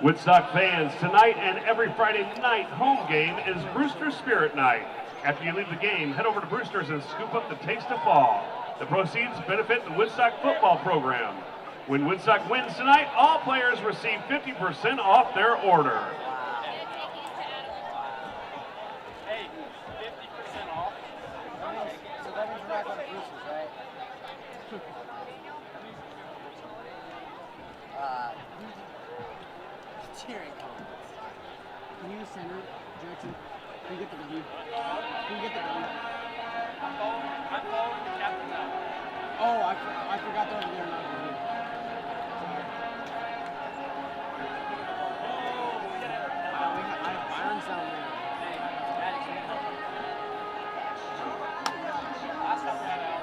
Woodstock fans, tonight and every Friday night home game is Brewster Spirit Night. After you leave the game, head over to Brewster's and scoop up the taste of fall. The proceeds benefit the Woodstock football program. When Woodstock wins tonight, all players receive 50% off their order. Hey, 50% off? So that means we're not going to Brewster's, right? Cheering comments. Can you center, Jackson? Can you get the W? Can you get the W? I'm following the captain now. Oh, I forgot they're over there, not over here. I have irons down there. Last time we had out.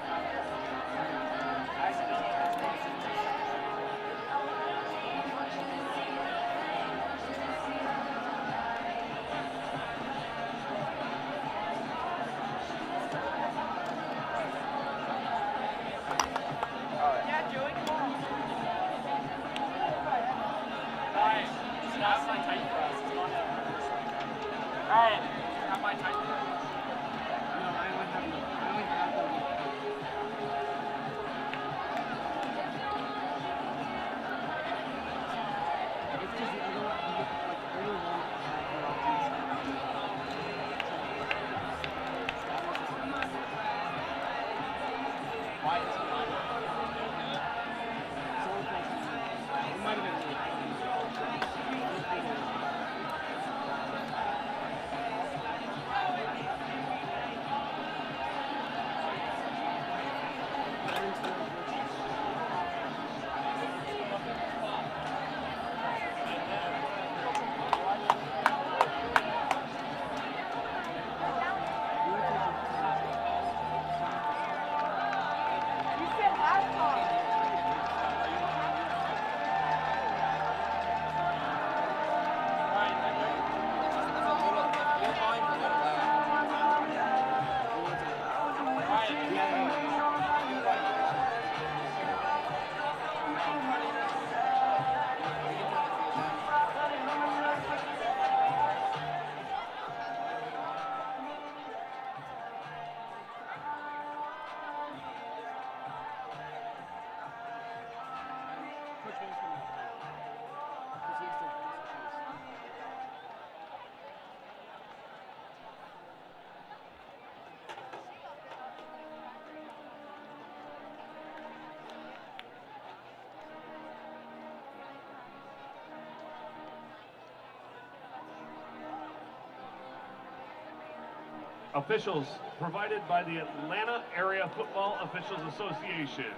Officials provided by the Atlanta Area Football Officials Association.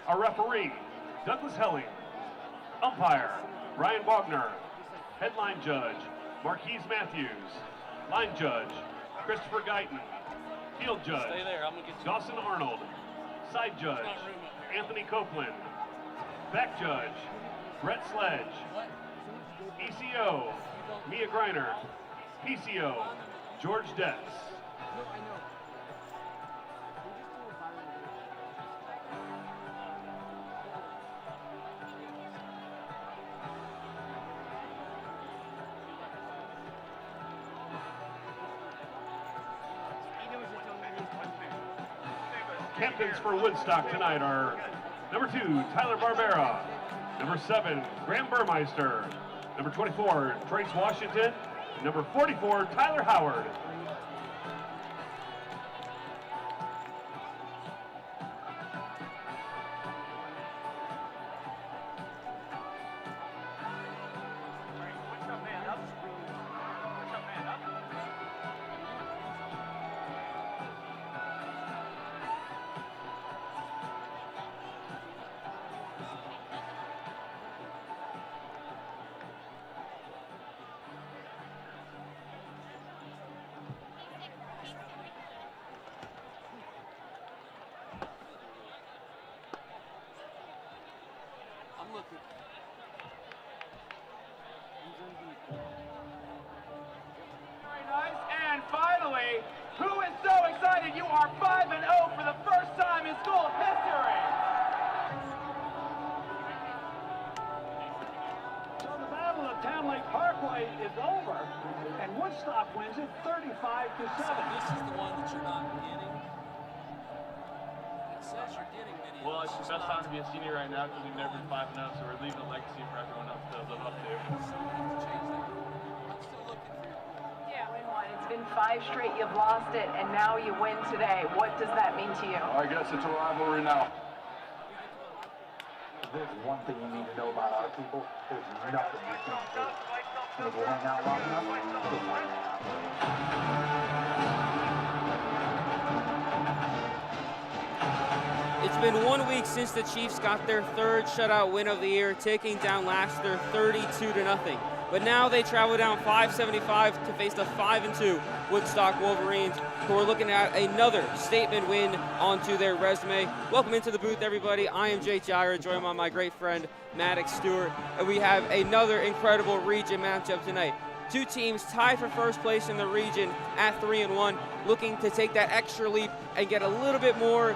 Our referee, Douglas Helling. Umpire, Ryan Wagner. Headline judge, Marquise Matthews. Line judge, Christopher Guyton. Field judge, Dawson Arnold. Side judge, Anthony Copeland. Back judge, Brett Sledge. ECO, Mia Greiner. PCO, George Detz. I know. Captains for Woodstock tonight are number 2, Tyler Barbera. Number 7, Graham Burmeister. Number 24, Trace Washington. Number 44, Tyler Howard. Woodstock wins it 35-7. This is the one that you're not getting. It says you're getting video. Well, it's the best time to be a senior right now because we've never been 5-0, so we're leaving a legacy for everyone else to live up to. So we have to change that. I'm still looking for your It's been 5 straight you've lost it, and now you win today. What does that mean to you? I guess it's a rivalry now. If there's one thing you need to know about our people, there's nothing you can't do. And if you hang out long enough, you'll find out. It's been 1 week since the Chiefs got their 3rd shutout win of the year, taking down Lassiter 32-0. But now they travel down 575 to face the 5-2 Woodstock Wolverines, who are looking at another statement win onto their resume. Welcome into the booth, everybody. I am Jake Jira, joined by my great friend Maddox Stewart, and we have another incredible region matchup tonight. 2 teams tied for first place in the region at 3-1, looking to take that extra leap and get a little bit more,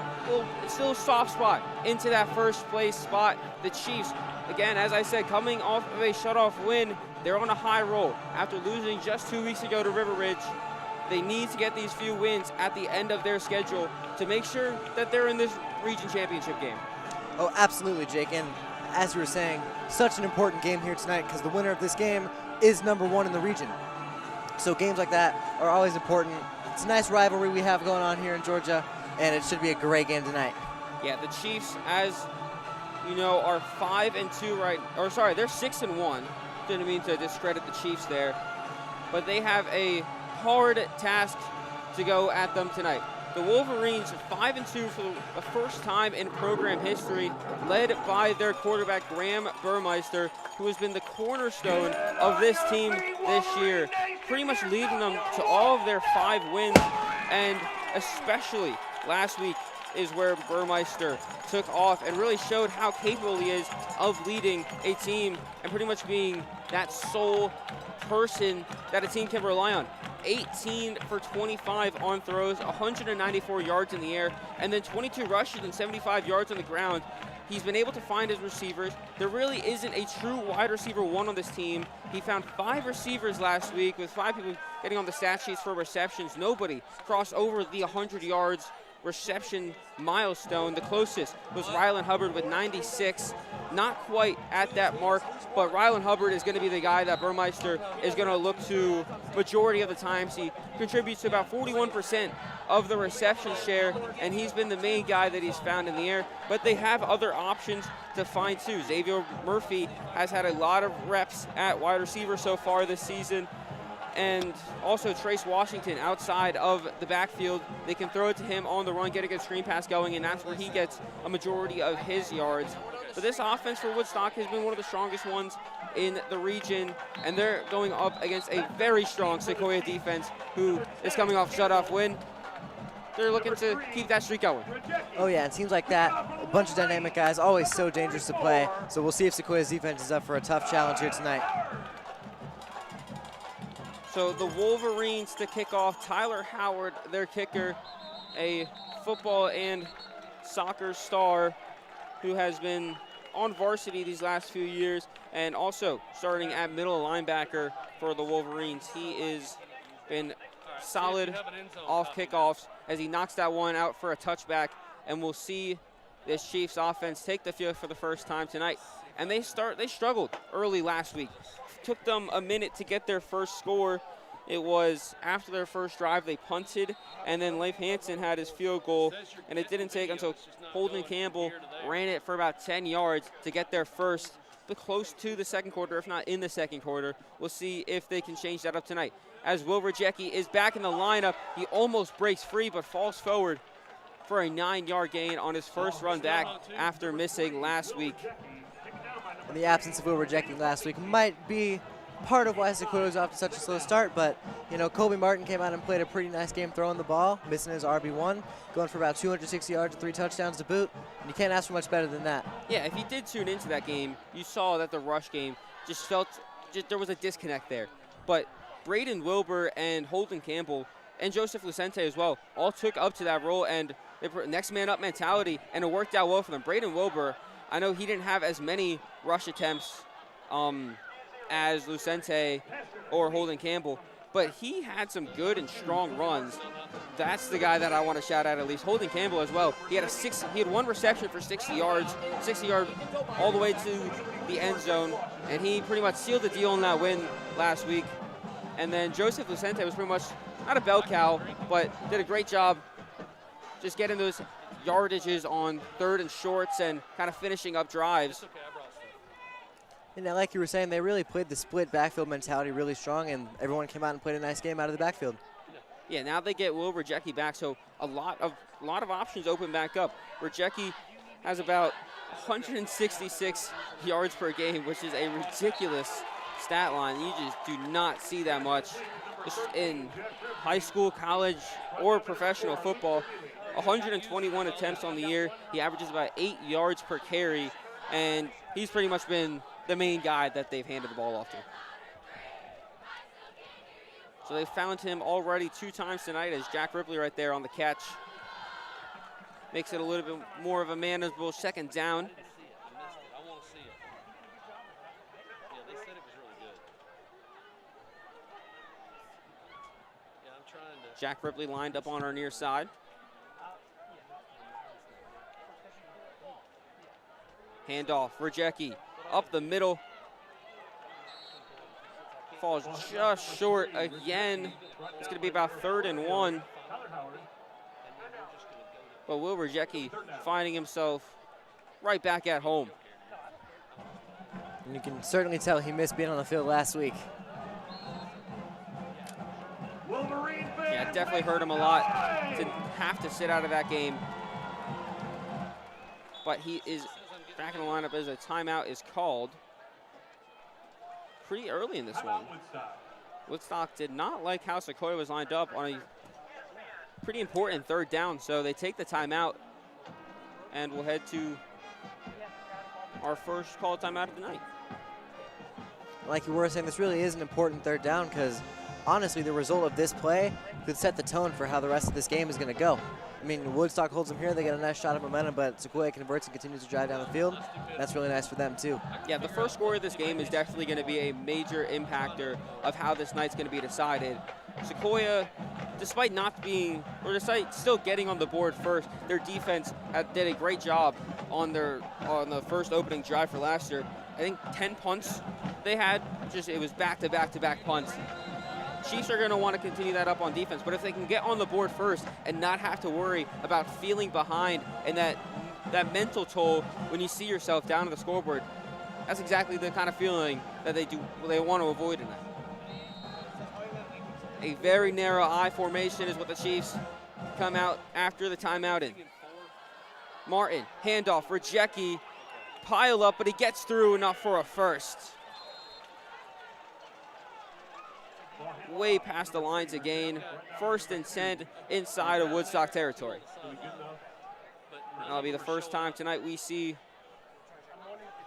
still a soft spot into that first place spot. The Chiefs, again, as I said, coming off of a shutoff win, they're on a high roll. After losing just 2 weeks ago to River Ridge, they need to get these few wins at the end of their schedule to make sure that they're in this region championship game. Oh, absolutely, Jake. And as you were saying, such an important game here tonight because the winner of this game is #1 in the region. So games like that are always important. It's a nice rivalry we have going on here in Georgia, and it should be a great game tonight. Yeah, the Chiefs, as you know, are 5-2 they're 6-1. Didn't mean to discredit the Chiefs there, but they have a hard task to go at them tonight. The Wolverines 5-2 for the first time in program history, led by their quarterback Graham Burmeister, who has been the cornerstone of this team this year, pretty much leading them to all of their 5 wins, and especially last week is where Burmeister took off and really showed how capable he is of leading a team and pretty much being that sole person that a team can rely on. 18 for 25 on throws, 194 yards in the air, and then 22 rushes and 75 yards on the ground. He's been able to find his receivers. There really isn't a true wide receiver 1 on this team. He found 5 receivers last week, with 5 people getting on the stat sheets for receptions. Nobody crossed over the 100 yards reception milestone. The closest was Rylan Hubbard with 96. Not quite at that mark, but Rylan Hubbard is going to be the guy that Burmeister is going to look to majority of the times. He contributes to about 41% of the reception share, and he's been the main guy that he's found in the air. But they have other options to find too. Xavier Murphy has had a lot of reps at wide receiver so far this season. And also Trace Washington outside of the backfield. They can throw it to him on the run, get a good screen pass going, and that's where he gets a majority of his yards. But this offense for Woodstock has been one of the strongest ones in the region, and they're going up against a very strong Sequoyah defense who is coming off a shutoff win. They're looking to keep that streak going. Oh yeah, it seems like that. A bunch of dynamic guys, always so dangerous to play. So we'll see if Sequoiah's defense is up for a tough challenge here tonight. So the Wolverines to kick off, Tyler Howard, their kicker, a football and soccer star who has been on varsity these last few years and also starting at middle linebacker for the Wolverines. He has been solid off kickoffs as he knocks that one out for a touchback, and we'll see this Chiefs offense take the field for the first time tonight. And they struggled early last week. Took them a minute to get their first score. It was after their first drive they punted, and then Leif Hansen had his field goal, and it didn't take until Holden Campbell ran it for about 10 yards to get their first, but close to the second quarter, if not in the second quarter. We'll see if they can change that up tonight. As Will Rejeki is back in the lineup, he almost breaks free but falls forward for a 9-yard gain on his first run back after missing last week. And the absence of Will Rejeki last week might be part of why Sequoyah was off to such a slow start, but you know, Colby Martin came out and played a pretty nice game throwing the ball, missing his RB1, going for about 260 yards and 3 touchdowns to boot, and you can't ask for much better than that. Yeah, if you did tune into that game, you saw that the rush game just felt, there was a disconnect there. But Braden Wilbur and Holden Campbell and Joseph Lucente as well all took up to that role, and they put next man up mentality, and it worked out well for them. Braden Wilbur, I know he didn't have as many rush attempts as Lucente or Holden Campbell, but he had some good and strong runs. That's the guy that I want to shout out at least. Holden Campbell as well. He had one reception for 60 yards, 60 yards all the way to the end zone, and he pretty much sealed the deal in that win last week. And then Joseph Lucente was pretty much not a bell cow, but did a great job just getting those yardages on 3rd and shorts and kind of finishing up drives. And like you were saying, they really played the split backfield mentality really strong, and everyone came out and played a nice game out of the backfield. Yeah, now they get Will Rejeki back, so a lot of options open back up. Rejeki has about 166 yards per game, which is a ridiculous stat line. You just do not see that much just in high school, college, or professional football. 121 attempts on the year. He averages about 8 yards per carry, and he's pretty much been the main guy that they've handed the ball off to. So they found him already 2 times tonight as Jack Ripley right there on the catch. Makes it a little bit more of a manageable 2nd down. I want to see it. Yeah, they said it was really good. Yeah, I'm trying to. Jack Ripley lined up on our near side. Handoff, Rejeki up the middle. Falls just short again. It's going to be about 3rd and 1. But Will Rejeki finding himself right back at home. And you can certainly tell he missed being on the field last week. Yeah, it definitely hurt him a lot to have to sit out of that game. But he is back in the lineup as a timeout is called pretty early in this one. Woodstock did not like how Sequoyah was lined up on a pretty important 3rd down, so they take the timeout, and we'll head to our first called timeout of the night. Like you were saying, this really is an important 3rd down because, honestly, the result of this play could set the tone for how the rest of this game is going to go. I mean, Woodstock holds them here. They get a nice shot of momentum, but Sequoyah converts and continues to drive down the field. That's really nice for them, too. Yeah, the first score of this game is definitely going to be a major impactor of how this night's going to be decided. Sequoyah, despite still getting on the board first, their defense did a great job on the first opening drive for last year. I think 10 punts they had. It was back-to-back punts. Chiefs are going to want to continue that up on defense, but if they can get on the board first and not have to worry about feeling behind and that mental toll when you see yourself down on the scoreboard, that's exactly the kind of feeling that they want to avoid in that. A very narrow I formation is what the Chiefs come out after the timeout in. Martin, handoff, Rejeki, pile up, but he gets through enough for a first. Way past the lines again. 1st and 10 inside of Woodstock territory. That'll be the first time tonight we see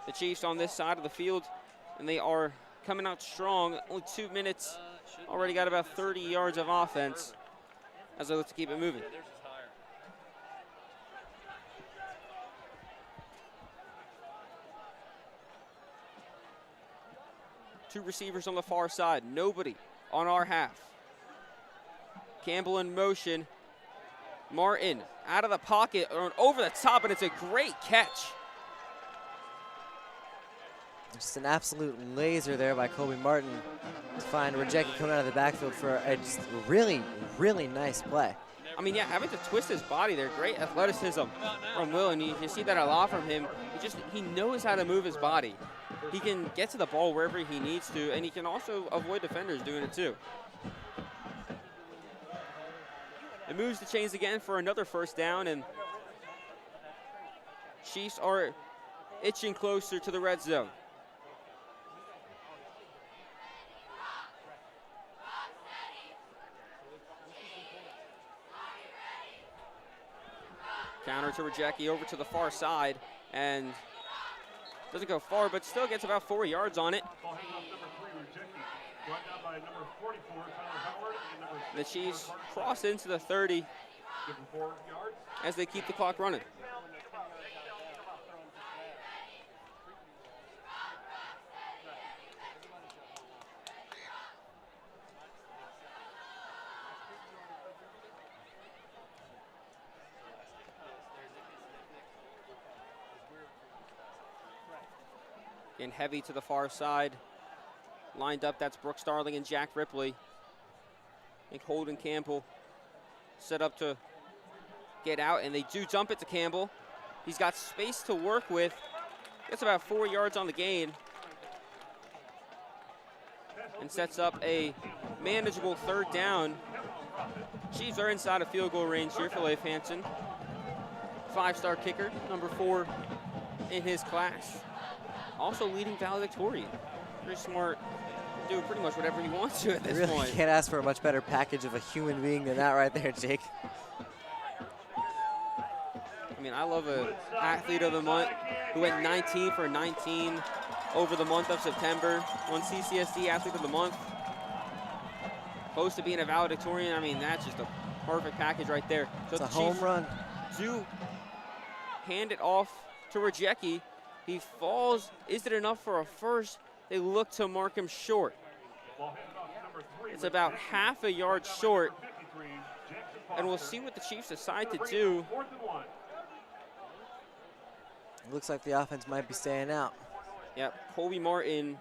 the Chiefs on this side of the field, and they are coming out strong. Only 2 minutes, already got about 30 yards of offense as they look to keep it moving. Two receivers on the far side, nobody on our half. Campbell in motion. Martin out of the pocket, over the top, and it's a great catch. Just an absolute laser there by Kobe Martin to find Rejeki coming out of the backfield for a just really, really nice play. I mean, yeah, having to twist his body there, great athleticism from Will, and you see that a lot from him. He knows how to move his body. He can get to the ball wherever he needs to, and he can also avoid defenders doing it too. It moves the chains again for another 1st down, and Chiefs are itching closer to the red zone. Counter to Rejeki over to the far side, and doesn't go far, but still gets about 4 yards on it. The Chiefs cross into the 30 as they keep the clock running. And heavy to the far side. Lined up, that's Brooke Starling and Jack Ripley. And Holden Campbell set up to get out, and they do jump it to Campbell. He's got space to work with. Gets about 4 yards on the gain. And sets up a manageable 3rd down. Chiefs are inside of field goal range here for Leif Hansen. 5-star kicker, number 4 in his class. Also leading valedictorian. Very smart. Do pretty much whatever he wants to at this You really point. can't ask for a much better package of a human being than that right there, Jake. I mean, I love an athlete of the month who went 19 for 19 over the month of September. Won CCSD Athlete of the Month. Close to being a valedictorian. I mean, that's just a perfect package right there. So It's a the home Chiefs run. do hand it off to Rejeki. He falls. Is it enough for a first? They look to mark him short. It's about half a yard short. And we'll see what the Chiefs decide to do. It looks like the offense might be staying out. Yep, Colby Martin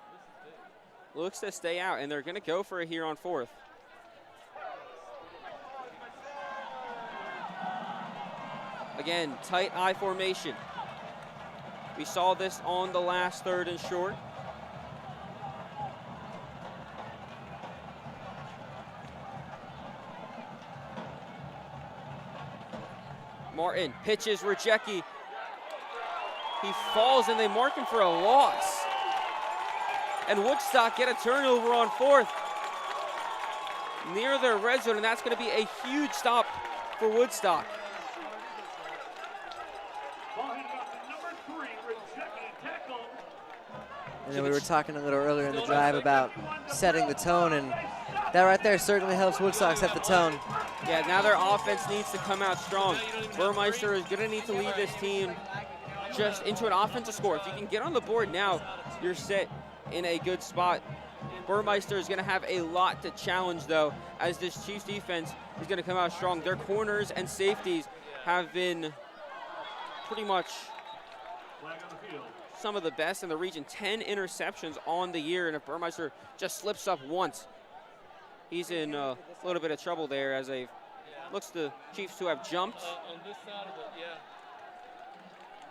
looks to stay out, and they're going to go for it here on 4th. Again, tight I formation. We saw this on the last 3rd and short. Martin pitches Rejeki. He falls and they mark him for a loss. And Woodstock get a turnover on 4th. Near their red zone, and that's going to be a huge stop for Woodstock. And then we were talking a little earlier in the drive about setting the tone, and that right there certainly helps Woodstock set the tone. Yeah, now their offense needs to come out strong. Burmeister is going to need to lead this team just into an offensive score. If you can get on the board now, you're set in a good spot. Burmeister is going to have a lot to challenge, though, as this Chiefs defense is going to come out strong. Their corners and safeties have been pretty much some of the best in the region. 10 interceptions on the year, and if Burmeister just slips up once, he's in a little bit of trouble there, as they looks the Chiefs to have jumped. On this side of it, yeah.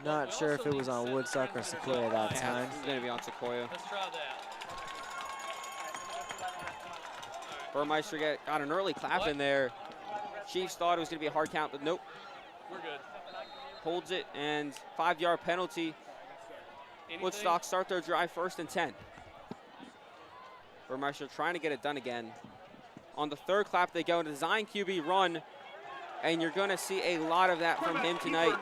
Not sure if it was on Woodstock or Sequoyah that time. It's going to be on Sequoyah. Let's try that. Burmeister got an early clap in there. Chiefs thought it was going to be a hard count, but nope. We're good. Holds it, and 5-yard penalty. Anything? Woodstock start their drive 1st and 10. Burmeister trying to get it done again. On the 3rd clap, they go into design QB run, and you're going to see a lot of that from him tonight.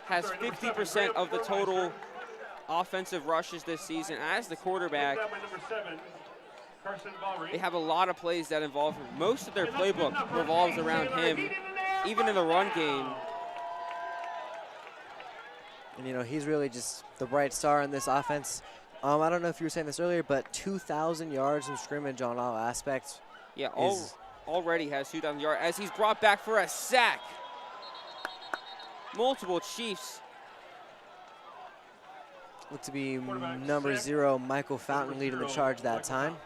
Has 50% of the total offensive rushes this season as the quarterback. They have a lot of plays that involve him. Most of their playbook revolves around him, even in the run game. And, you know, he's really just the bright star in this offense. I don't know if you were saying this earlier, but 2,000 yards in scrimmage on all aspects. Yeah, already has 2,000 yards as he's brought back for a sack. Multiple Chiefs. Looked to be number 0, Michael Fountain, leading the charge that time.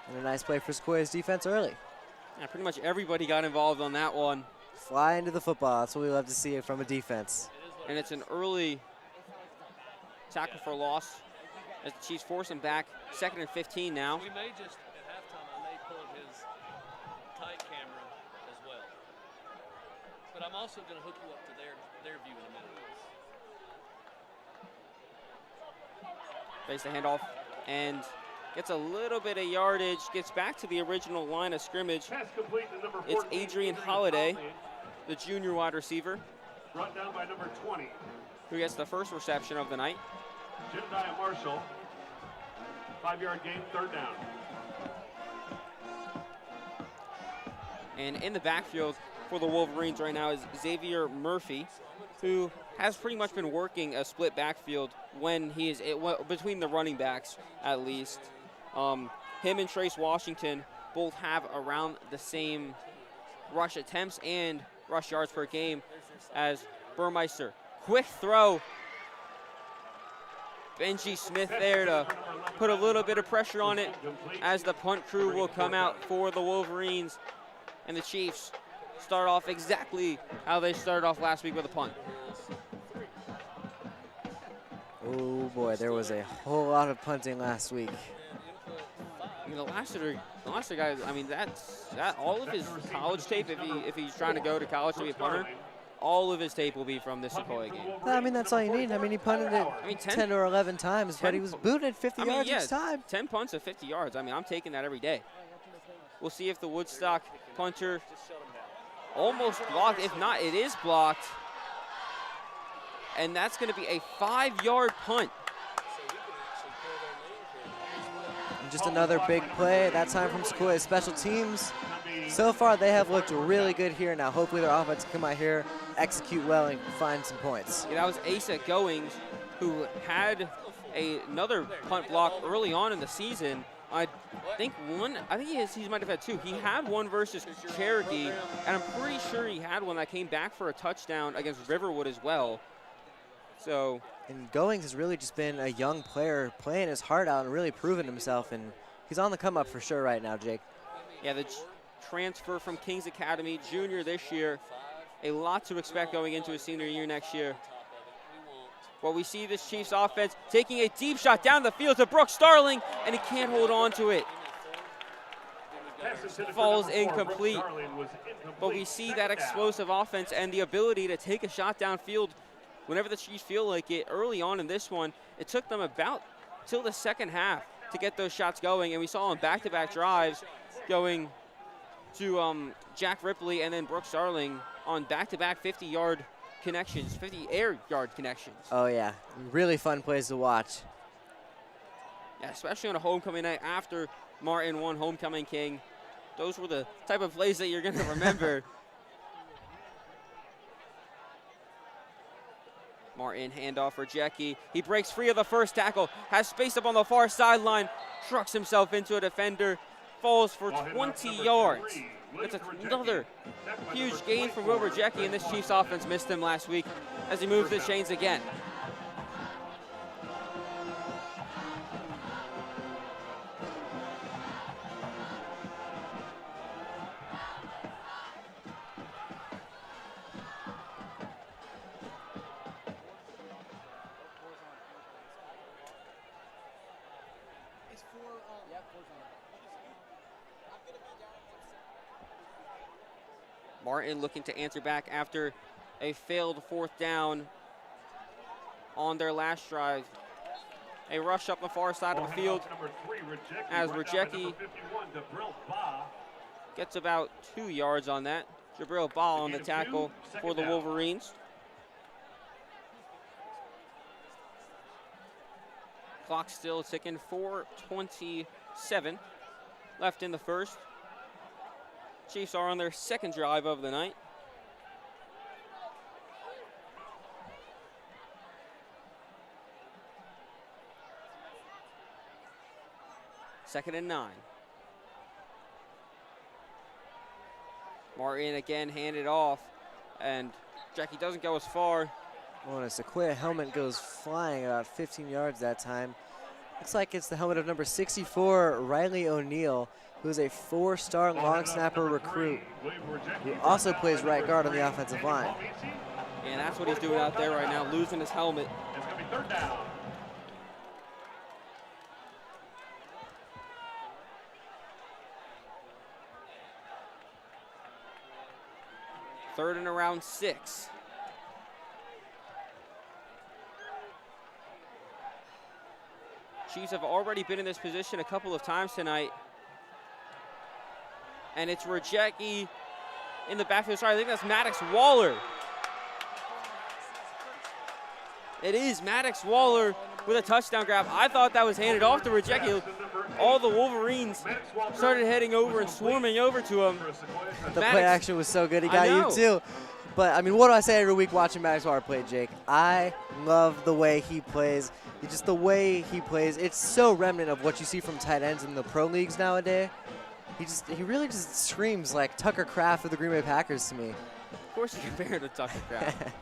And a nice play for Sequoiah's defense early. Yeah, pretty much everybody got involved on that one. Fly into the football. That's what we love to see from a defense. And it's an early tackle for loss as the Chiefs force him back. 2nd and 15 now. We may just, at halftime, I may pull his tight camera as well. But I'm also going to hook you up to their view in a minute. Face the handoff and gets a little bit of yardage. Gets back to the original line of scrimmage. It's Adrian Holiday, the junior wide receiver, Brought down by number 20. who gets the first reception of the night. Jedediah Marshall. 5-yard gain, 3rd down. And in the backfield for the Wolverines right now is Xavier Murphy, who has pretty much been working a split backfield when he is between the running backs, at least. Him and Trace Washington both have around the same rush attempts and rush yards per game as Burmeister. Quick throw. Benji Smith there to put a little bit of pressure on it as the punt crew will come out for the Wolverines. And the Chiefs start off exactly how they started off last week with a punt. Oh boy, there was a whole lot of punting last week. I mean, the Lassiter guy, I mean, that all of his college tape, if he's trying to go to college to be a punter, all of his tape will be from this Sequoyah game. I mean, that's all you need. I mean, he punted it 10 or 11 times, but he was booted 50 yards each time. 10 punts of 50 yards. I mean, I'm taking that every day. We'll see if the Woodstock punter almost blocked. If not, it is blocked. And that's going to be a 5-yard punt. And just another big play, that time from Sequoyah special teams. So far, they have looked really good here. Now, hopefully their offense can come out here, execute well, and find some points. Yeah, that was Asa Goings, who had another punt block early on in the season. I think he might have had two. He had one versus Cherokee, and I'm pretty sure he had one that came back for a touchdown against Riverwood as well. So, and Goings has really just been a young player playing his heart out and really proving himself, and he's on the come up for sure right now, Jake. Yeah, the transfer from Kings Academy, junior this year. A lot to expect going into his senior year next year. Well, we see this Chiefs offense taking a deep shot down the field to Brooks Starling, and he can't hold on to it. Falls incomplete. But we see that explosive offense and the ability to take a shot downfield whenever the Chiefs feel like it. Early on in this one, it took them about till the second half to get those shots going, and we saw on back-to-back drives going to Jack Ripley and then Brooks Starling on back-to-back 50-yard connections, 50 air yard connections. Oh yeah, really fun plays to watch. Yeah, especially on a homecoming night after Martin won Homecoming King. Those were the type of plays that you're going to remember. Martin, handoff for Rejeki. He breaks free of the first tackle, has space up on the far sideline, trucks himself into a defender, falls for 20 yards. It's another huge gain from Will Rejeki, and this Chiefs offense missed him last week as he moves the chains again. Martin looking to answer back after a failed fourth down on their last drive. A rush up the far side of the field as Rejeki gets about 2 yards on that. Jabril Ball on the tackle for the Wolverines. Clock still ticking, 4:27 left in the first. Chiefs are on their second drive of the night. Second and 9. Martin again handed off, and Jackie doesn't go as far. Oh, and a Sequoyah helmet goes flying about 15 yards that time. Looks like it's the helmet of number 64, Riley O'Neal, who's a 4-star long snapper recruit who also plays right guard on the offensive line. And that's what he's doing out there right now, losing his helmet. It's going to be third down. Third and around 6. Chiefs have already been in this position a couple of times tonight. And it's Rejeki in the backfield. Sorry, I think that's Maddox Waller. It is Maddox Waller with a touchdown grab. I thought that was handed off to Rejeki. All the Wolverines started heading over and swarming over to him. The play action was so good, he got you too. But, I mean, what do I say every week watching Maddox Waller play, Jake? I love the way he plays. Just the way he plays, it's so remnant of what you see from tight ends in the pro leagues nowadays. He really just screams like Tucker Kraft of the Green Bay Packers to me. Of course you compare it to Tucker Kraft.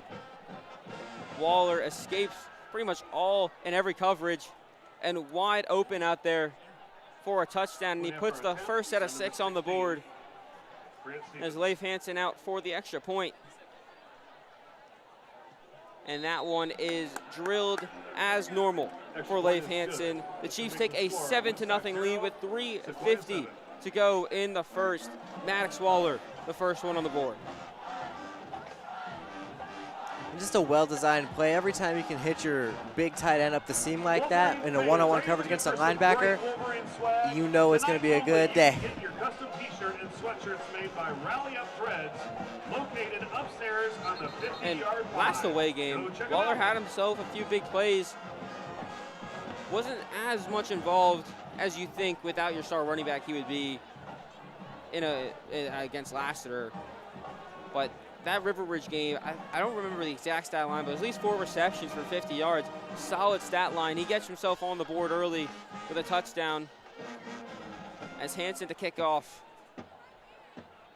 Waller escapes pretty much all in every coverage and wide open out there for a touchdown. And he puts the first set of 6 on the board as Leif Hansen out for the extra point. And that one is drilled as normal for Leif Hansen. The Chiefs take a 7-0 lead with 3:50 to go in the first. Maddox Waller, the first one on the board. Just a well-designed play. Every time you can hit your big tight end up the seam like that in a one-on-one coverage against a linebacker, you know it's going to be a good day. Get your custom t-shirt and sweatshirts made by Rally Up Threads, located upstairs on the 50-yard And line. last away game, Waller had himself a few big plays. Wasn't as much involved as you think without your star running back he would be against Lassiter. But that River Ridge game, I don't remember the exact stat line, but at least 4 receptions for 50 yards. Solid stat line. He gets himself on the board early with a touchdown as Hansen to kick off.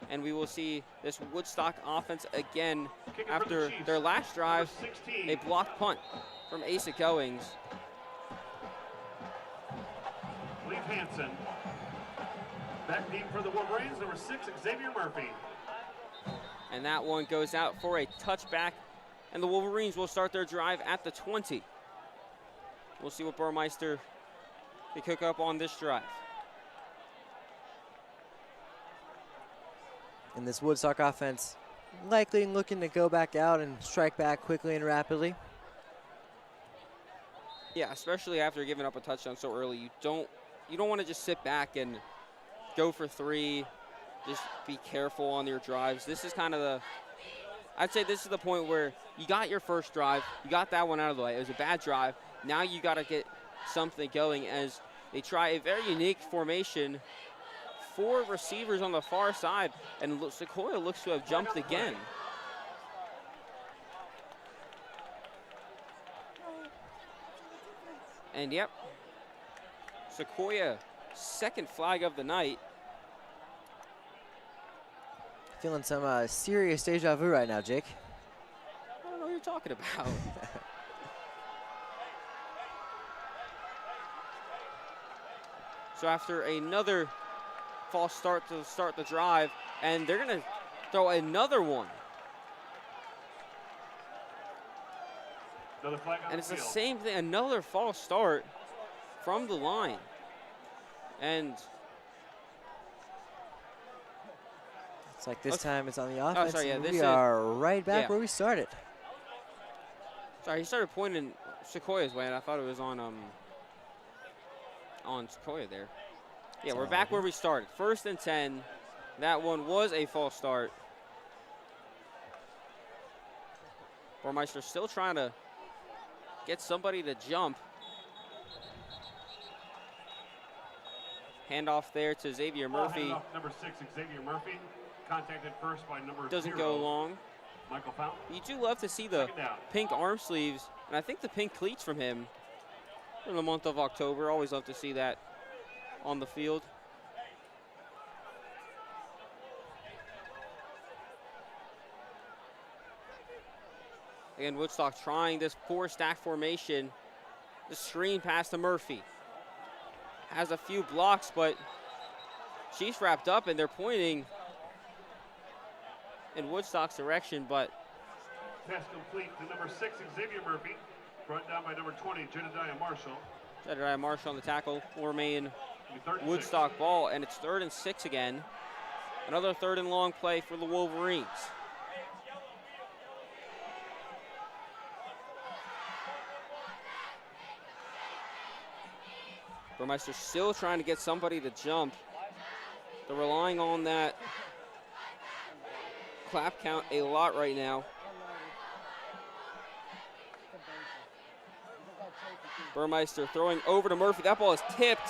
And we will see this Woodstock offense again after their last drive, a blocked punt from Asa Goings. Leif Hansen. Back deep for the Wolverines, number 6, Xavier Murphy. And that one goes out for a touchback. And the Wolverines will start their drive at the 20. We'll see what Burmeister can cook up on this drive. And this Woodstock offense likely looking to go back out and strike back quickly and rapidly. Yeah, especially after giving up a touchdown so early. You don't want to just sit back and go for 3. Just be careful on your drives. This is kind of I'd say this is the point where you got your first drive. You got that one out of the way. It was a bad drive. Now you got to get something going as they try a very unique formation. 4 receivers on the far side, and Sequoyah looks to have jumped again. And yep, Sequoyah, second flag of the night. Feeling some serious deja vu right now, Jake. I don't know what you're talking about. So after another false start to start the drive, and they're going to throw another one. Another flag on And it's the the field. same thing, another false start from the line. And it's like this time it's on the offense. sorry, yeah, and this we is- are right back yeah. where we started. Sorry, he started pointing Sequoyah's way, and I thought it was on Sequoyah there. Yeah, we're back where we started. 1st and 10. That one was a false start. Burmeister still trying to get somebody to jump. Handoff there to Xavier Murphy. Handoff, number 6, Xavier Murphy. Contacted first by number Doesn't 0, go long. Michael Fountain. You do love to see the Second down. pink arm sleeves, and I think the pink cleats from him in the month of October. Always love to see that on the field. Again, Woodstock trying this 4-stack formation. The screen pass to Murphy. Has a few blocks, but Chiefs wrapped up, and they're pointing in Woodstock's direction, but Pass complete to number 6, Xavier Murphy. Brought down by number 20, Jedediah Marshall. Jedediah Marshall on the tackle will remain Third and Woodstock ball, and it's 3rd and 6 again. Another 3rd and long play for the Wolverines. Burmeister still trying to get somebody to jump. They're relying on that clap count a lot right now. Burmeister throwing over to Murphy. That ball is tipped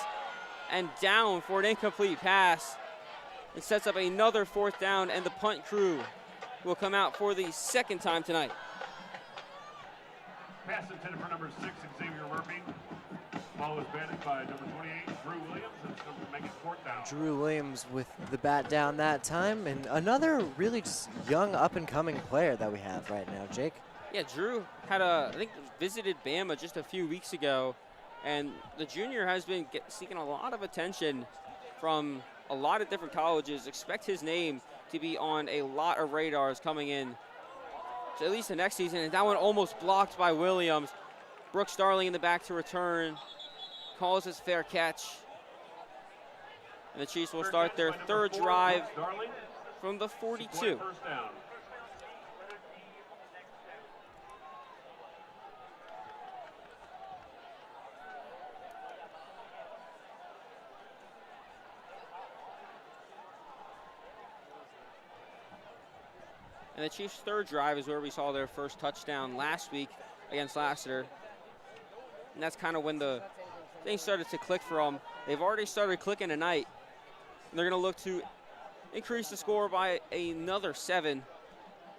and down for an incomplete pass. It sets up another 4th down, and the punt crew will come out for the 2nd time tonight. Pass intended for number 6, Xavier Murphy. Ball was batted by number 28, Drew Williams, and it's going to make it 4th down. Drew Williams with the bat down that time, and another really just young up-and-coming player that we have right now, Jake. Yeah, Drew had I think visited Bama just a few weeks ago, and the junior has been seeking a lot of attention from a lot of different colleges. Expect his name to be on a lot of radars coming in to at least the next season, and that one almost blocked by Williams. Brooks Darling in the back to return, calls his fair catch. And the Chiefs will start their third drive from the 42. First down. And the Chiefs' third drive is where we saw their first touchdown last week against Lassiter. And that's kind of when the things started to click for them. They've already started clicking tonight. And they're going to look to increase the score by another 7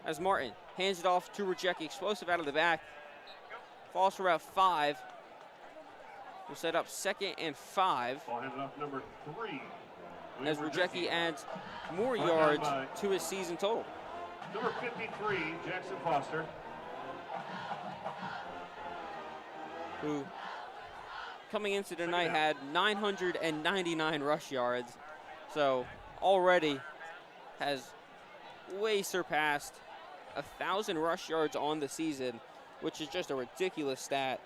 as Martin hands it off to Rejeki. Explosive out of the back. Falls for about 5. We'll set up 2nd and 5. Ball handed off number 3. As Rejeki adds more yards to his season total. Number 53, Jackson Foster. Who, coming into tonight, had 999 rush yards. So already has way surpassed 1,000 rush yards on the season, which is just a ridiculous stat.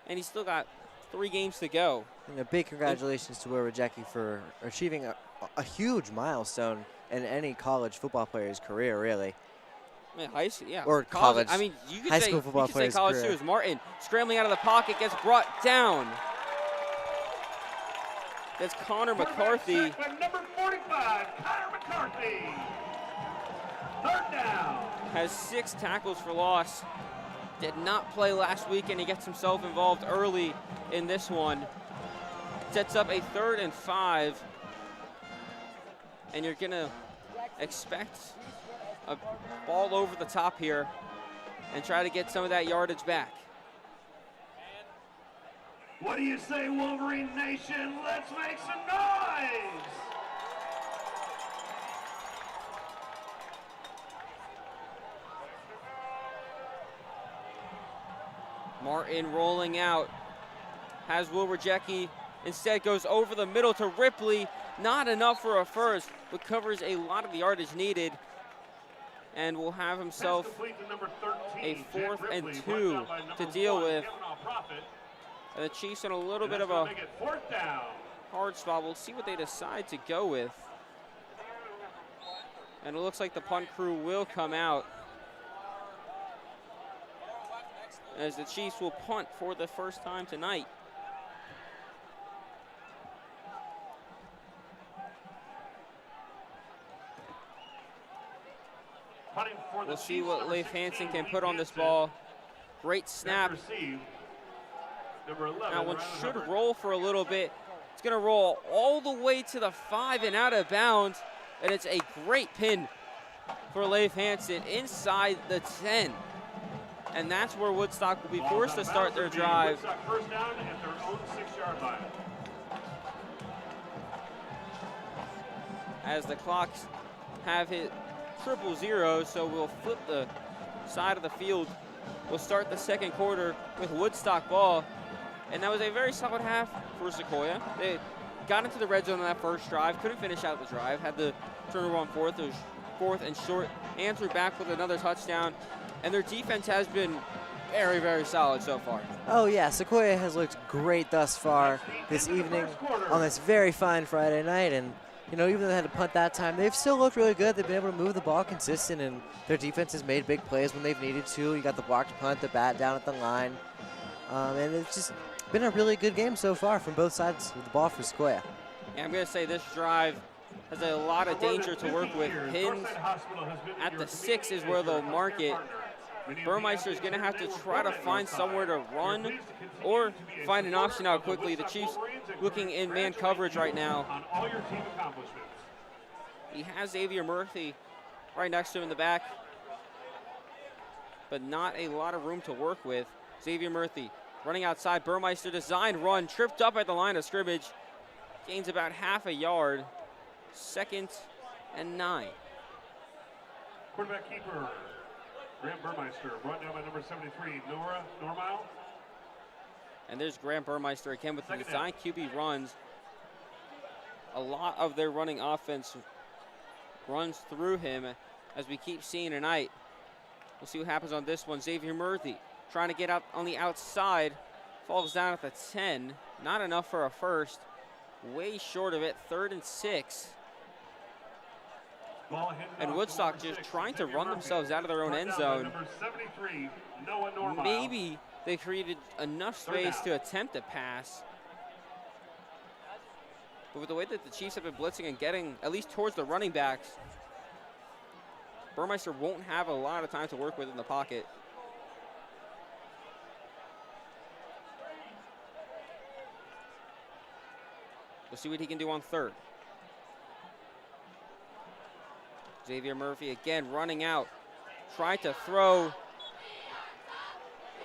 And he's still got 3 games to go. And a big congratulations to Will Rejeki for achieving a huge milestone in any college football player's career, really. I mean, high school, yeah. Or college. I mean, you could high say, school football say player's college career. too. As Martin scrambling out of the pocket gets brought down. That's Connor McCarthy. Number 45, Connor McCarthy. Third down. Has 6 tackles for loss. Did not play last week, and he gets himself involved early in this one. Sets up a 3rd and 5. And you're going to expect a ball over the top here and try to get some of that yardage back. What do you say, Wolverine Nation? Let's make some noise! Martin rolling out. Has Will Rejeki. Instead goes over the middle to Ripley. Not enough for a first, but covers a lot of the yardage needed. And will have himself a 4th and 2 to deal with. And the Chiefs in a little bit of a hard spot. We'll see what they decide to go with. And it looks like the punt crew will come out, as the Chiefs will punt for the first time tonight. We'll see what Leif Hansen can put on this ball. Great snap. Now one should roll for a little bit. It's going to roll all the way to the 5 and out of bounds. And it's a great pin for Leif Hansen inside the 10. And that's where Woodstock will be forced to start their drive. First down at their own 6-yard line. As the clocks have hit 000, so we'll flip the side of the field. We'll start the second quarter with Woodstock ball. And that was a very solid half for Sequoyah. They got into the red zone on that first drive, couldn't finish out the drive, had the turnover on 4th. It was 4th and short. Answered back with another touchdown. And their defense has been very, very solid so far. Oh, yeah. Sequoyah has looked great thus far this evening on this very fine Friday night. And, you know, even though they had to punt that time, they've still looked really good. They've been able to move the ball consistent, and their defense has made big plays when they've needed to. You got the blocked punt, the bat down at the line. And it's just been a really good game so far from both sides of the ball for Sequoyah. Yeah, I'm going to say this drive has a lot of danger to work with. Pins at the 6 is where they'll mark it. Burmeister is going to have to try to find somewhere to run or find an option out quickly. The Chiefs looking in man coverage right now. He has Xavier Murphy right next to him in the back, but not a lot of room to work with. Xavier Murphy running outside. Burmeister designed run, tripped up at the line of scrimmage. Gains about half a yard. 2nd and 9. Quarterback keeper, Grant Burmeister brought down by number 73, Normile. And there's Grant Burmeister again with the Second design QB runs. A lot of their running offense runs through him, as we keep seeing tonight. We'll see what happens on this one. Xavier Murphy trying to get out on the outside. Falls down at the 10. Not enough for a first. Way short of it. 3rd and 6. And Woodstock just trying to run themselves out of their own end zone. Number 73, Noah Normile. Maybe they created enough space to attempt a pass. But with the way that the Chiefs have been blitzing and getting at least towards the running backs, Burmeister won't have a lot of time to work with in the pocket. We'll see what he can do on 3rd. Xavier Murphy again running out, trying to throw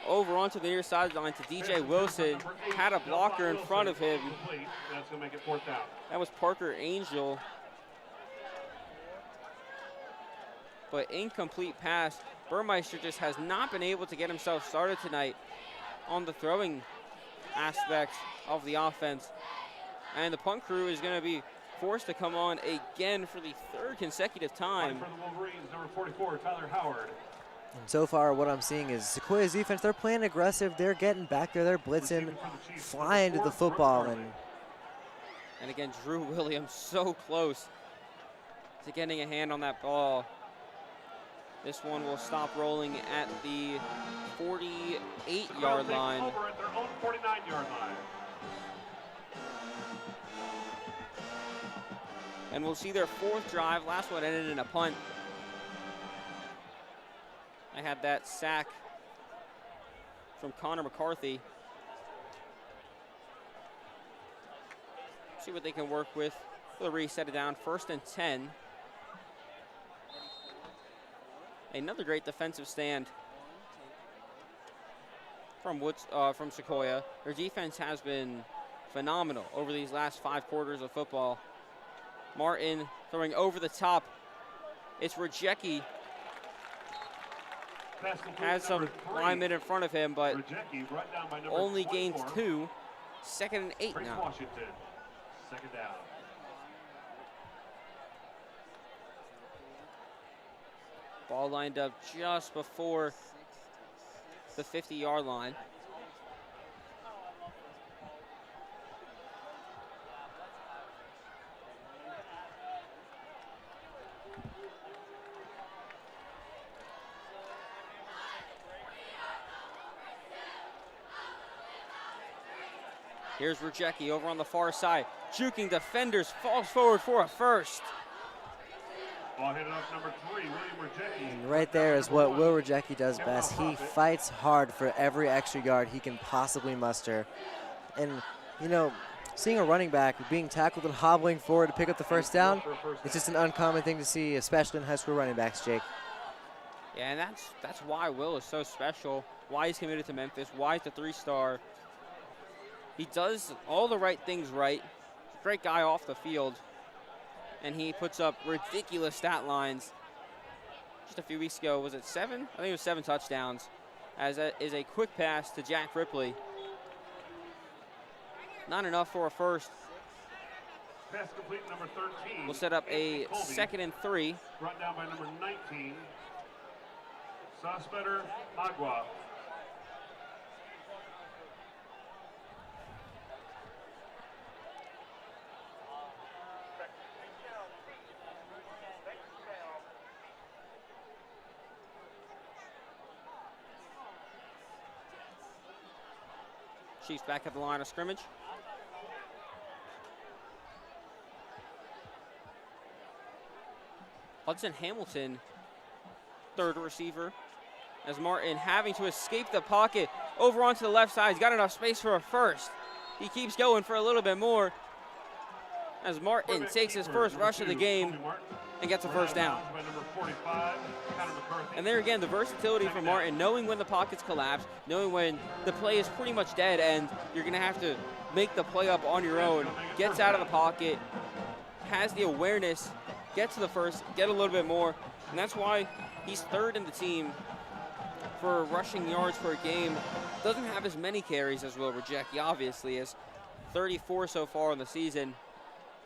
over onto the near sideline to DJ Wilson. Had a blocker in front of him. That's going to make it 4th down. That was Parker Angel. But incomplete pass. Burmeister just has not been able to get himself started tonight on the throwing aspect of the offense. And the punt crew is going to be forced to come on again for the 3rd consecutive time. For the Wolverines, number 44, Tyler Howard. And so far, what I'm seeing is Sequoiah's defense, they're playing aggressive. They're getting back there. They're blitzing, flying to the football. And again, Drew Williams so close to getting a hand on that ball. This one will stop rolling at the 48-yard line. Over at their own 49-yard line. And we'll see their 4th drive. Last one ended in a punt. I had that sack from Connor McCarthy. See what they can work with. They'll reset it down. 1st and 10. Another great defensive stand from Sequoyah. Their defense has been phenomenal over these last 5 quarters of football. Martin throwing over the top. It's Rejeki. Has some linemen in front of him, but only gains 2. 2nd and 8 now. Washington, 2nd down. Ball lined up just before the 50-yard line. Here's Rejeki over on the far side. Juking defenders, falls forward for a first. Ball headed off number 3, William Rejeki. And right there is what Will Rejeki does best. He fights hard for every extra yard he can possibly muster. And, you know, seeing a running back being tackled and hobbling forward to pick up the first down, it's just an uncommon thing to see, especially in high school running backs, Jake. Yeah, and that's why Will is so special, why he's committed to Memphis, why he's a 3-star. He does all the right things right. He's a great guy off the field. And he puts up ridiculous stat lines. Just a few weeks ago, was it 7? I think it was 7 touchdowns. As that is a quick pass to Jack Ripley. Not enough for a first. Pass complete, number 13. We'll set up a 2nd and 3. Brought down by number 19, Sospeter Agua. Chiefs back at the line of scrimmage. Hudson Hamilton, 3rd receiver. As Martin having to escape the pocket over onto the left side. He's got enough space for a first. He keeps going for a little bit more. As Martin takes his first rush of the game and gets a first down. And there again, the versatility from Martin, knowing when the pockets collapse, knowing when the play is pretty much dead and you're going to have to make the play up on your own, gets out of the pocket, has the awareness, gets to the first, get a little bit more, and that's why he's 3rd in the team for rushing yards per game. Doesn't have as many carries as Will Rejeki, obviously, as 34 so far in the season.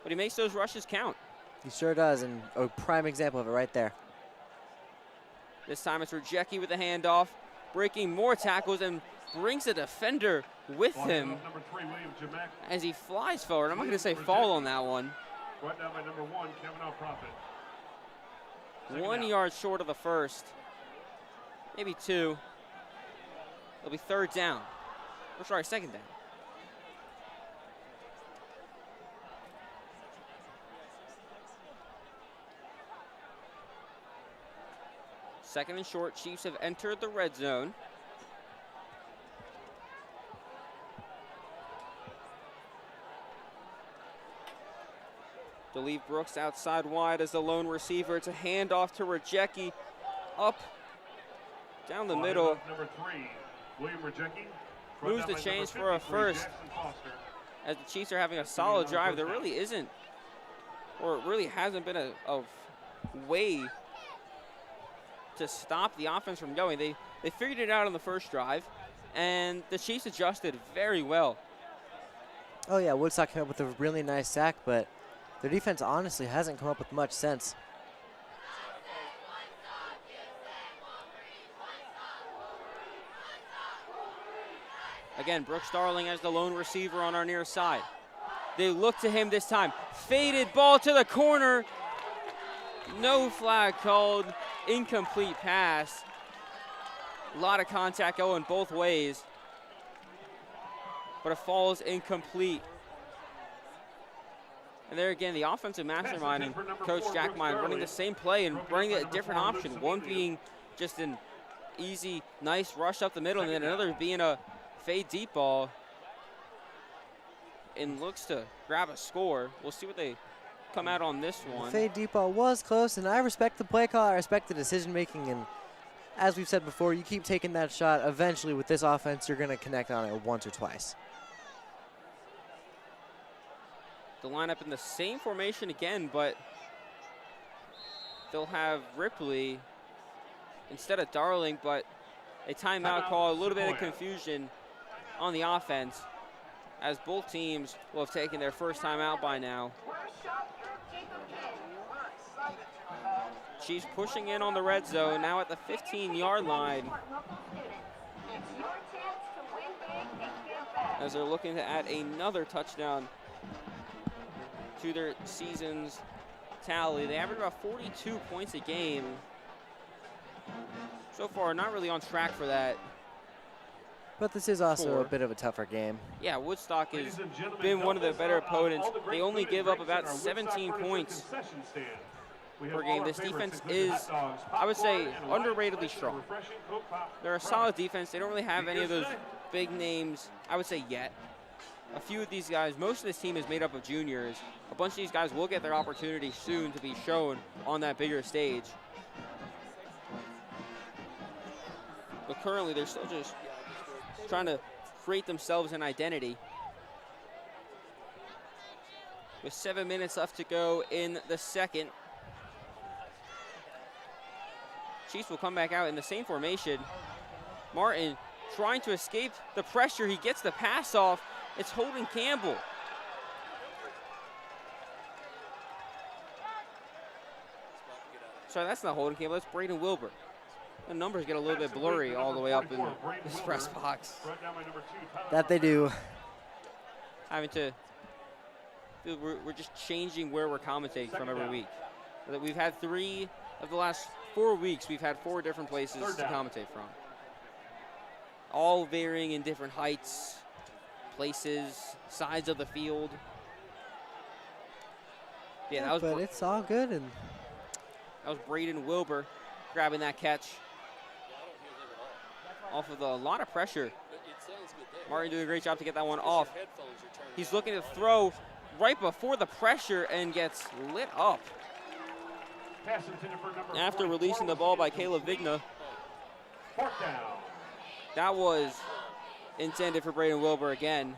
But he makes those rushes count. He sure does, and a prime example of it right there. This time it's Rejeki with the handoff, breaking more tackles and brings a defender with him as he flies forward. I'm not going to say fall on that one. Brought down by number 1, Kavanaugh Prophet. 1 yard short of the first, maybe 2. It'll be third down. Or sorry, second down. Second and short, Chiefs have entered the red zone. They'll leave Brooks outside wide as the lone receiver. It's a handoff to Rejeki, up, down the middle. Number 3, William Rejeki. Moves the chains for a first. As the Chiefs are having a solid drive, there really isn't, or it really hasn't been a way to stop the offense from going. They figured it out on the first drive, and the Chiefs adjusted very well. Oh yeah, Woodstock came up with a really nice sack, but their defense honestly hasn't come up with much sense. Again, Brooks Darling as the lone receiver on our near side. They look to him this time. Faded ball to the corner. No flag called. Incomplete pass. A lot of contact going both ways, but it falls incomplete. And there again, the offensive mastermind and Coach Jack Mind running the same play and running a different option. One being just an easy, nice rush up the middle, and then another being a fade deep ball. And looks to grab a score. We'll see what they come out on this one. Fade deep ball was close, and I respect the play call. I respect the decision making, and as we've said before, you keep taking that shot. Eventually, with this offense, you're going to connect on it once or twice. The lineup in the same formation again, but they'll have Ripley instead of Darling, but a timeout call, a little bit of confusion on the offense, as both teams will have taken their first timeout by now. Chiefs pushing in on the red zone, now at the 15-yard line, as they're looking to add another touchdown to their season's tally. They average about 42 points a game. So far, not really on track for that. But this is also a bit of a tougher game. Yeah, Woodstock has been one of the better opponents. They only give up about 17 points per game. This defense is, I would say, underratedly strong. They're a solid defense. They don't really have any of those big names, I would say, yet. A few of these guys, most of this team is made up of juniors. A bunch of these guys will get their opportunity soon to be shown on that bigger stage. But currently, they're still just trying to create themselves an identity. With 7 minutes left to go in the second, Chiefs will come back out in the same formation. Martin trying to escape the pressure. He gets the pass off. It's Holden Campbell. Sorry, that's not Holden Campbell, that's Braden Wilbur. The numbers get a little bit blurry all the way up in this press box. That they do. Having to, we're just changing where we're commentating from every week. We've had 3 of the last 4 weeks, we've had 4 different places to commentate from. All varying in different heights, places, sides of the field. Yeah, that was. But it's all good, and that was Braden Wilbur grabbing that catch off of a lot of pressure. Martin doing a great job to get that one off. He's looking to throw right before the pressure and gets lit up. After releasing the ball by Caleb Vigna. That was intended for Braden Wilbur again.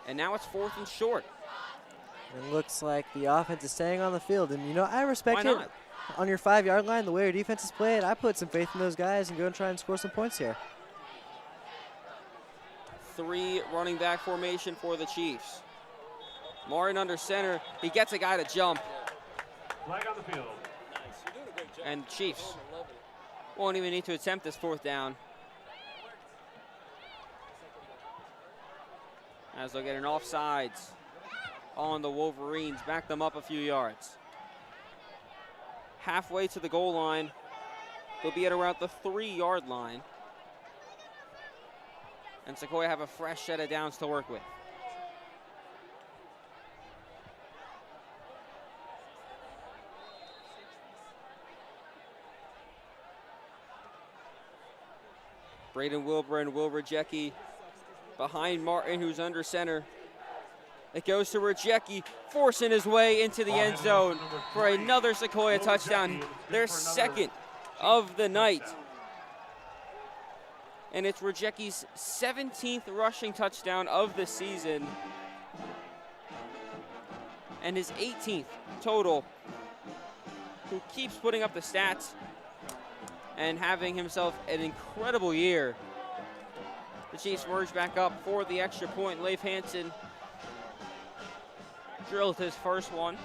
And now it's 4th and short. it looks like the offense is staying on the field, and you know, I respect Why it. not? on your 5-yard line, the way your defense is played, I put some faith in those guys and go and try and score some points here. 3 running back formation for the Chiefs. Martin under center. He gets a guy to jump. Flag on the field. Nice. You're doing a great job. And Chiefs On the level. won't even need to attempt this 4th down, as they'll get an offsides on the Wolverines, back them up a few yards. Halfway to the goal line, they'll be at around the 3-yard line. And Sequoyah have a fresh set of downs to work with. Braden Wilbur and Will Rejeki behind Martin, who's under center. It goes to Rejeki, forcing his way into the end zone for another Sequoyah touchdown, their 2nd of the night. And it's Rejeki's 17th rushing touchdown of the season and his 18th total, who keeps putting up the stats and having himself an incredible year. The Chiefs merge back up for the extra point. Leif Hansen drilled his first one.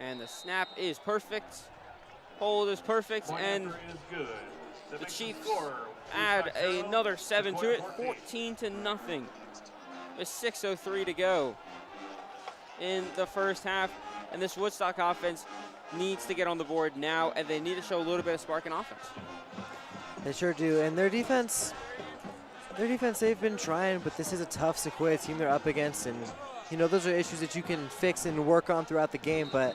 And the snap is perfect. Hold is perfect, and the Chiefs add another 7 to it, 14-0. With 6:03 to go in the first half, and this Woodstock offense needs to get on the board now, and they need to show a little bit of spark in offense. They sure do, and their defense, they've been trying, but this is a tough Sequoyah team they're up against, and you know, those are issues that you can fix and work on throughout the game, but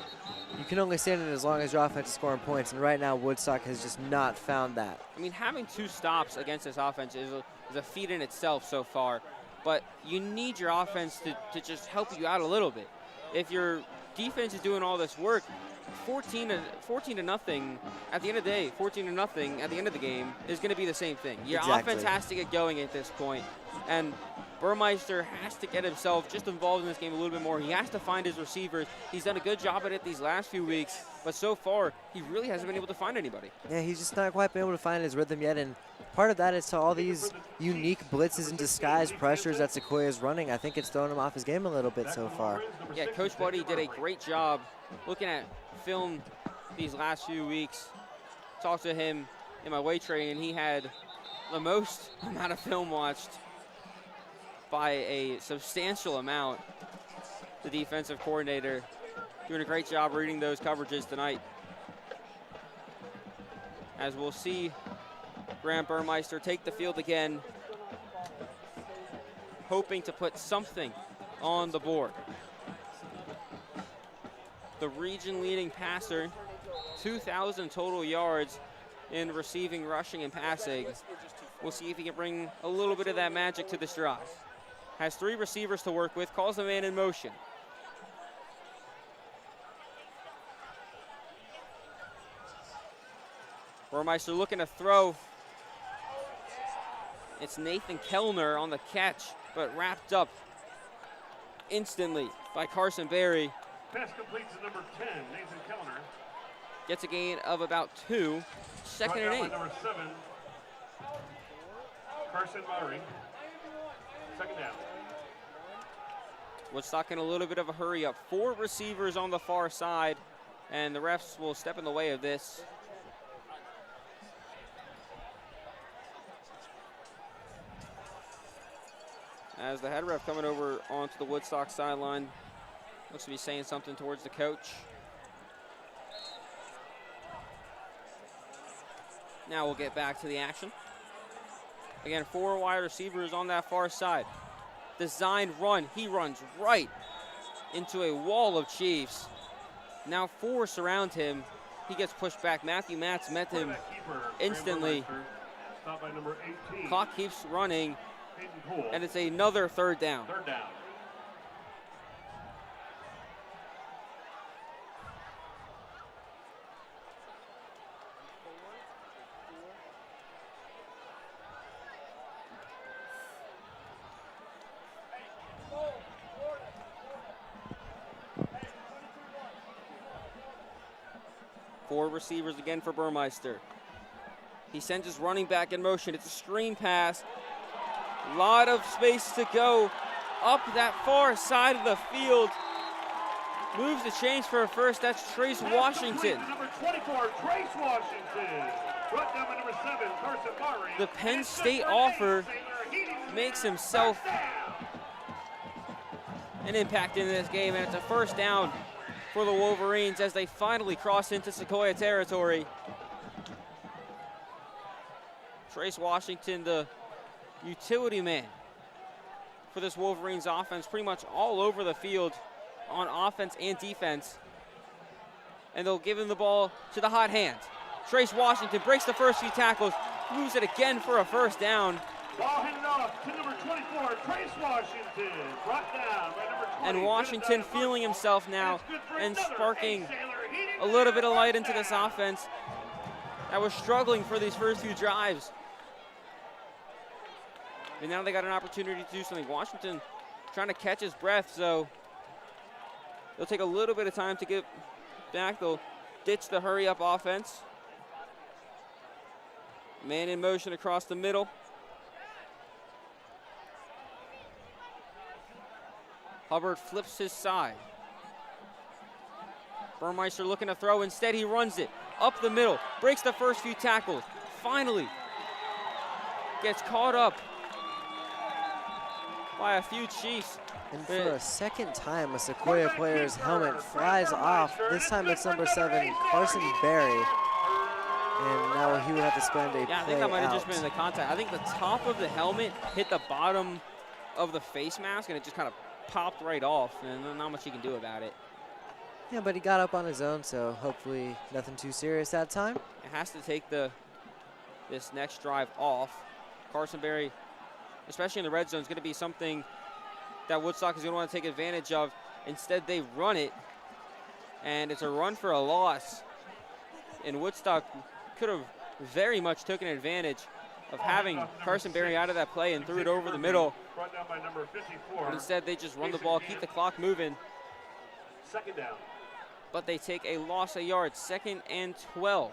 you can only stand in as long as your offense is scoring points, and right now Woodstock has just not found that. I mean, having 2 stops against this offense is a feat in itself so far, but you need your offense to just help you out a little bit. If your defense is doing all this work, 14 to nothing at the end of the day, 14 to nothing at the end of the game is going to be the same thing. Your offense has to get going at this point, and Burmeister has to get himself just involved in this game a little bit more. He has to find his receivers. He's done a good job at it these last few weeks, but so far, he really hasn't been able to find anybody. Yeah, he's just not quite been able to find his rhythm yet, and part of that is to all these unique blitzes and disguised pressures that Sequoyah is running. I think it's thrown him off his game a little bit so far. Yeah, Coach Buddy did a great job looking at film these last few weeks. Talked to him in my weight training, and he had the most amount of film watched by a substantial amount. The defensive coordinator doing a great job reading those coverages tonight. As we'll see Grant Burmeister take the field again, hoping to put something on the board. The region leading passer, 2,000 total yards in receiving, rushing, and passing. We'll see if he can bring a little bit of that magic to this drive. Has 3 receivers to work with, calls the man in motion. Burmeister looking to throw. It's Nathan Kellner on the catch, but wrapped up instantly by Carson Berry. Pass complete to number 10, Nathan Kellner. Gets a gain of about 2, 2nd and 8. Number 7, Carson Murray. 2nd down. Woodstock in a little bit of a hurry up. 4 receivers on the far side, and the refs will step in the way of this. As the head ref coming over onto the Woodstock sideline, looks to be saying something towards the coach. Now we'll get back to the action. Again, 4 wide receivers on that far side. Designed run, he runs right into a wall of Chiefs. Now 4 surround him. He gets pushed back. Matthew Matz met him instantly. Stopped by number 18. Clock keeps running, and it's another 3rd down. 3rd down. 4 receivers again for Burmeister. He sends his running back in motion. It's a screen pass. A lot of space to go up that far side of the field. Moves the chains for a first. That's Trace Washington. Number 24, Trace Washington. Brought down by number 7, Carson Murray. The Penn State offer makes himself an impact in this game, and it's a first down for the Wolverines as they finally cross into Sequoyah territory. Trace Washington, the utility man for this Wolverines offense, pretty much all over the field on offense and defense. And they'll give him the ball to the hot hand. Trace Washington breaks the first few tackles, moves it again for a first down. Ball handed off to number 24, Trace Washington. Brought down by number 20. And Washington feeling himself now and sparking a little bit of light into this offense that was struggling for these first few drives. And now they got an opportunity to do something. Washington trying to catch his breath, so they'll take a little bit of time to get back. They'll ditch the hurry-up offense. Man in motion across the middle. Hubbard flips his side. Burmeister looking to throw. Instead, he runs it up the middle. Breaks the first few tackles. Finally gets caught up by a few Chiefs. And for a second time, a Sequoyah player's helmet flies off. This time it's number 7, Carson Berry. And now he would have to spend a play I think that might have just out. been the contact. I think the top of the helmet hit the bottom of the face mask, and it just kind of popped right off, and not much he can do about it. Yeah, but he got up on his own, so hopefully nothing too serious that time. It has to take this next drive off. Carson Berry, especially in the red zone, is going to be something that Woodstock is going to want to take advantage of. Instead, they run it, and it's a run for a loss. And Woodstock could have very much taken advantage of having Carson Berry out of that play and threw it over the middle. Brought down by number 54. But instead, they just run the ball, keep the clock moving. Second down. But they take a loss of yards, 2nd and 12.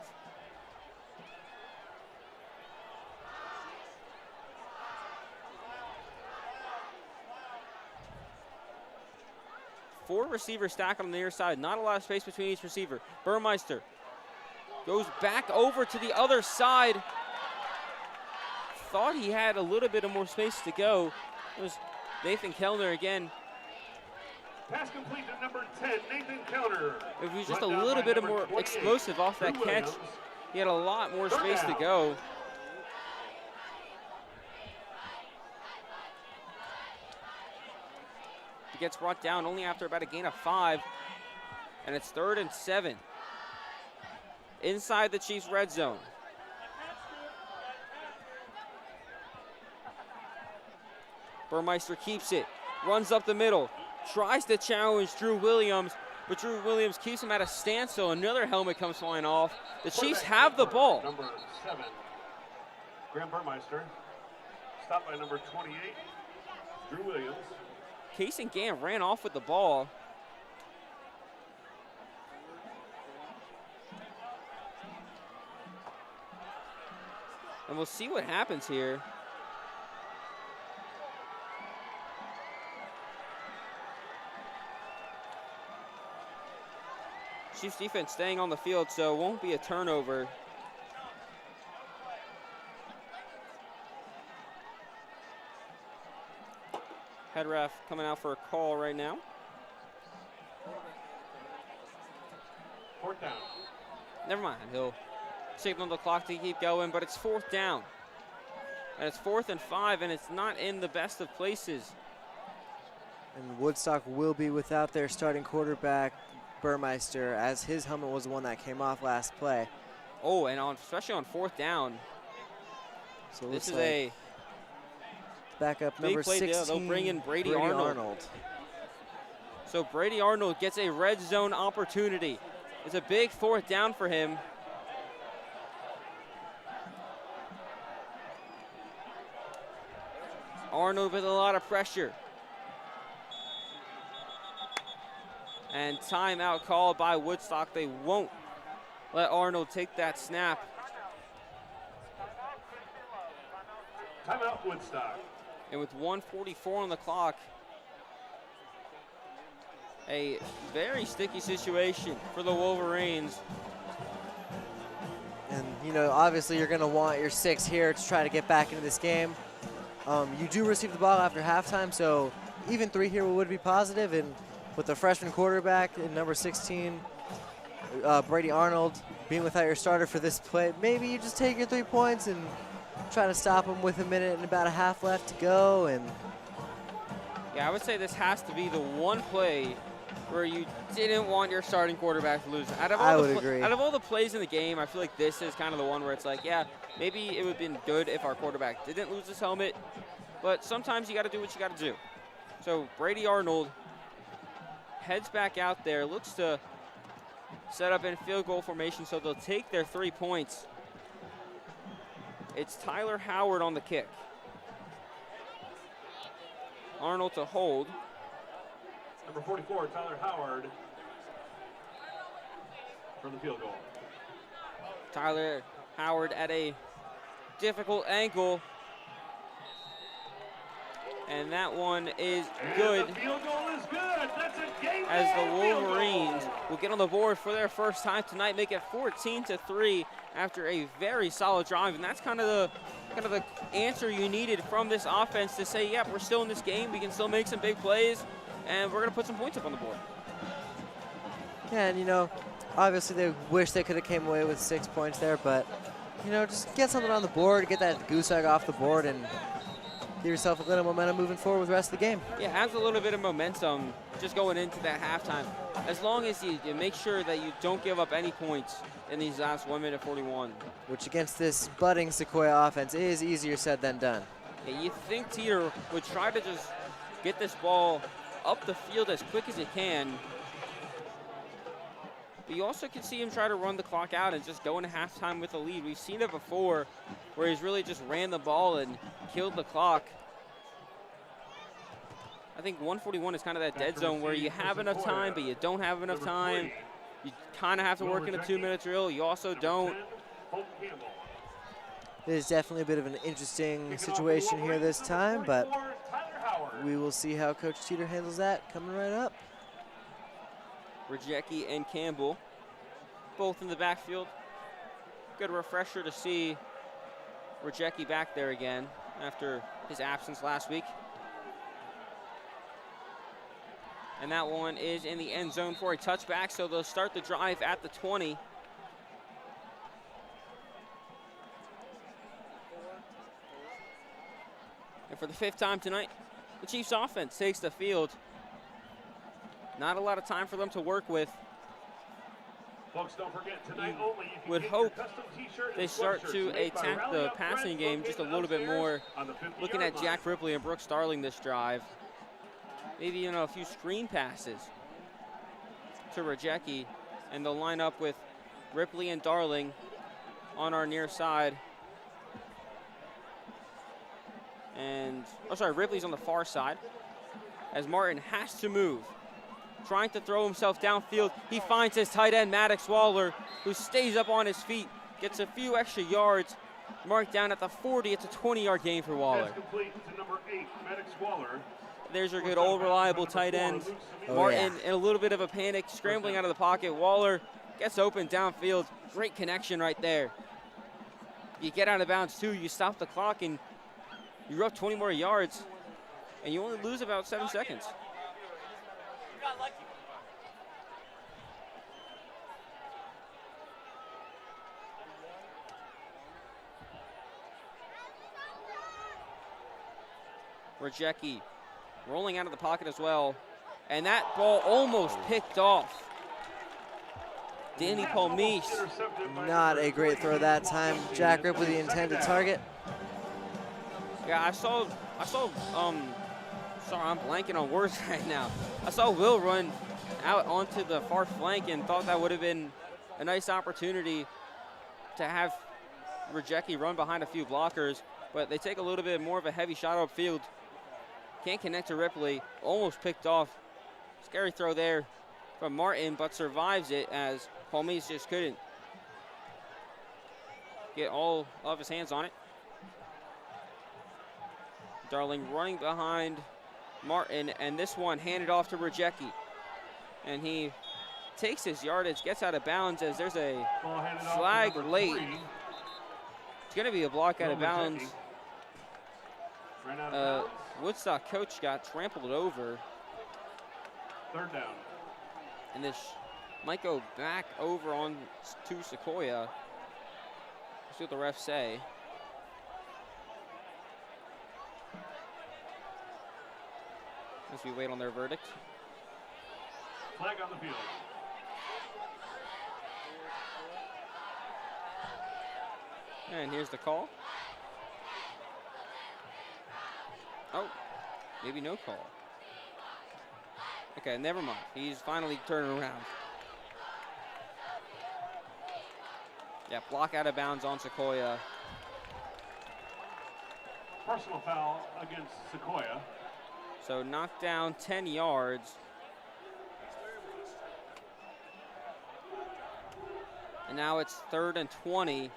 Four receivers stacked on the near side. Not a lot of space between each receiver. Burmeister goes back over to the other side. Thought he had a little bit of more space to go. It was Nathan Kellner again. Pass complete to number 10, Nathan Kellner. If he was just a little bit more explosive off that catch, he had a lot more space to go. He gets brought down only after about a gain of 5, and it's 3rd and 7. Inside the Chiefs' red zone. Burmeister keeps it, runs up the middle, tries to challenge Drew Williams, but Drew Williams keeps him at a standstill. Another helmet comes flying off. The Chiefs have the ball. Number 7, Graham Burmeister. Stopped by number 28, Drew Williams. Case and Gann ran off with the ball. And we'll see what happens here. Chiefs defense staying on the field, so it won't be a turnover. Head ref coming out for a call right now. 4th down. Never mind, he'll signal the clock to keep going, but it's 4th down. And it's 4th and 5, and it's not in the best of places. And Woodstock will be without their starting quarterback, Burmeister, as his helmet was the one that came off last play. Oh, and especially on 4th down. So This is like a backup big number play. 16, They'll bring in Brady Arnold. So Brady Arnold gets a red zone opportunity. It's a big 4th down for him. Arnold with a lot of pressure. And timeout called by Woodstock. They won't let Arnold take that snap. Timeout, Woodstock. And with 1:44 on the clock, a very sticky situation for the Wolverines. And, you know, obviously you're going to want your 6 here to try to get back into this game. You do receive the ball after halftime, so even 3 here would be positive. And with the freshman quarterback in number 16, Brady Arnold, being without your starter for this play, maybe you just take your 3 points and try to stop him with a minute and about a half left to go. And yeah, I would say this has to be the one play where you didn't want your starting quarterback to lose. I would agree. Out of all the plays in the game, I feel like this is kind of the one where it's like, yeah, maybe it would have been good if our quarterback didn't lose his helmet, but sometimes you got to do what you got to do. So Brady Arnold heads back out there, looks to set up in field goal formation, so they'll take their 3 points. It's Tyler Howard on the kick. Arnold to hold. Number 44, Tyler Howard, for the field goal. Tyler Howard at a difficult angle. And that one is good. And the field goal is good. That's a game As the field Wolverines goal. will get on the board for their first time tonight, make it 14-3 after a very solid drive. And that's kind of the answer you needed from this offense to say, yep, we're still in this game. We can still make some big plays, and we're going to put some points up on the board. yeah, and, you know, obviously they wish they could have came away with 6 points there, but, you know, just get something on the board, get that goose egg off the board, and give yourself a little momentum moving forward with the rest of the game. Yeah, adds a little bit of momentum just going into that halftime. As long as you make sure that you don't give up any points in these last 1 minute 41. Which against this budding Sequoyah offense is easier said than done. Yeah, you think Teeter would try to just get this ball up the field as quick as he can. But you also can see him try to run the clock out and just go into halftime with a lead. We've seen it before where he's really just ran the ball and killed the clock. I think 141 is kind of that dead zone where you have enough time, but you don't have enough time. You kind of have to work in a 2-minute drill. You also don't. It is definitely a bit of an interesting situation here this time, but we will see how Coach Teeter handles that coming right up. Rejeki and Campbell, both in the backfield. Good refresher to see Rejeki back there again after his absence last week. And that one is in the end zone for a touchback, so they'll start the drive at the 20. And for the 5th time tonight, the Chiefs offense takes the field. Not a lot of time for them to work with. Folks, don't forget, tonight only, you can Would get hope your custom t-shirt they and start sweatshirts to made by attack Rally the Up passing Friends, game just a located little bit upstairs more. on the 50-yard Looking at line. Jack Ripley and Brooke Starling this drive. Maybe, you know, a few screen passes to Rejeki, and they'll line up with Ripley and Darling on our near side. And, oh, sorry, Ripley's on the far side as Martin has to move. Trying to throw himself downfield. He finds his tight end, Maddox Waller, who stays up on his feet, gets a few extra yards, marked down at the 40. It's a 20-yard gain for Waller. Pass complete to number 8, Maddox Waller. There's your good old reliable tight end. Martin in a little bit of a panic, scrambling out of the pocket. Waller gets open downfield. Great connection right there. You get out of bounds too. You stop the clock and you're up 20 more yards, and you only lose about 7 seconds. Rejeki rolling out of the pocket as well. And that ball almost picked off. Danny Palmise. Not a great throw that time. Jack Ripley, the intended target. Yeah, I saw, sorry, I'm blanking on words right now. I saw Will run out onto the far flank and thought that would have been a nice opportunity to have Rejeki run behind a few blockers, but they take a little bit more of a heavy shot upfield. Can't connect to Ripley, almost picked off. Scary throw there from Martin, but survives it as Palmise just couldn't get all of his hands on it. Darling running behind Martin, and this one handed off to Rejeki. And he takes his yardage, gets out of bounds as there's a flag late. It's going to be a block out of bounds. Woodstock coach got trampled over. 3rd down. And this might go back over on to Sequoyah. Let's see what the refs say. As we wait on their verdict. Flag on the field. And here's the call. Oh, maybe no call. Okay, never mind. He's finally turning around. Yeah, block out of bounds on Sequoyah. Personal foul against Sequoyah. So knocked down 10 yards. And now it's 3rd and 20. It's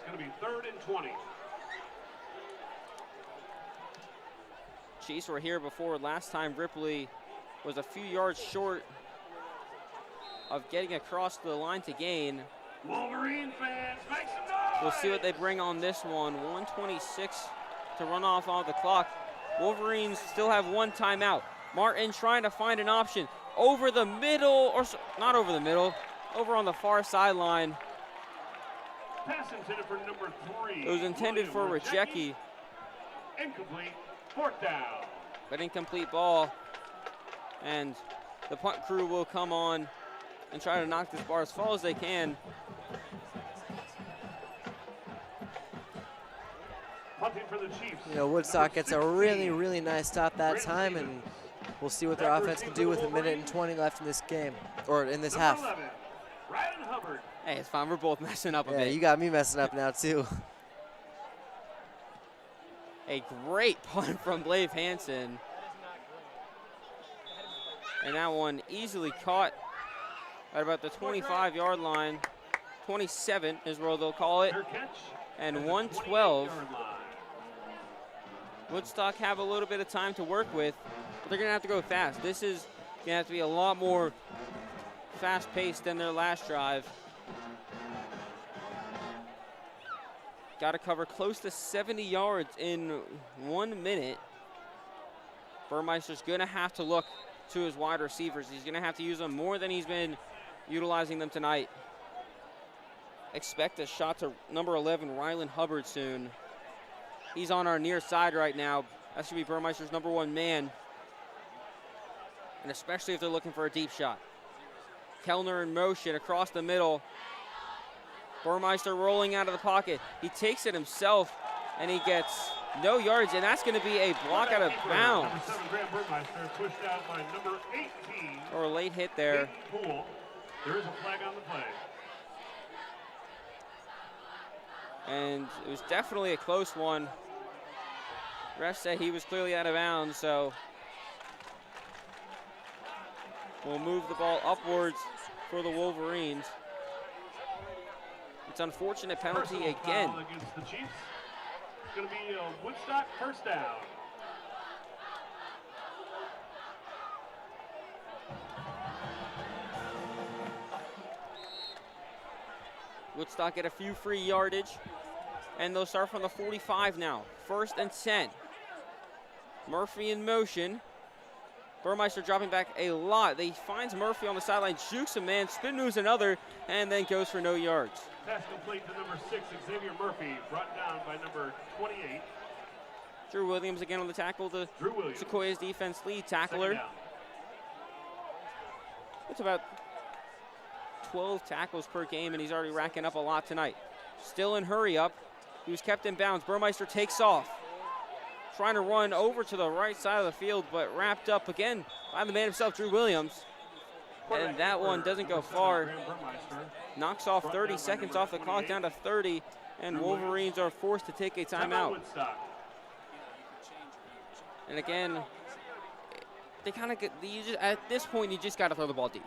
going to be 3rd and 20. Chiefs were here before. Last time Ripley was a few yards short of getting across the line to gain. Wolverine fans, make some noise! We'll see what they bring on this one. 1:26 to run off on the clock. Wolverines still have 1 timeout. Martin trying to find an option over the middle, or not over the middle, over on the far sideline. Pass intended for number 3. It was intended for Rejeki. Incomplete. 4th down. But incomplete ball. And the punt crew will come on and try to knock this bar as far as they can. Punting for the Chiefs. You know, Woodstock gets a really, really nice stop that time, and we'll see what their offense can do with 1:20 left in this game, or in this half. 11, Ryan Hubbard. Hey, it's fine. We're both messing up a Yeah, bit. you got me messing up now, too. A great punt from Blave Hansen. And that one easily caught at about the 25-yard line. 27 is where they'll call it. And 112. Woodstock have a little bit of time to work with, but they're going to have to go fast. This is going to have to be a lot more fast-paced than their last drive. Got to cover close to 70 yards in 1 minute. Burmeister's going to have to look to his wide receivers. He's going to have to use them more than he's been utilizing them tonight. Expect a shot to number 11, Rylan Hubbard, soon. He's on our near side right now. That should be Burmeister's number 1 man. And especially if they're looking for a deep shot. Kellner in motion across the middle. Burmeister rolling out of the pocket. He takes it himself, and he gets no yards, and that's going to be a block out of bounds. Number 7, Graham Burmeister, pushed out by number 18. Or a late hit there. Poole. There is a flag on the play. And it was definitely a close one. Ref said he was clearly out of bounds, so we'll move the ball upwards for the Wolverines. It's an unfortunate penalty Personal again. foul against the Chiefs. It's going to be a Woodstock 1st down. Woodstock get a few free yardage, and they'll start from the 45 now. 1st and 10. Murphy in motion. Burmeister dropping back a lot. He finds Murphy on the sideline, jukes a man, spin moves another, and then goes for no yards. Pass complete to number 6, Xavier Murphy, brought down by number 28. Drew Williams again on the tackle, the Drew Williams. Sequoiah's defense lead 2nd tackler. down. It's about 12 tackles per game, and he's already racking up a lot tonight. Still in hurry up. He was kept in bounds. Burmeister takes off. Trying to run over to the right side of the field, but wrapped up again by the man himself, Drew Williams. And that one doesn't go far. Knocks off 30 seconds off the clock, down to 30, and Wolverines are forced to take a timeout. And again, they kind of get, at this point, you just got to throw the ball deep.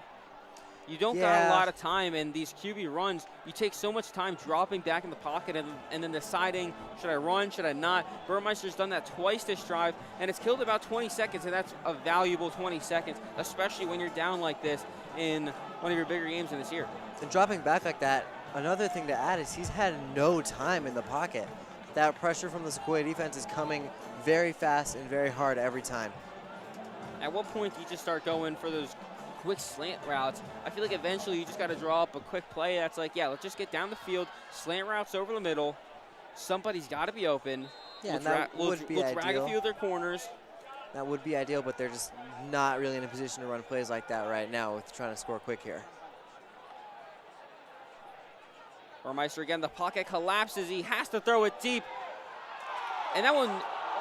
You don't got a lot of time, and these QB runs, you take so much time dropping back in the pocket and then deciding, should I run, should I not? Burmeister's done that twice this drive, and it's killed about 20 seconds, and that's a valuable 20 seconds, especially when you're down like this in one of your bigger games in this year. And dropping back like that, another thing to add is he's had no time in the pocket. That pressure from the Sequoyah defense is coming very fast and very hard every time. At what point do you just start going for those quick slant routes? I feel like eventually you just got to draw up a quick play that's like, yeah, let's just get down the field, slant routes over the middle. Somebody's got to be open. Yeah, we'll drag a few of their corners. That would be ideal, but they're just not really in a position to run plays like that right now with trying to score quick here. Burmeister again, the pocket collapses. He has to throw it deep. And that one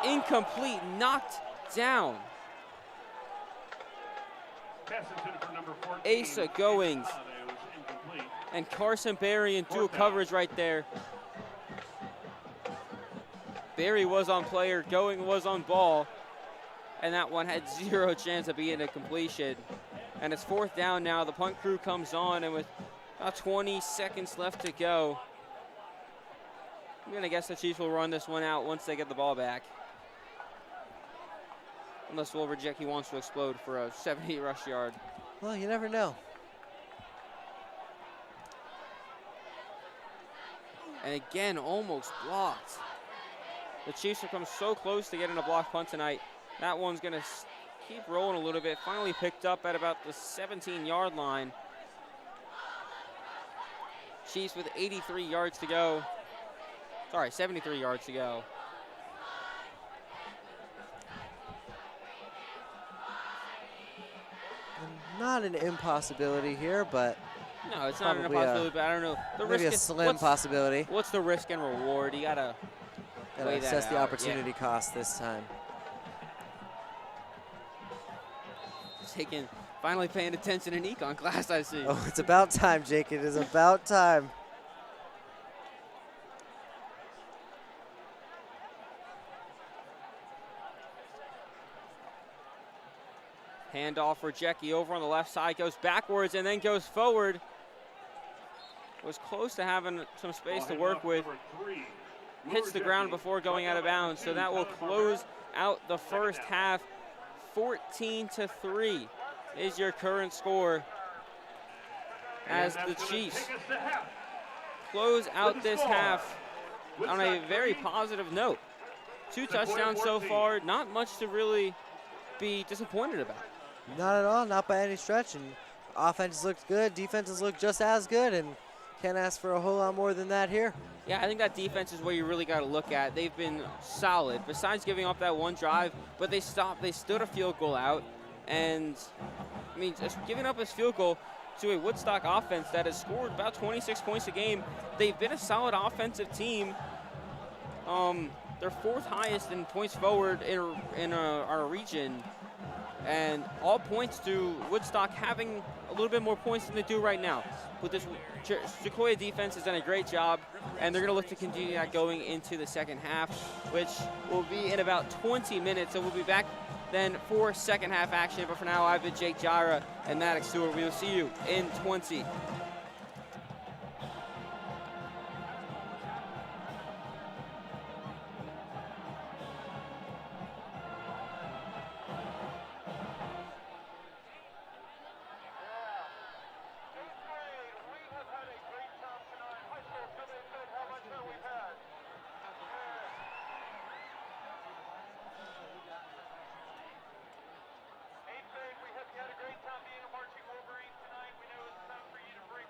incomplete, knocked down. For number 14, Asa Goings and Carson Berry in dual coverage right there. Berry was on player, Going was on ball, and that one had zero chance of being a completion. And it's 4th down now. The punt crew comes on, and with about 20 seconds left to go, I'm going to guess the Chiefs will run this one out once they get the ball back. Unless Rejeki wants to explode for a 70 rush yard. Well, you never know. And again, almost blocked. The Chiefs have come so close to getting a block punt tonight. That one's going to keep rolling a little bit. Finally picked up at about the 17-yard line. Chiefs with 83 yards to go. Sorry, 73 yards to go. Not an impossibility here, but no, it's not an impossibility. But I don't know. The maybe risk a slim possibility. What's the risk and reward? You gotta assess the opportunity cost this time. Finally paying attention in econ class, I see. Oh, it's about time, Jake. It is about time. Handoff for Rejeki over on the left side, goes backwards and then goes forward. Was close to having some space to work with. Hits the ground before going out of bounds, so that will close out the first half. 14-3 is your current score as the Chiefs close out this half on a very positive note. 2 touchdowns so far, not much to really be disappointed about. Not at all, not by any stretch. And offense looked good, defenses look just as good, and can't ask for a whole lot more than that here. Yeah, I think that defense is where you really got to look at. They've been solid, besides giving up that one drive, but they stood a field goal out. And, I mean, just giving up this field goal to a Woodstock offense that has scored about 26 points a game. They've been a solid offensive team. They're 4th highest in points forward in our region. And all points to Woodstock having a little bit more points than they do right now. But this Sequoyah defense has done a great job, and they're going to look to continue that going into the second half, which will be in about 20 minutes. So we'll be back then for second half action. But for now, I've been Jake Jira and Maddox Stewart. We will see you in 20. We hope you had a great time being a marching Wolverine tonight. We know it's time for you to bring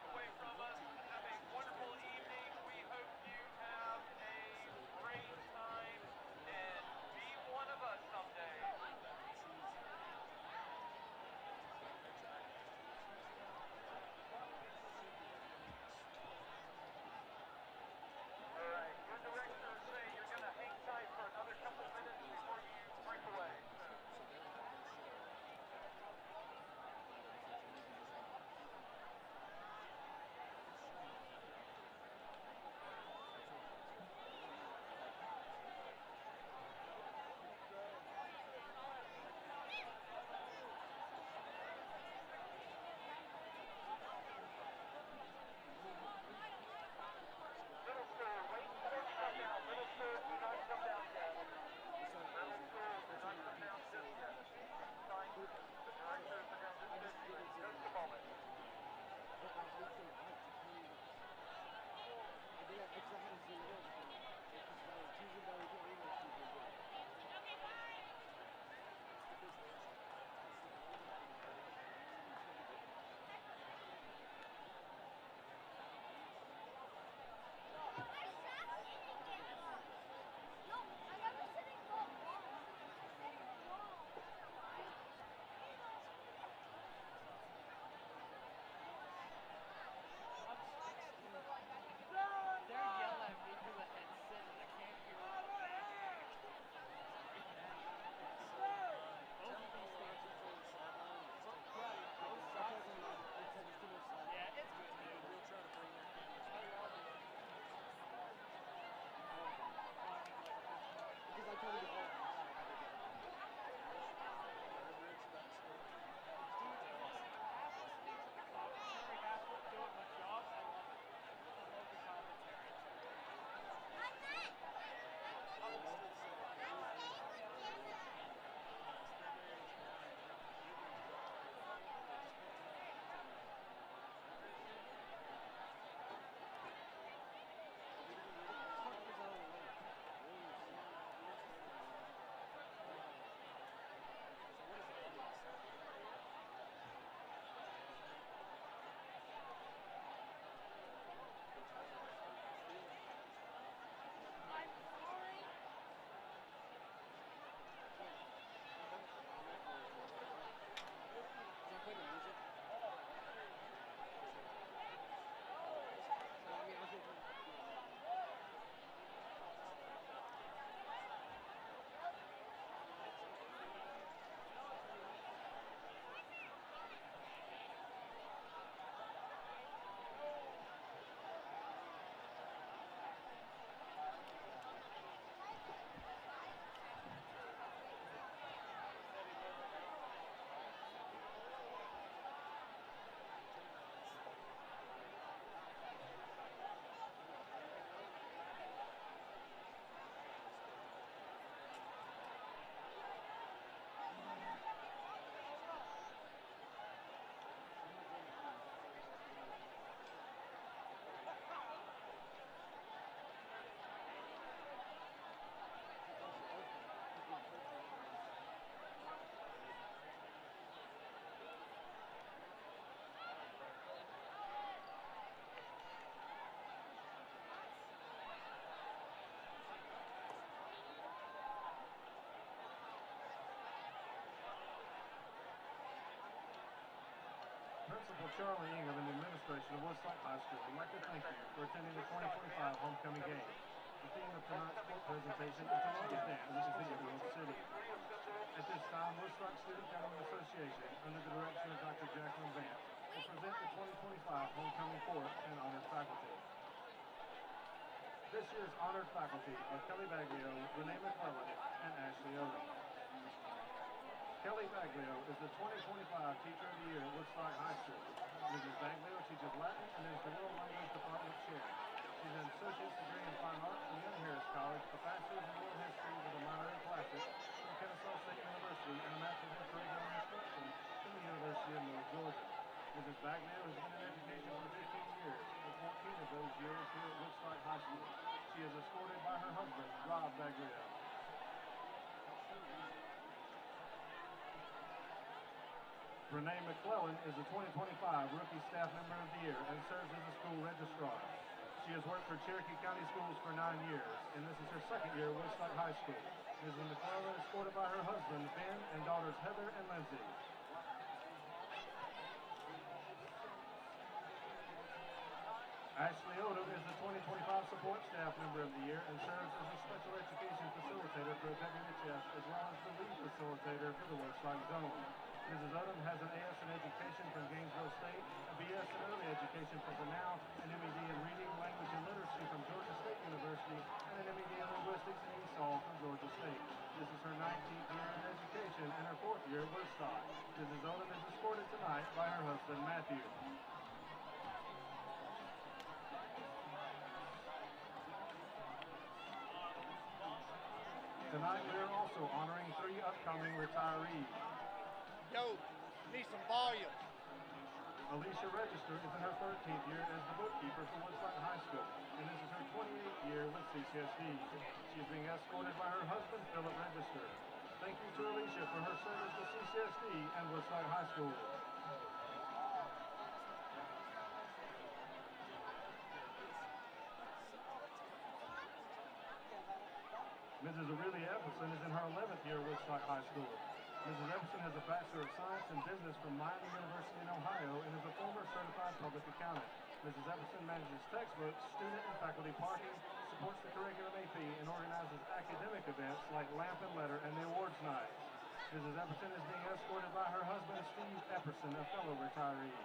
Charlie Ingham and the administration of Woodstock High School would like to thank you for attending the 2025 homecoming game. The theme of tonight's sport presentation is the longest dance in the Emerald City. At this time, Woodstock Student Government Association, under the direction of Dr. Jacqueline Vance, will present the 2025 homecoming court and honored faculty. This year's honored faculty are Kelly Baglio, Renee McClellan, and Ashley Odom. Kelly Baglio is the 2025 Teacher of the Year at Woodstock High School. Mrs. Baglio teaches Latin and is the World Language Department Chair. She's an associate's degree in Fine Arts from Young Harris College, a bachelor's in World History with a minor in Classics from Kennesaw State University, and a master's in Curriculum Instruction from the University of North Georgia. Mrs. Baglio has been in education for 15 years, with 14 of those years here at Woodstock High School. She is escorted by her husband, Rob Baglio. Renee McClellan is the 2025 Rookie Staff Member of the Year and serves as a school registrar. She has worked for Cherokee County Schools for 9 years, and this is her second year at Woodstock High School. Mrs. McClellan is escorted by her husband, Ben, and daughters Heather and Lindsay. Ashley Odom is the 2025 Support Staff Member of the Year and serves as a Special Education Facilitator for WHS, as well as the Lead Facilitator for the Woodstock Zone. Mrs. Odom has an AS in Education from Gainesville State, a BS in Early Education from Grinnell, an MED in Reading, Language, and Literacy from Georgia State University, and an MED in Linguistics and ESOL from Georgia State. This is her 19th year in education and her 4th year at Woodstock. Mrs. Odom is escorted tonight by her husband, Matthew. Tonight we are also honoring 3 upcoming retirees. Yo, need some volume. Alicia Register is in her 13th year as the bookkeeper for Woodstock High School, and this is her 28th year with CCSD. She is being escorted by her husband, Philip Register. Thank you to Alicia for her service to CCSD and Woodstock High School. Mrs. Aurelia Epperson is in her 11th year at Woodstock High School. Mrs. Epperson has a Bachelor of Science in Business from Miami University in Ohio and is a former certified public accountant. Mrs. Epperson manages textbooks, student and faculty parking, supports the curriculum AP, and organizes academic events like Lamp and Letter and the awards nights. Mrs. Epperson is being escorted by her husband, Steve Epperson, a fellow retiree.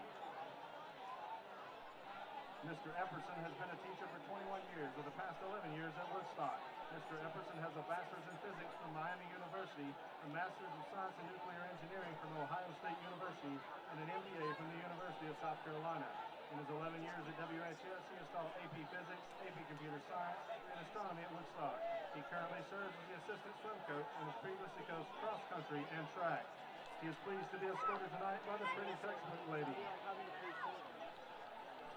Mr. Epperson has been a teacher for 21 years, with the past 11 years at Woodstock. Mr. Epperson has a Bachelor's in Physics from Miami University, a Master's of Science in Nuclear Engineering from Ohio State University, and an MBA from the University of South Carolina. In his 11 years at WHS, he has taught AP Physics, AP Computer Science, and Astronomy at Woodstock. He currently serves as the assistant swim coach and has previously coached cross country and track. He is pleased to be escorted tonight by the pretty textbook lady.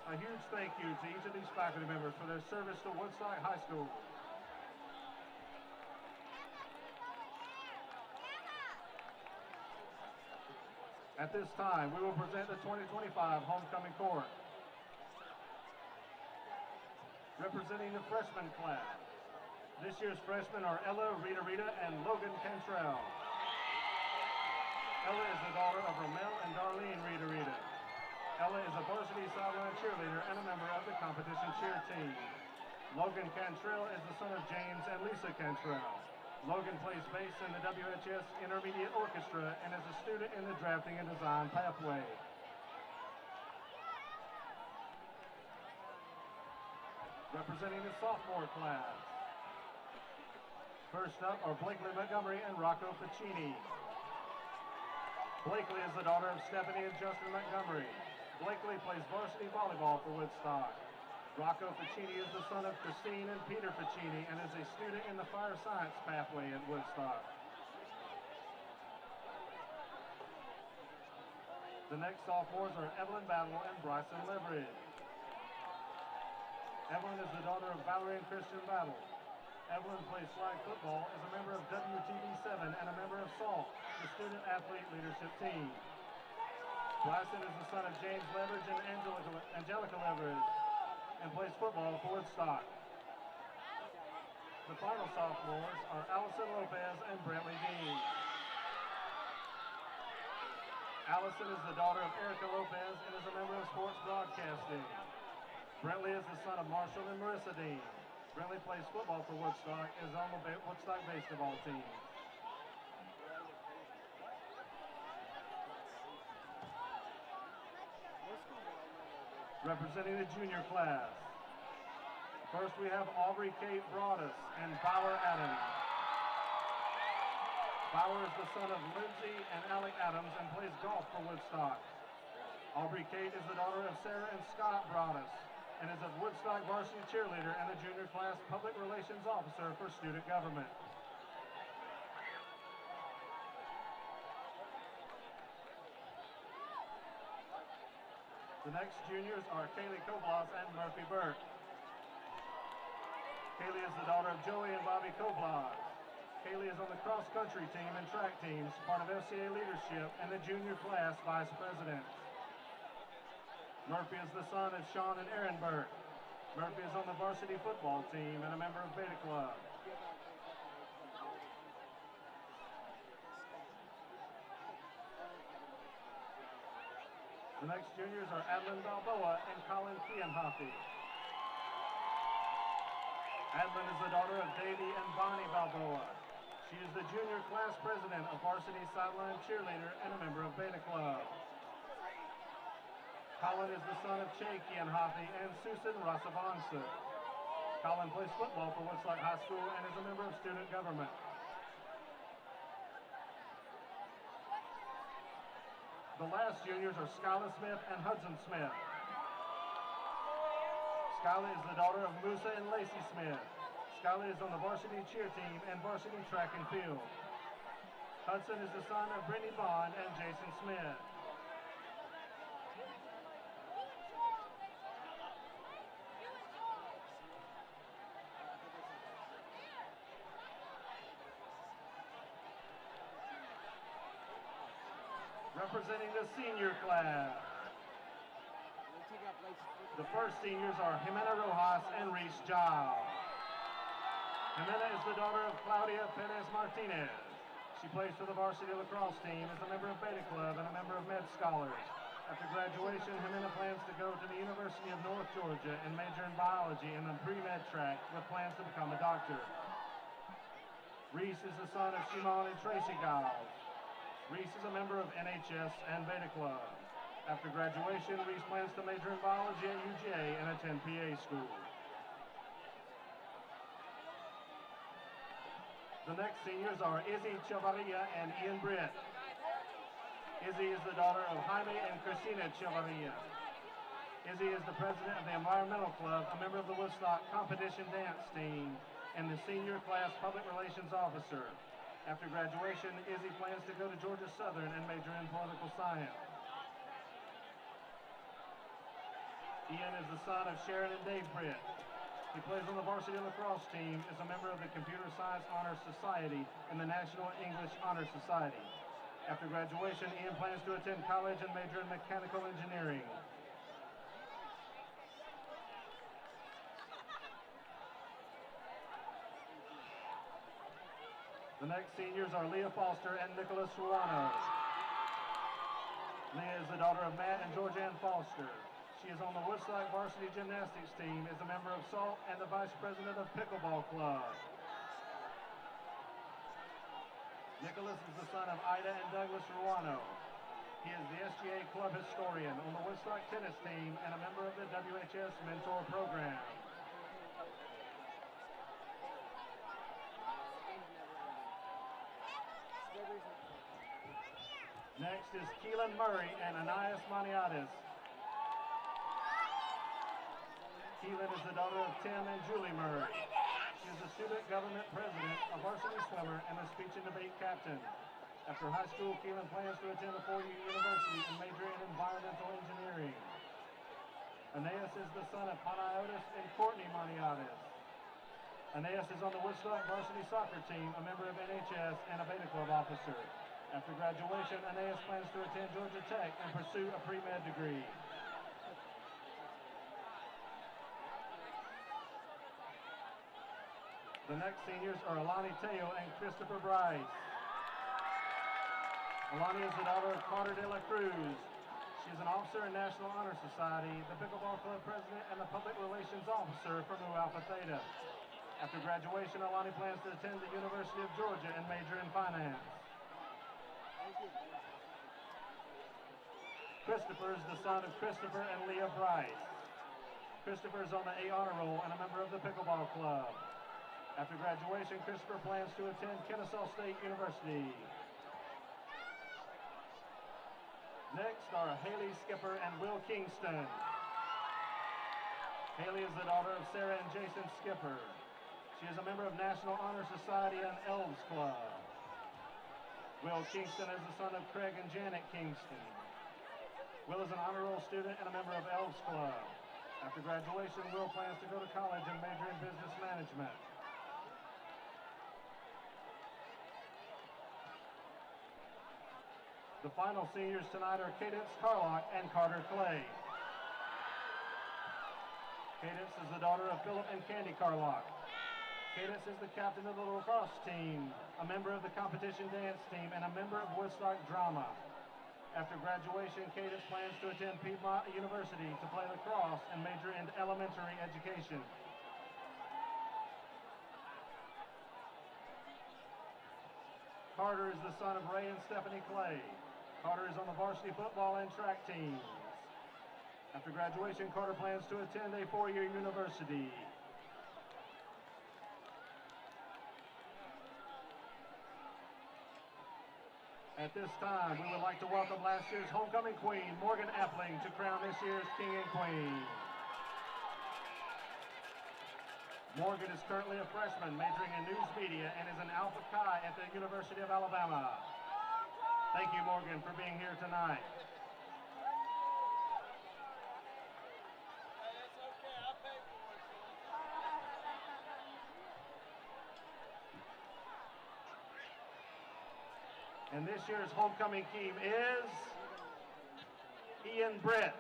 A huge thank you to each of these faculty members for their service to Woodstock High School. At this time, we will present the 2025 homecoming court. Representing the freshman class, this year's freshmen are Ella Rita and Logan Cantrell. Ella is the daughter of Ramel and Darlene Rita. Ella is a varsity sideline cheerleader and a member of the competition cheer team. Logan Cantrell is the son of James and Lisa Cantrell. Logan plays bass in the WHS Intermediate Orchestra and is a student in the Drafting and Design pathway. Representing the sophomore class, first up are Blakely Montgomery and Rocco Piccini. Blakely is the daughter of Stephanie and Justin Montgomery. Blakely plays varsity volleyball for Woodstock. Rocco Piccini is the son of Christine and Peter Piccini and is a student in the fire science pathway at Woodstock. The next sophomores are Evelyn Battle and Bryson Leverage. Evelyn is the daughter of Valerie and Christian Battle. Evelyn plays flag football, is a member of WTV7 and a member of SALT, the Student Athlete Leadership Team. Bryson is the son of James Leverage and Angelica Leverage and plays football for Woodstock. The final sophomores are Allison Lopez and Brantley Dean. Allison is the daughter of Erica Lopez and is a member of sports broadcasting. Brentley is the son of Marshall and Marissa Dean. Brentley plays football for Woodstock and is on the Woodstock baseball team. Representing the junior class. First we have Aubrey Kate Broadus and Bauer Adams. Bauer is the son of Lindsay and Alec Adams and plays golf for Woodstock. Aubrey Kate is the daughter of Sarah and Scott Broadus and is a Woodstock varsity cheerleader and the junior class public relations officer for student government. The next juniors are Kaylee Koblas and Murphy Burke. Kaylee is the daughter of Joey and Bobby Koblas. Kaylee is on the cross-country team and track teams, part of FCA leadership and the junior class vice president. Murphy is the son of Sean and Aaron Burke. Murphy is on the varsity football team and a member of Beta Club. The next juniors are Adeline Balboa and Colin Kianhafi. Adeline is the daughter of Davey and Bonnie Balboa. She is the junior class president of varsity sideline cheerleader and a member of Beta Club. Colin is the son of Che Kianhafi and Susan Rasavansa. Colin plays football for Woodstock High School and is a member of student government. The last juniors are Skyla Smith and Hudson Smith. Skyla is the daughter of Musa and Lacey Smith. Skyla is on the varsity cheer team and varsity track and field. Hudson is the son of Brittany Bond and Jason Smith. Representing the senior class. The first seniors are Jimena Rojas and Reese Giles. Jimena is the daughter of Claudia Perez Martinez. She plays for the varsity lacrosse team, is a member of Beta Club and a member of Med Scholars. After graduation, Jimena plans to go to the University of North Georgia and major in biology in the pre-med track with plans to become a doctor. Reese is the son of Shimon and Tracy Giles. Reese is a member of NHS and Beta Club. After graduation, Reese plans to major in biology at UGA and attend PA school. The next seniors are Izzy Chavarria and Ian Britt. Izzy is the daughter of Jaime and Christina Chavarria. Izzy is the president of the Environmental Club, a member of the Woodstock Competition Dance Team, and the senior class public relations officer. After graduation, Izzy plans to go to Georgia Southern and major in political science. Ian is the son of Sharon and Dave Britt. He plays on the varsity lacrosse team, is a member of the Computer Science Honor Society and the National English Honor Society. After graduation, Ian plans to attend college and major in mechanical engineering. The next seniors are Leah Foster and Nicholas Ruano. Leah is the daughter of Matt and Georgianne Foster. She is on the Woodstock varsity gymnastics team, is a member of SALT and the vice president of Pickleball Club. Nicholas is the son of Ida and Douglas Ruano. He is the SGA club historian on the Woodstock tennis team and a member of the WHS mentor program. Next is Keelan Murray and Anais Maniatis. Keelan is the daughter of Tim and Julie Murray. She is the student government president, a varsity swimmer, and a speech and debate captain. After high school, Keelan plans to attend a four-year university and major in environmental engineering. Anais is the son of Panayotis and Courtney Maniatis. Anais is on the Woodstock varsity soccer team, a member of NHS, and a Beta Club officer. After graduation, Anais plans to attend Georgia Tech and pursue a pre-med degree. The next seniors are Alani Teo and Christopher Bryce. Alani is the daughter of Carter de la Cruz. She is an officer in National Honor Society, the Pickleball Club president, and the public relations officer for Mu Alpha Theta. After graduation, Alani plans to attend the University of Georgia and major in finance. Christopher is the son of Christopher and Leah Bryce. Christopher is on the A honor roll and a member of the Pickleball Club. After graduation, Christopher plans to attend Kennesaw State University. Next are Haley Skipper and Will Kingston. Haley is the daughter of Sarah and Jason Skipper. She is a member of National Honor Society and Elves Club. Will Kingston is the son of Craig and Janet Kingston. Will is an honor roll student and a member of Elves Club. After graduation, Will plans to go to college and major in business management. The final seniors tonight are Cadence Carlock and Carter Clay. Cadence is the daughter of Philip and Candy Carlock. Cadence is the captain of the lacrosse team, a member of the competition dance team, and a member of Woodstock Drama. After graduation, Cadence plans to attend Piedmont University to play lacrosse and major in elementary education. Carter is the son of Ray and Stephanie Clay. Carter is on the varsity football and track teams. After graduation, Carter plans to attend a four-year university. At this time, we would like to welcome last year's homecoming queen, Morgan Appling, to crown this year's king and queen. Morgan is currently a freshman majoring in news media and is an Alpha Chi at the University of Alabama. Thank you, Morgan, for being here tonight. Hey, that's okay. I'll pay for it. And this year's homecoming team is Ian Britt.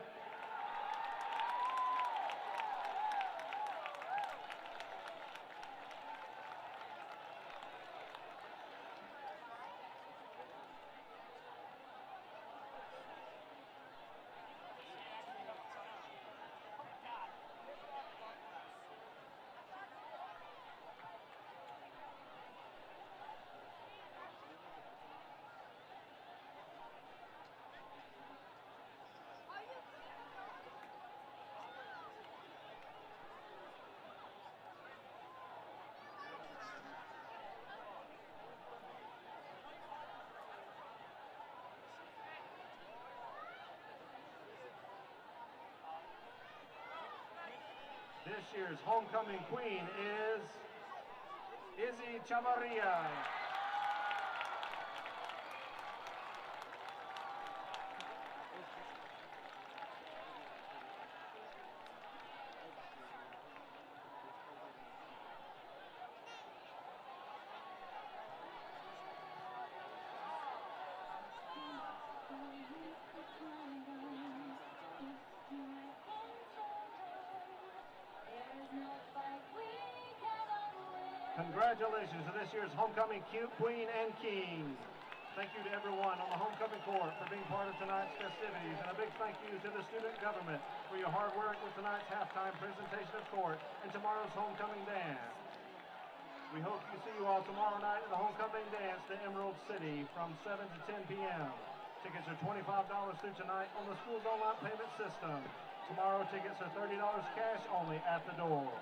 This year's homecoming queen is Izzy Chavarria. Congratulations to this year's homecoming queen and king. Thank you to everyone on the homecoming court for being part of tonight's festivities, and a big thank you to the student government for your hard work with tonight's halftime presentation of court and tomorrow's homecoming dance. We hope to see you all tomorrow night at the homecoming dance to Emerald City from 7 to 10 p.m. Tickets are $25 through tonight on the school's online payment system. Tomorrow, tickets are $30 cash only at the door.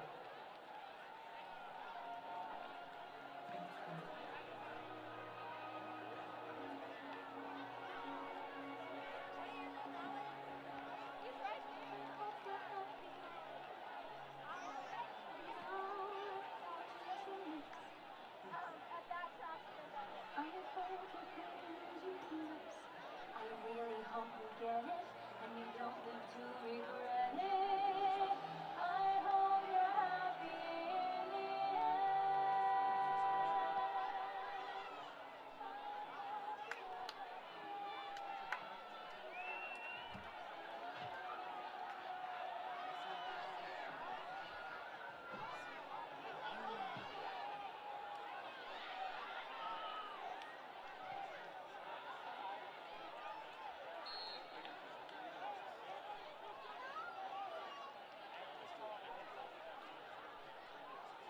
I really hope you get it, and you don't live to regret it. I hope you're happy.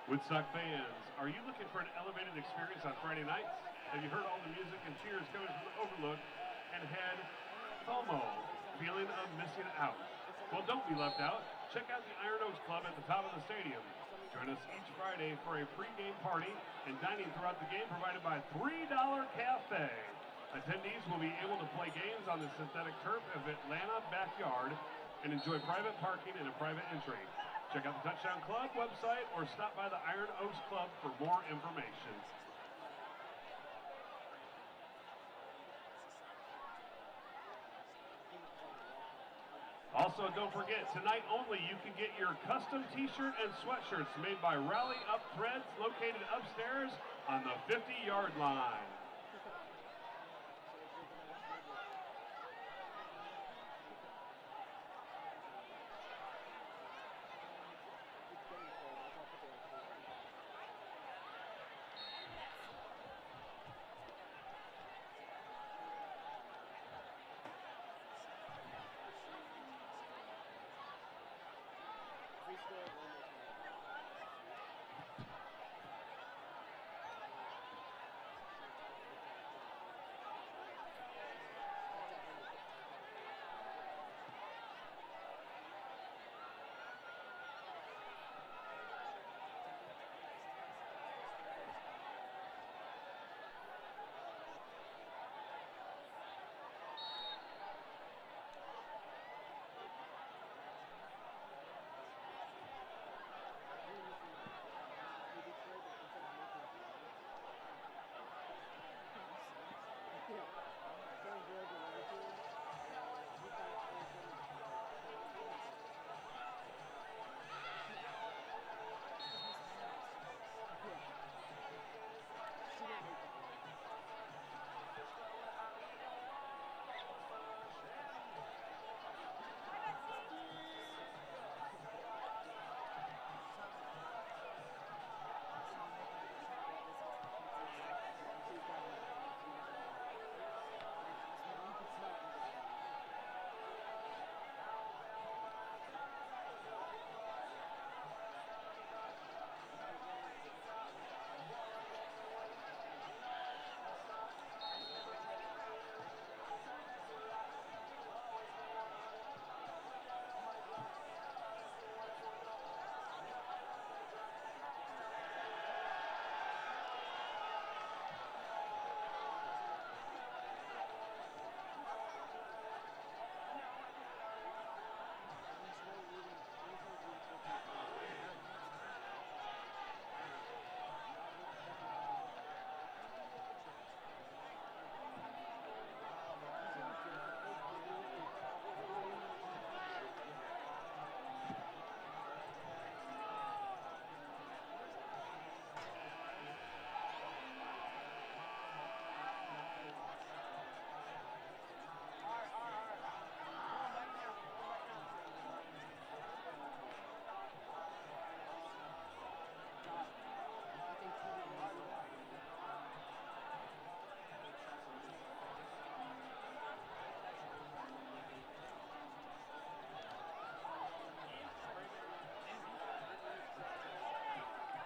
Woodstock fans, are you looking for an elevated experience on Friday nights? Have you heard all the music and cheers coming from the Overlook and had FOMO, feeling of missing out? Well, don't be left out. Check out the Iron Oaks Club at the top of the stadium. Join us each Friday for a pre-game party and dining throughout the game provided by $3 Cafe. Attendees will be able to play games on the synthetic turf of Atlanta backyard and enjoy private parking and a private entry. Check out the Touchdown Club website or stop by the Iron Oaks Club for more information. Also, don't forget, tonight only you can get your custom t-shirt and sweatshirts made by Rally Up Threads located upstairs on the 50-yard line.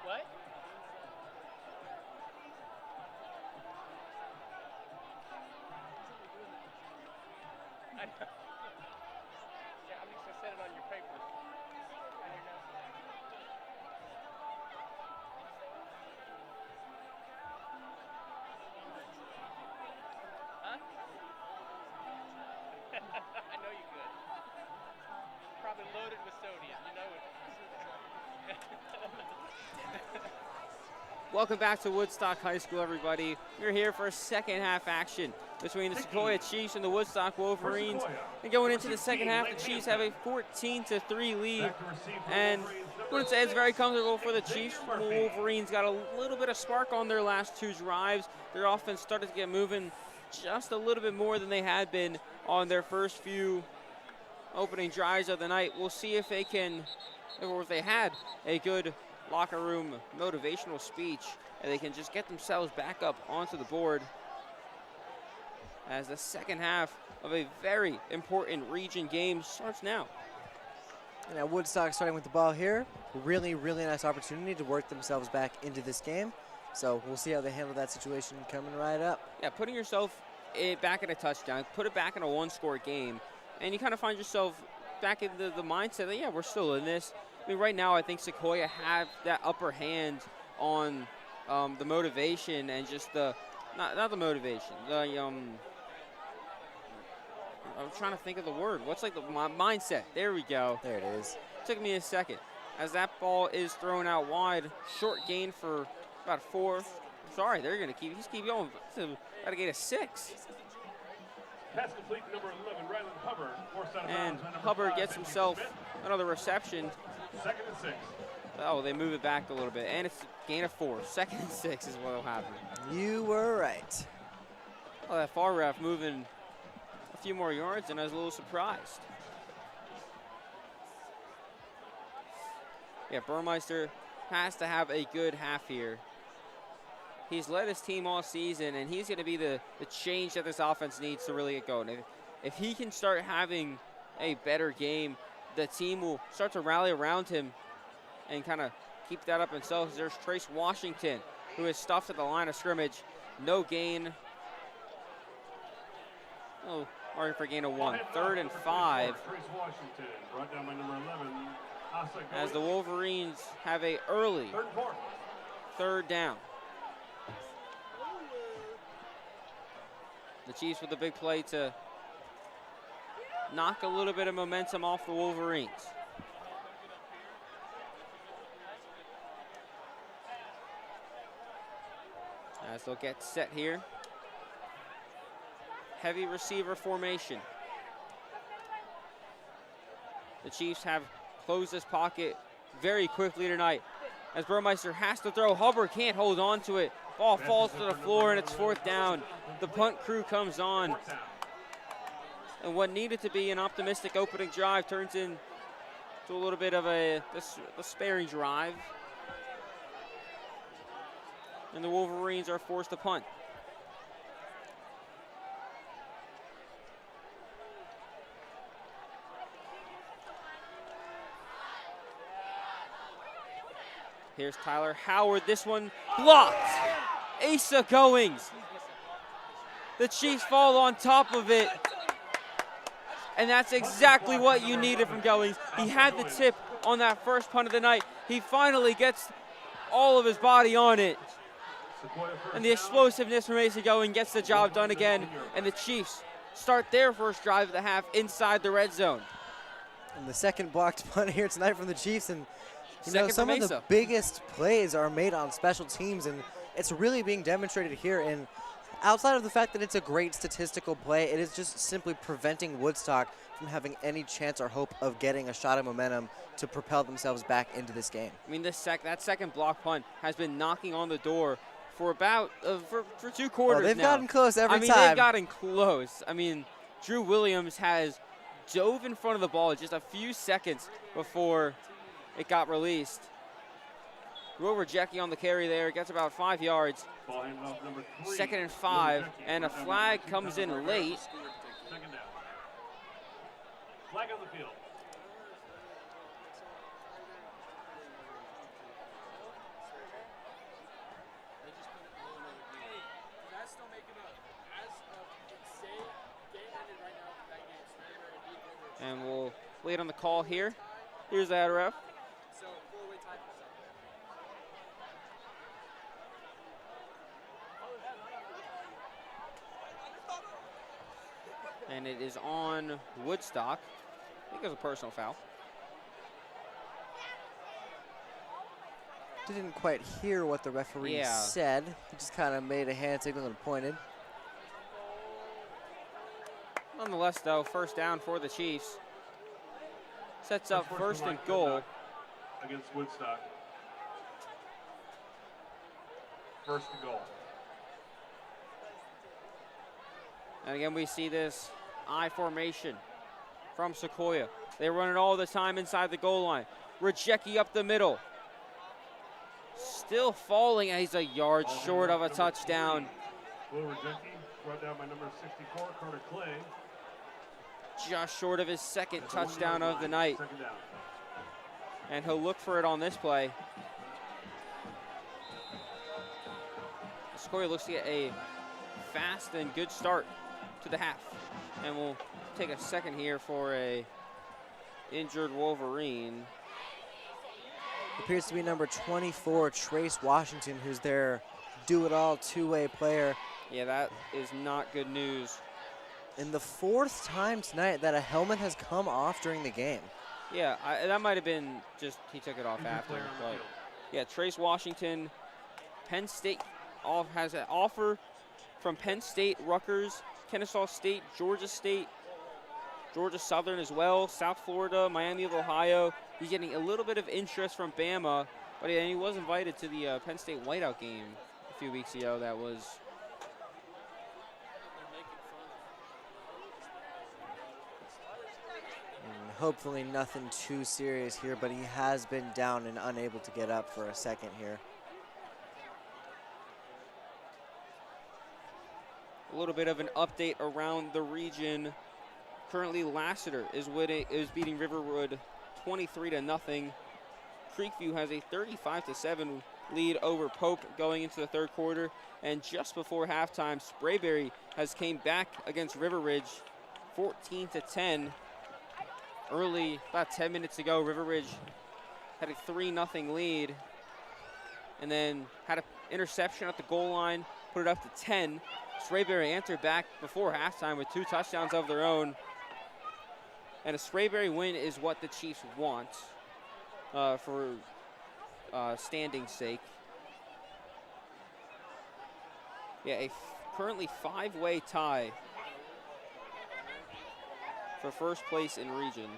What? I know. Yeah, I'm just gonna set it on your paper. On your notes. Huh? I know you could. Probably loaded with sodium. You know it. Welcome back to Woodstock High School, everybody. We're here for second half action between the Sequoyah Chiefs and the Woodstock Wolverines. And going into the second half, the Chiefs have a 14-3 lead. And I wouldn't say it's very comfortable for the Chiefs. The Wolverines got a little bit of spark on their last two drives. Their offense started to get moving just a little bit more than they had been on their first few opening drives of the night. We'll see if they can, or if they had a good locker room motivational speech and they can just get themselves back up onto the board as the second half of a very important region game starts now. Now Woodstock starting with the ball here. Really, really nice opportunity to work themselves back into this game. So we'll see how they handle that situation coming right up. Yeah, putting yourself back in a touchdown, put it back in a one-score game, and you kind of find yourself back in the mindset that, yeah, we're still in this. I mean, right now I think Sequoyah have that upper hand on the motivation and just the, not the motivation, the, I'm trying to think of the word. What's like the mindset? There we go. There it is. Took me a second. As that ball is thrown out wide, short gain for about 4. Sorry, they're going to keep going. Got to gain a 6. Pass complete to number 11, Ryland Hubbard. Forced out of And bounds by number Hubbard 5, gets Benji himself Smith. another reception. 2nd and 6. Oh, they move it back a little bit. And it's a gain of 4. 2nd and 6 is what will happen. You were right. Well, that far ref moving a few more yards, and I was a little surprised. Yeah, Burmeister has to have a good half here. He's led his team all season, and he's going to be the change that this offense needs to really get going. If he can start having a better game, the team will start to rally around him and kind of keep that up himself. There's Trace Washington, who is stuffed at the line of scrimmage. No gain. Oh, marking for a gain of 1. 3rd and 5. Trace Washington, brought down by number 11, Asa As the Goey. Wolverines have a early 3rd and 4. 3rd down. The Chiefs with a big play to knock a little bit of momentum off the Wolverines. As they'll get set here. Heavy receiver formation. The Chiefs have closed this pocket very quickly tonight. As Burmeister has to throw, Hubbard can't hold on to it. Ball falls to the floor and it's 4th down. The punt crew comes on. And what needed to be an optimistic opening drive turns into a little bit of a despairing drive. And the Wolverines are forced to punt. Here's Tyler Howard. This one blocked. Asa Goings. The Chiefs fall on top of it. And that's exactly what you needed from Goings. He had the tip on that first punt of the night. He finally gets all of his body on it. And the explosiveness from Asa Goings gets the job done again. And the Chiefs start their first drive of the half inside the red zone. And the second blocked punt here tonight from the Chiefs. And you know, Second some from of the Asa. biggest plays are made on special teams, and it's really being demonstrated here. And outside of the fact that it's a great statistical play, it is just simply preventing Woodstock from having any chance or hope of getting a shot of momentum to propel themselves back into this game. I mean, that second block punt has been knocking on the door for about for 2 quarters Oh, they've now. gotten close every time. time. They've gotten close. I mean, Drew Williams has dove in front of the ball just a few seconds before it got released. Rejeki on the carry there, gets about 5 yards. Ball handed off number 3. 2nd and 5, Rejeki, and a brought down by flag number 2, comes in Tyler late. Harris. 2nd down. Flag on the field. And we'll wait on the call here. Here's that ref. And it is on Woodstock. I think it was a personal foul. Didn't quite hear what the referee said. He just kind of made a hand signal and pointed. Nonetheless, though, 1st down for the Chiefs. Sets up 1st and goal. Against Woodstock. 1st and goal. And again, we see this I formation from Sequoyah. They run it all the time inside the goal line. Rejeki up the middle. Still falling, and he's a yard short of a touchdown. Will Rejeki, brought down by number 64, Carter Clay. Just short of his 2nd touchdown of the night. 2nd down. And he'll look for it on this play. Sequoyah looks to get a fast and good start to the half. And we'll take a second here for a injured Wolverine. Appears to be number 24, Trace Washington, who's their do-it-all two-way player. Yeah, that is not good news. And the 4th time tonight that a helmet has come off during the game. Yeah, that might have been just he took it off after. But yeah, Trace Washington, Penn State has an offer from Penn State, Rutgers, Kennesaw State, Georgia Southern as well, South Florida, Miami of Ohio. He's getting a little bit of interest from Bama, but he was invited to the Penn State whiteout game a few weeks ago. That was. And hopefully nothing too serious here, but he has been down and unable to get up for a second here. A little bit of an update around the region. Currently, Lassiter is beating Riverwood 23-0. Creekview has a 35-7 lead over Pope going into the 3rd quarter. And just before halftime, Sprayberry has came back against River Ridge 14-10. Early, about 10 minutes ago, River Ridge had a 3-0 lead and then had an interception at the goal line, put it up to 10. Sprayberry answered back before halftime with 2 touchdowns of their own. And a Sprayberry win is what the Chiefs want for standing's sake. Yeah, a currently 5-way tie for first place in region.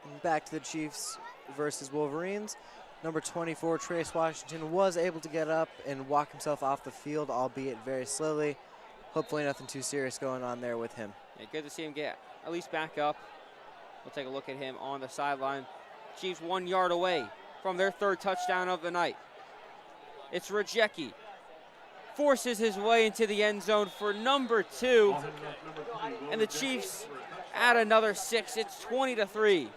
And back to the Chiefs versus Wolverines. Number 24, Trace Washington, was able to get up and walk himself off the field, albeit very slowly. Hopefully nothing too serious going on there with him. Yeah, good to see him get at least back up. We'll take a look at him on the sideline. Chiefs 1 yard away from their 3rd touchdown of the night. It's Rejeki. Forces his way into the end zone for number 2. And the Chiefs add another 6. It's 20-3.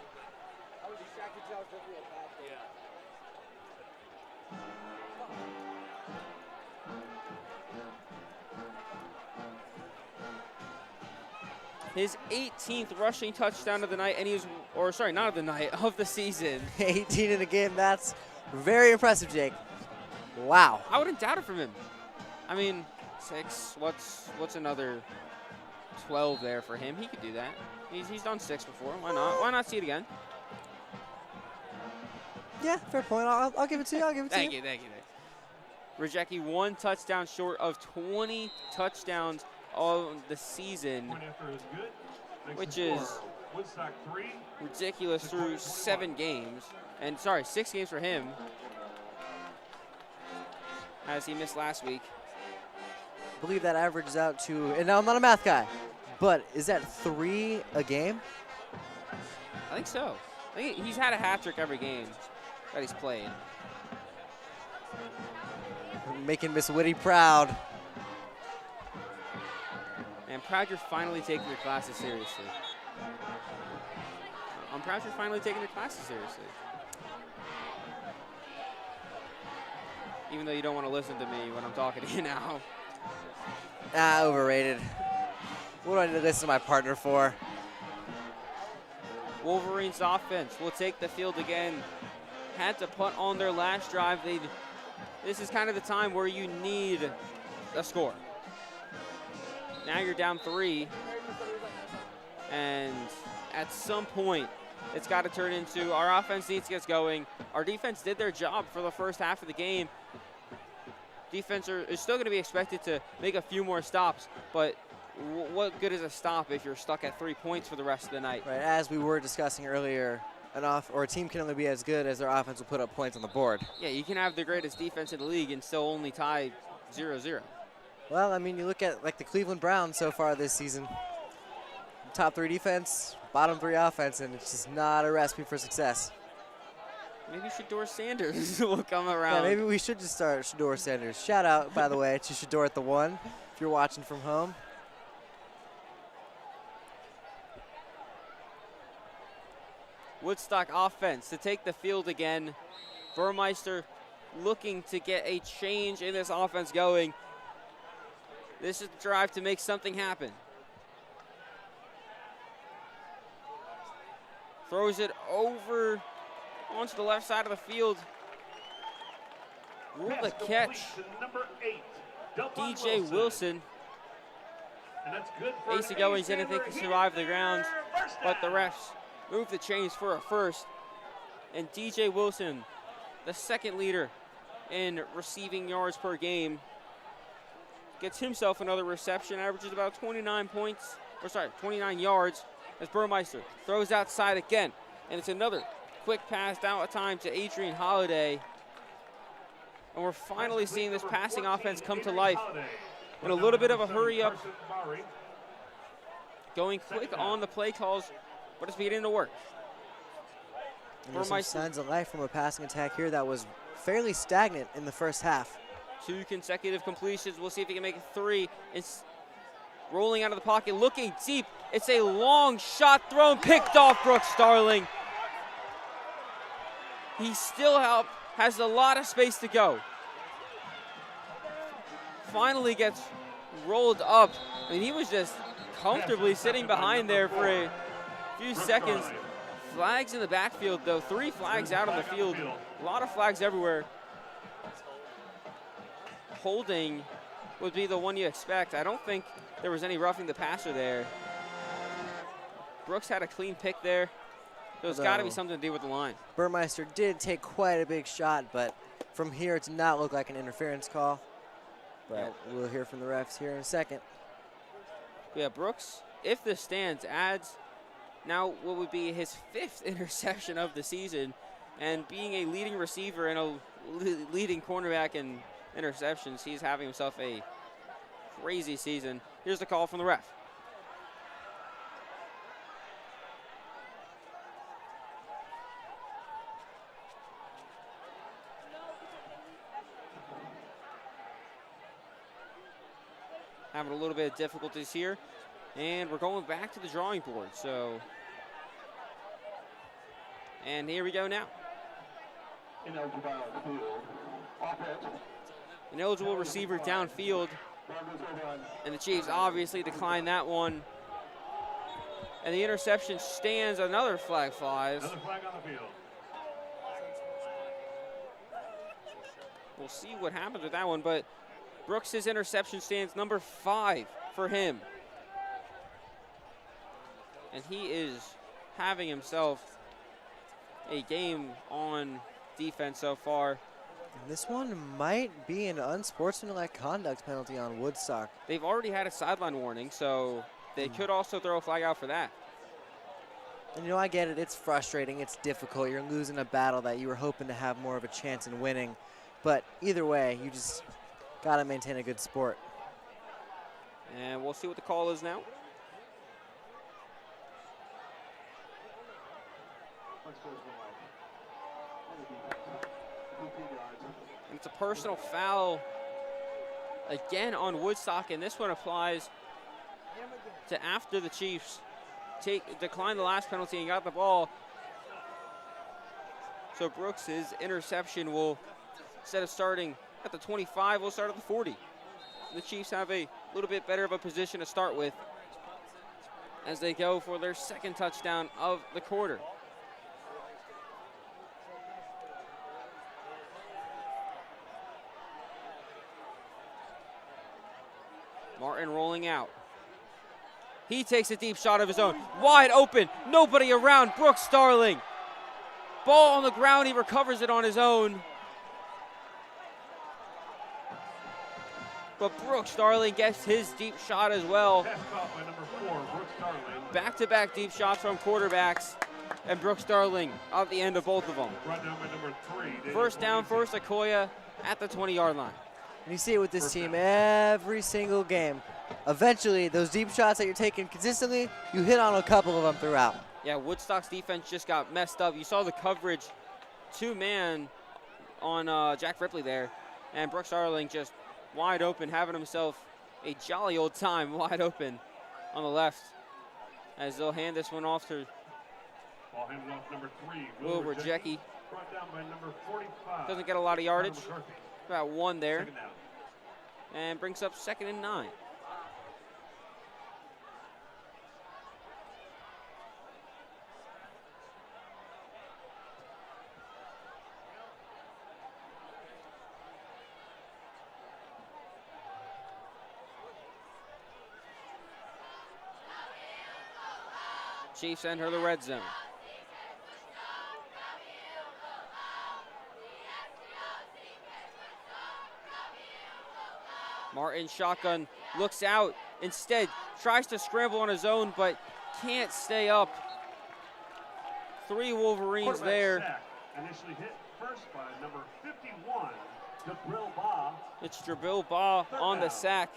His 18th rushing touchdown of the night, and not of the night, of the season. 18 in a game, that's very impressive, Jake. Wow. I wouldn't doubt it from him. I mean, 6, what's another 12 there for him? He could do that. He's done 6 before, why not? Why not see it again? Yeah, fair point, I'll give it to you, Thank you. Rejeki 1 touchdown short of 20 touchdowns on the season, which is ridiculous through 7 games. And 6 games for him, as he missed last week. I believe that averages out to, and now I'm not a math guy, but is that 3 a game? I think so. I think he's had a hat trick every game that he's played. Making Miss Whitty proud. I'm proud you're finally taking your classes seriously. I'm proud you're finally taking your classes seriously. Even though you don't want to listen to me when I'm talking to you now. Overrated. What do I need to listen to my partner for? Wolverines offense will take the field again. Had to punt on their last drive. This is kind of the time where you need a score. Now you're down 3, and at some point, it's got to turn into our offense needs to get going. Our defense did their job for the first half of the game. Defense is still going to be expected to make a few more stops, but what good is a stop if you're stuck at 3 points for the rest of the night? Right, as we were discussing earlier, a team can only be as good as their offense will put up points on the board. Yeah, you can have the greatest defense in the league and still only tie 0-0. Well, I mean, you look at like the Cleveland Browns so far this season. Top 3 defense, bottom 3 offense, and it's just not a recipe for success. Maybe Shador Sanders will come around. Yeah, maybe we should just start Shador Sanders. Shout out, by the way, to Shador at the 1 if you're watching from home. Woodstock offense to take the field again. Burmeister looking to get a change in this offense going. This is the drive to make something happen. Throws it over onto the left side of the field. Rule the catch. Number 8, DJ Wilson. And that's good for AC Goings didn't think to survive the ground, but the refs moved the chains for a first. And DJ Wilson, the second leader in receiving yards per game, gets himself another reception, averages about 29 yards as Burmeister throws outside again. And it's another quick pass down at time to Adrian Holiday. And we're finally seeing this passing offense come to life. In a little bit of a hurry up, going quick on the play calls, but it's beginning to work. And there's some signs of life from a passing attack here that was fairly stagnant in the first half. 2 consecutive completions. We'll see if he can make it 3. It's rolling out of the pocket, looking deep. It's a long shot thrown, picked off Brooks Starling. He still has a lot of space to go. Finally gets rolled up. I mean, he was just comfortably sitting behind there for a few seconds. Flags in the backfield, though. 3 flags out on the field. A lot of flags everywhere. Holding would be the one you expect. I don't think there was any roughing the passer there. Brooks had a clean pick there. There's got to be something to do with the line. Burmeister did take quite a big shot, but from here it did not look like an interference call. But we'll hear from the refs here in a second. Yeah, Brooks, if this stands, adds now what would be his 5th interception of the season, and being a leading receiver and a leading cornerback in interceptions, he's having himself a crazy season. Here's the call from the ref. Having a little bit of difficulties here, and we're going back to the drawing board. So, and here we go now. Ineligible receiver downfield, and the Chiefs obviously declined that one. And the interception stands. Another flag flies. Another flag on the field. We'll see what happens with that one, but Brooks' interception stands, number 5 for him. And he is having himself a game on defense so far. And this one might be an unsportsmanlike conduct penalty on Woodstock. They've already had a sideline warning, so they could also throw a flag out for that. And you know, I get it. It's frustrating. It's difficult. You're losing a battle that you were hoping to have more of a chance in winning. But either way, you just got to maintain a good sport. And we'll see what the call is now. And it's a personal foul again on Woodstock, and this one applies to after the Chiefs declined the last penalty and got the ball. So Brooks' interception will, instead of starting at the 25, will start at the 40. The Chiefs have a little bit better of a position to start with as they go for their 2nd touchdown of the quarter. Martin rolling out. He takes a deep shot of his own. Wide open, nobody around. Brooks Starling. Ball on the ground, he recovers it on his own. But Brooks Starling gets his deep shot as well. By number 4, Brooks Starling. Back-to-back deep shots from quarterbacks. And Brooks Starling at the end of both of them. Brought down by number 3. First down for Sequoyah at the 20-yard line. And you see it with this team every single game. Eventually, those deep shots that you're taking consistently, you hit on a couple of them throughout. Yeah, Woodstock's defense just got messed up. You saw the coverage 2-man on Jack Ripley there. And Brooks Starling just wide open, having himself a jolly old time wide open on the left as they'll hand this one off to Ball handed off number 3, Will Rejeki. Brought down by number 45. Doesn't get a lot of yardage. McCarthy. About 1 there. Second down. And brings up 2nd and 9. Chiefs enter the red zone. Martin shotgun, looks out, instead tries to scramble on his own, but can't stay up. 3 Wolverines there. Sack. Initially hit first by number 51, Jabril Ba. It's Jabril Ba on the sack.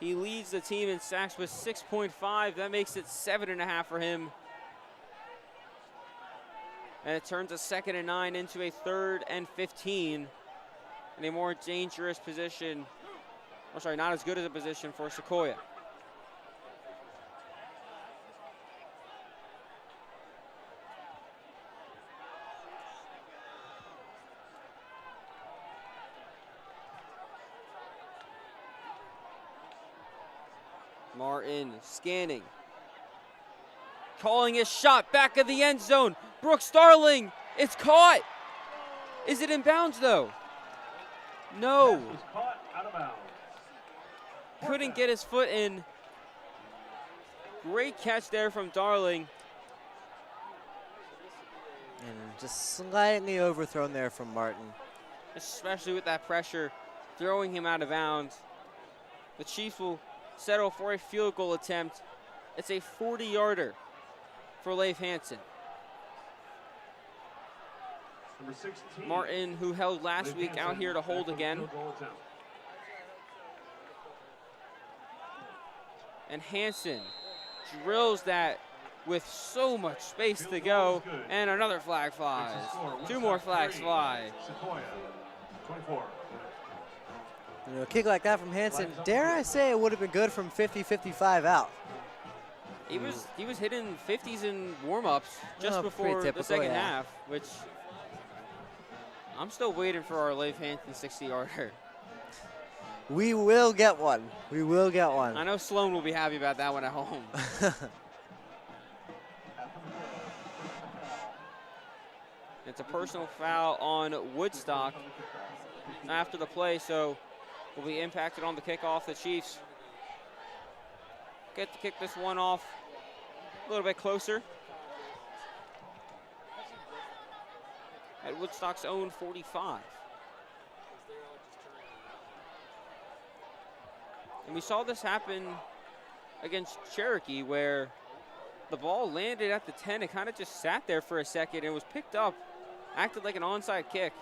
He leads the team in sacks with 6.5. That makes it 7.5 for him. And it turns a 2nd and 9 into a 3rd and 15. In a more dangerous position, or sorry, not as good as a position for Sequoyah. Martin scanning. Calling his shot back of the end zone. Brooks Darling, it's caught. Is it in bounds though? No. Was caught out of bounds. Couldn't get his foot in. Great catch there from Darling. And just slightly overthrown there from Martin. Especially with that pressure, throwing him out of bounds. The Chiefs will settle for a field goal attempt. It's a 40-yarder for Leif Hansen. Number 16. Martin, who held last Leif week, Hansen out here to hold back for the again. field goal attempt. And Hansen drills that with so much space to go. And another flag flies. 2 more flags fly. Sequoyah, 24. You know, a kick like that from Hansen, dare I say it would have been good from 50-55 out. He was hitting 50s in warm-ups just before typical, the second yeah. half, which I'm still waiting for our Leif Hansen 60-yarder. We will get one. We will get one. I know Sloan will be happy about that one at home. It's a personal foul on Woodstock after the play, so will be impacted on the kickoff. The Chiefs get to kick this one off a little bit closer at Woodstock's own 45. And we saw this happen against Cherokee, where the ball landed at the 10 and kind of just sat there for a second and was picked up, acted like an onside kick.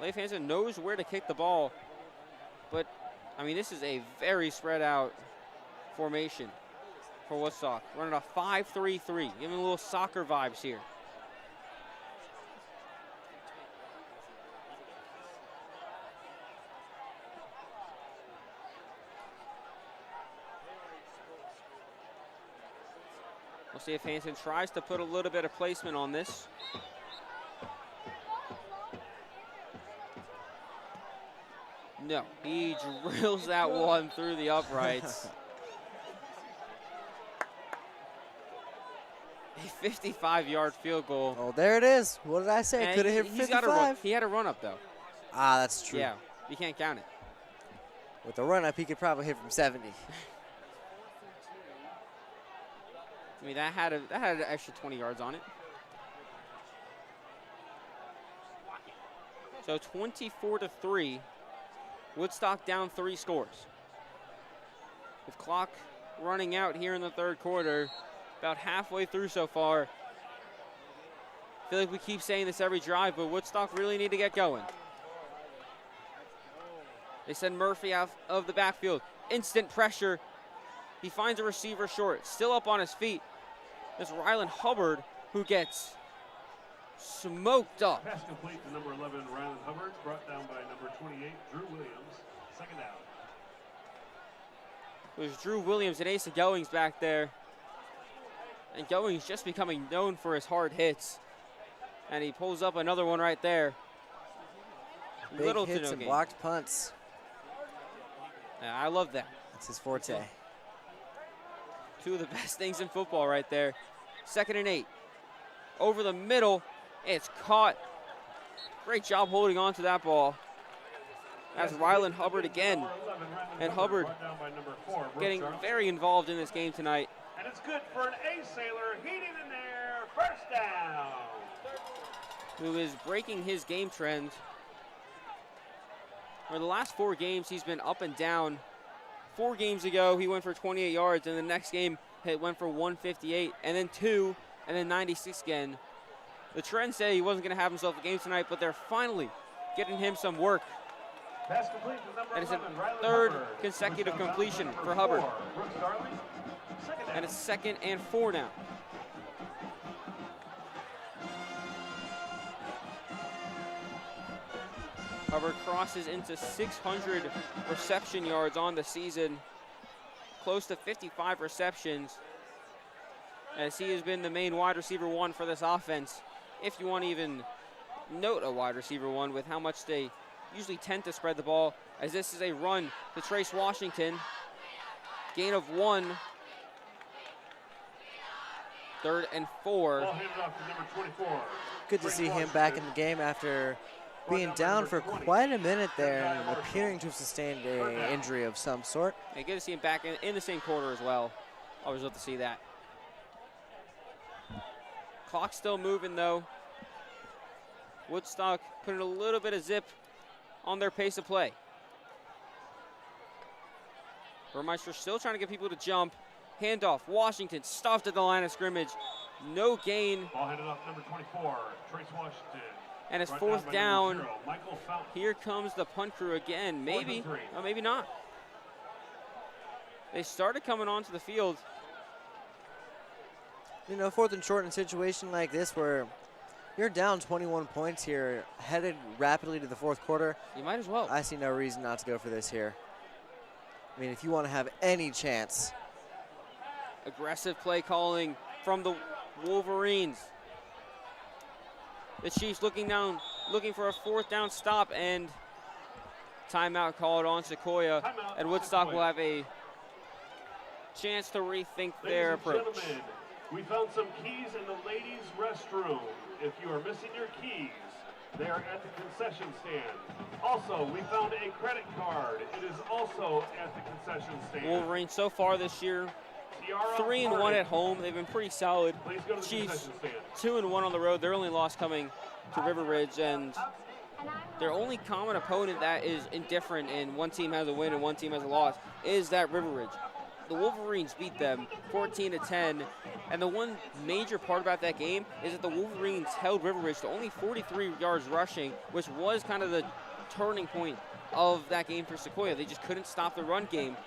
Leif Hansen knows where to kick the ball, but I mean, this is a very spread out formation for Woodstock. Running a 5-3-3, giving a little soccer vibes here. We'll see if Hansen tries to put a little bit of placement on this. No, he drills that one through the uprights. A 55-yard field goal. Oh, there it is. What did I say? Could have hit He's got a 55. he had a run up though. Ah, that's true. Yeah, you can't count it. With the run up, he could probably hit from 70. I mean, that had an extra 20 yards on it. So 24-3. Woodstock down 3 scores. With clock running out here in the third quarter, about halfway through so far. I feel like we keep saying this every drive, but Woodstock really need to get going. They send Murphy out of the backfield. Instant pressure. He finds a receiver short, still up on his feet. It's Rylan Hubbard who gets smoked up. Pass complete to number 11, Rylan Hubbard, brought down by number 28, Drew Williams. Second down. It was Drew Williams and Asa Goings back there. And Going's just becoming known for his hard hits. And he pulls up another one right there. Big Little hits to no and gain. blocked punts. Yeah, I love that. That's his forte. Two of the best things in football right there. 2nd and 8. Over the middle. It's caught. Great job holding on to that ball. That's Ryland Hubbard again. And Hubbard getting very involved in this game tonight. And it's good for an A-Sailor heating in there. First down. Who is breaking his game trend. For the last 4 games, he's been up and down. 4 games ago, he went for 28 yards, and the next game, it went for 158, and then 2, and then 96 again. The trend say he wasn't going to have himself a game tonight, but they're finally getting him some work. Pass complete to number And it's a 11, Ryland 3rd Hubbard. consecutive First down, completion number for Hubbard. 4, Brooks Darley. Second down. And it's 2nd and 4 now. Hubbard crosses into 600 reception yards on the season, close to 55 receptions, as he has been the main wide receiver 1 for this offense. If you want to even note a wide receiver 1 with how much they usually tend to spread the ball, as this is a run to Trace Washington. Gain of 1. 3rd and 4. Ball handed off to number 24. Good to see him back in the game after being down for quite a minute there and appearing to have sustained an injury of some sort. And good to see him back in the same quarter as well. Always love to see that. Clock still moving though. Woodstock putting a little bit of zip on their pace of play. Burmeister still trying to get people to jump. Handoff, Washington stuffed at the line of scrimmage. No gain. Ball handed off number 24, Trace Washington. And it's Brought 4th by down. number 0, Michael Fountain. Here comes the punt crew again. Maybe, 4th and 3. or maybe not. They started coming onto the field. You know, 4th and short in a situation like this where you're down 21 points here, headed rapidly to the 4th quarter. You might as well. I see no reason not to go for this here. I mean, if you want to have any chance. Aggressive play calling from the Wolverines. The Chiefs looking for a 4th down stop, and timeout called on Sequoyah. And Woodstock will have a chance to rethink their approach. Ladies and gentlemen, we found some keys in the ladies' restroom. If you are missing your keys, they are at the concession stand. Also, we found a credit card. It is also at the concession stand. Wolverines so far this year, Tiara 3-1 Harding. at home. They've been pretty solid. Please go to the Chiefs concession stand. 2-1 on the road. Their only loss coming to River Ridge, and their only common opponent that is indifferent and one team has a win and one team has a loss is that River Ridge. The Wolverines beat them 14-10, and the one major part about that game is that the Wolverines held River Ridge to only 43 yards rushing, which was kind of the turning point of that game for Sequoyah. They just couldn't stop the run game.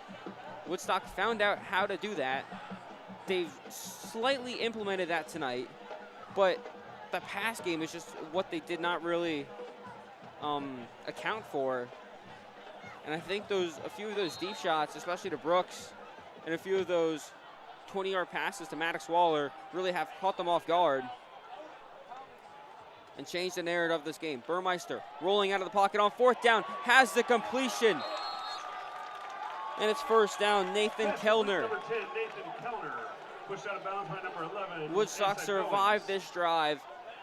Woodstock found out how to do that. They've slightly implemented that tonight, but the pass game is just what they did not really account for. And I think a few of those deep shots, especially to Brooks, and a few of those 20-yard passes to Maddox Waller really have caught them off guard and changed the narrative of this game. Burmeister rolling out of the pocket on 4th down, has the completion. And it's 1st down, Nathan Kellner. Number 10, Nathan Kellner, pushed out of bounds by number 11. Woodstock survived this drive.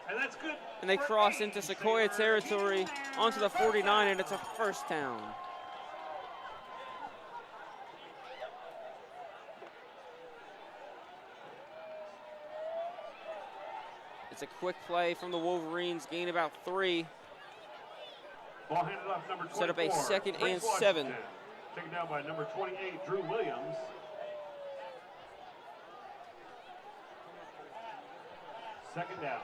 And that's good. And they cross into Sequoyah territory onto the 49, and it's a 1st down. It's a quick play from the Wolverines, gain about 3. Ball handed off number 24. Set up a 2nd and Trace 7. Washington, taken down by number 28, Drew Williams. Second down.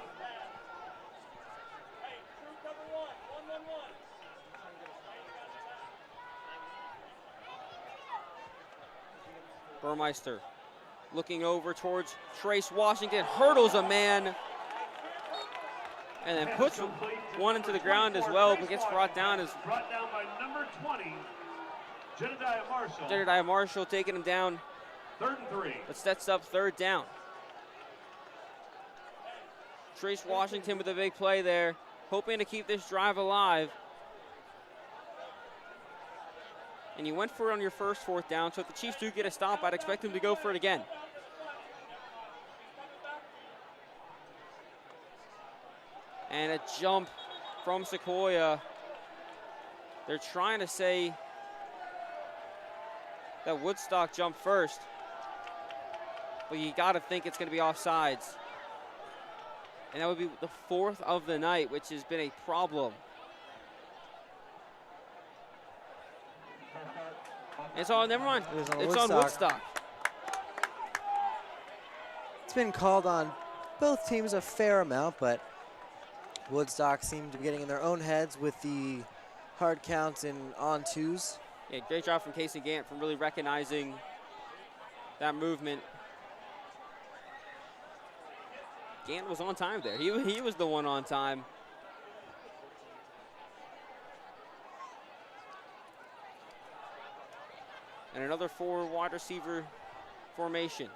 Burmeister looking over towards Trace Washington, hurdles a man, and then puts one into the ground as well, but gets brought down Brought down by number 20, Jedediah Marshall. Jedediah Marshall taking him down. 3rd and 3. But sets up 3rd down. Trace Washington with a big play there, hoping to keep this drive alive. And you went for it on your first 4th down, so if the Chiefs do get a stop, I'd expect them to go for it again. And a jump from Sequoyah. They're trying to say that Woodstock jumped first, but you got to think it's going to be offsides. And that would be the 4th of the night, which has been a problem. And so, never mind. It's on Woodstock. It's been called on both teams a fair amount, but Woodstock seemed to be getting in their own heads with the hard counts and on 2s. Yeah, great job from Casey Gant from really recognizing that movement. Gant was on time there. He was the one on time. And another 4 wide receiver formation.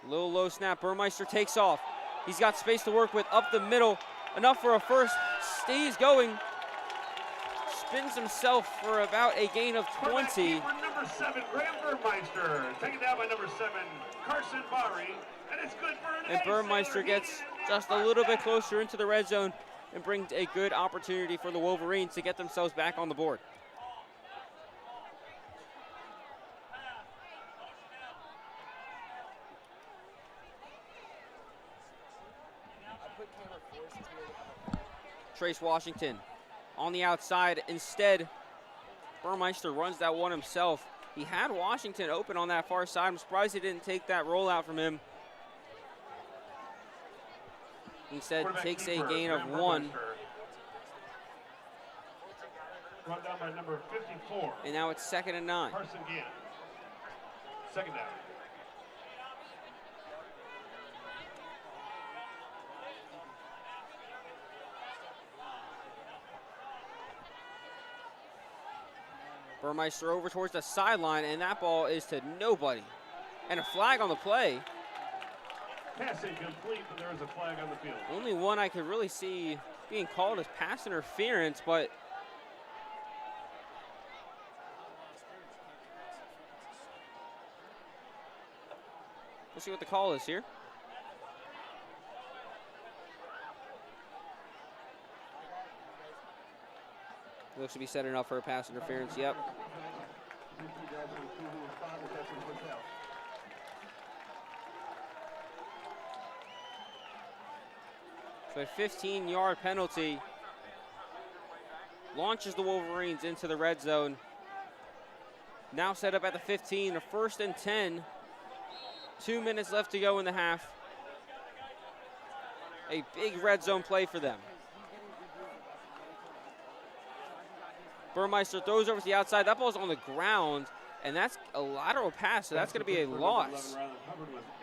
Little low snap. Burmeister takes off. He's got space to work with up the middle. Enough for a first. Stays going. Spins himself for about a gain of 20. Number 7, Graham Burmeister. Taken down by number 7, Carson Bari. And it's good for an And Burmeister gets just a little bit closer into the red zone and brings a good opportunity for the Wolverines to get themselves back on the board. Trace Washington on the outside. Instead, Burmeister runs that one himself. He had Washington open on that far side. I'm surprised he didn't take that rollout from him. Instead, takes a gain of 1. Brought down by number 54. And now it's 2nd and 9. Carson Gant. 2nd down. Burmeister over towards the sideline, and that ball is to nobody. And a flag on the play. Pass incomplete, but there is a flag on the field. Only one I could really see being called as pass interference, but we'll see what the call is here. Looks to be setting up for a pass interference, yep. So a 15-yard penalty launches the Wolverines into the red zone. Now set up at the 15, a 1st and 10. 2 minutes left to go in the half. A big red zone play for them. Burmeister throws over to the outside. That ball's on the ground, and that's a lateral pass, so that's going to be a loss.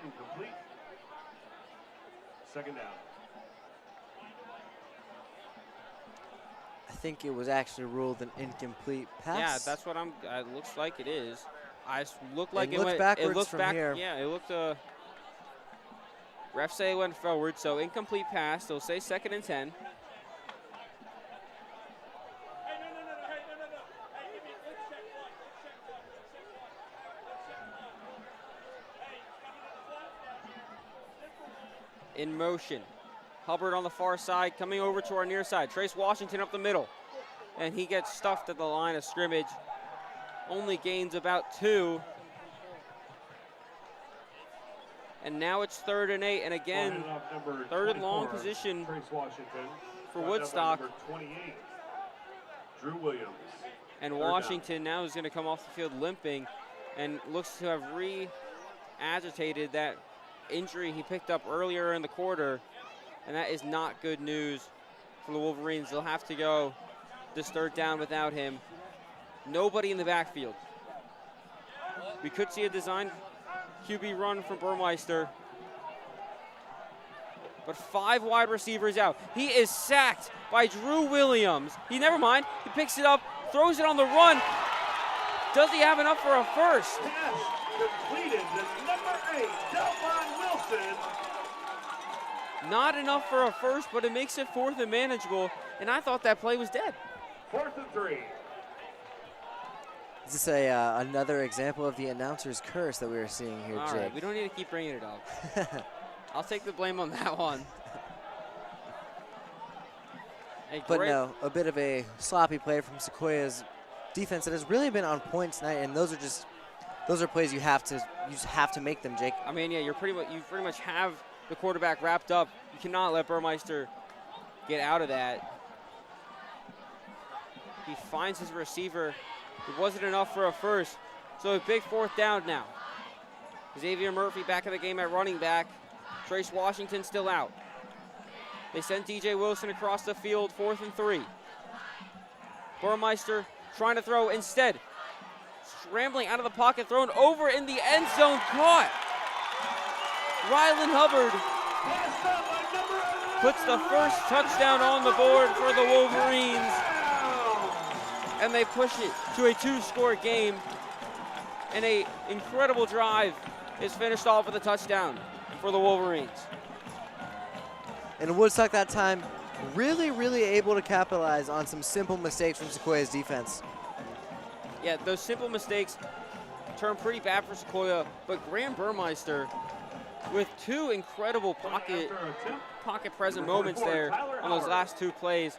Incomplete. 2nd down. I think it was actually ruled an incomplete pass. Yeah, that's what it looks like it is. I looked like it went backwards. It looked from here. Yeah, it looked. Refs say it went forward, so incomplete pass. They'll say 2nd and 10. In motion. Hubbard on the far side, coming over to our near side. Trace Washington up the middle. And he gets stuffed at the line of scrimmage. Only gains about 2. And now it's 3rd and 8. And again, 3rd and long position for Woodstock. Number 28, Drew Williams. And Washington now is going to come off the field limping and looks to have re-agitated that injury he picked up earlier in the quarter, and that is not good news for the Wolverines. They'll have to go this 3rd down without him. Nobody in the backfield. We could see a design QB run from Burmeister, but 5 wide receivers out. He is sacked by Drew Williams. He picks it up, throws it on the run. Does he have enough for a first? Pass completed to number 8, Delvon Wilson, Not enough for a first, but it makes it 4th and manageable, and I thought that play was dead. 4th and 3. Is this another example of the announcer's curse that we were seeing here, All Jake? right, we don't need to keep bringing it up. I'll take the blame on that one. But no, a bit of a sloppy play from Sequoiah's defense that has really been on point tonight, and those are plays you just have to make them, Jake. I mean, yeah, you pretty much have the quarterback wrapped up. You cannot let Burmeister get out of that. He finds his receiver. It wasn't enough for a first, so a big 4th down now. Xavier Murphy back in the game at running back. Trace Washington still out. They sent DJ Wilson across the field, 4th and 3. Burmeister trying to throw instead. Scrambling out of the pocket, thrown over in the end zone, caught. Rylan Hubbard puts the first touchdown on the board for the Wolverines. And they push it to a 2-score game. And an incredible drive is finished off with a touchdown for the Wolverines. And Woodstock that time really able to capitalize on some simple mistakes from Sequoiah's defense. Yeah, those simple mistakes turned pretty bad for Sequoyah, but Graham Burmeister with 2 incredible pocket present moments there on those last 2 plays.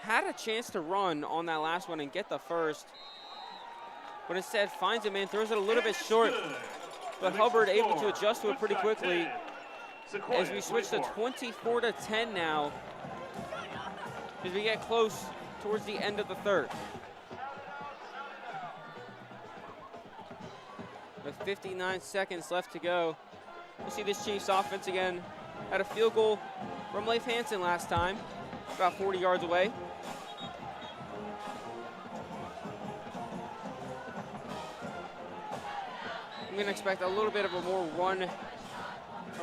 Had a chance to run on that last one and get the first, but instead finds a man, throws it a little bit short, but Hubbard able to adjust to it pretty quickly as we switch to 24-10 now as we get close towards the end of the 3rd. With 59 seconds left to go, we'll see this Chiefs offense again. Had a field goal from Leif Hansen last time, about 40 yards away. I'm going to expect a little bit of a more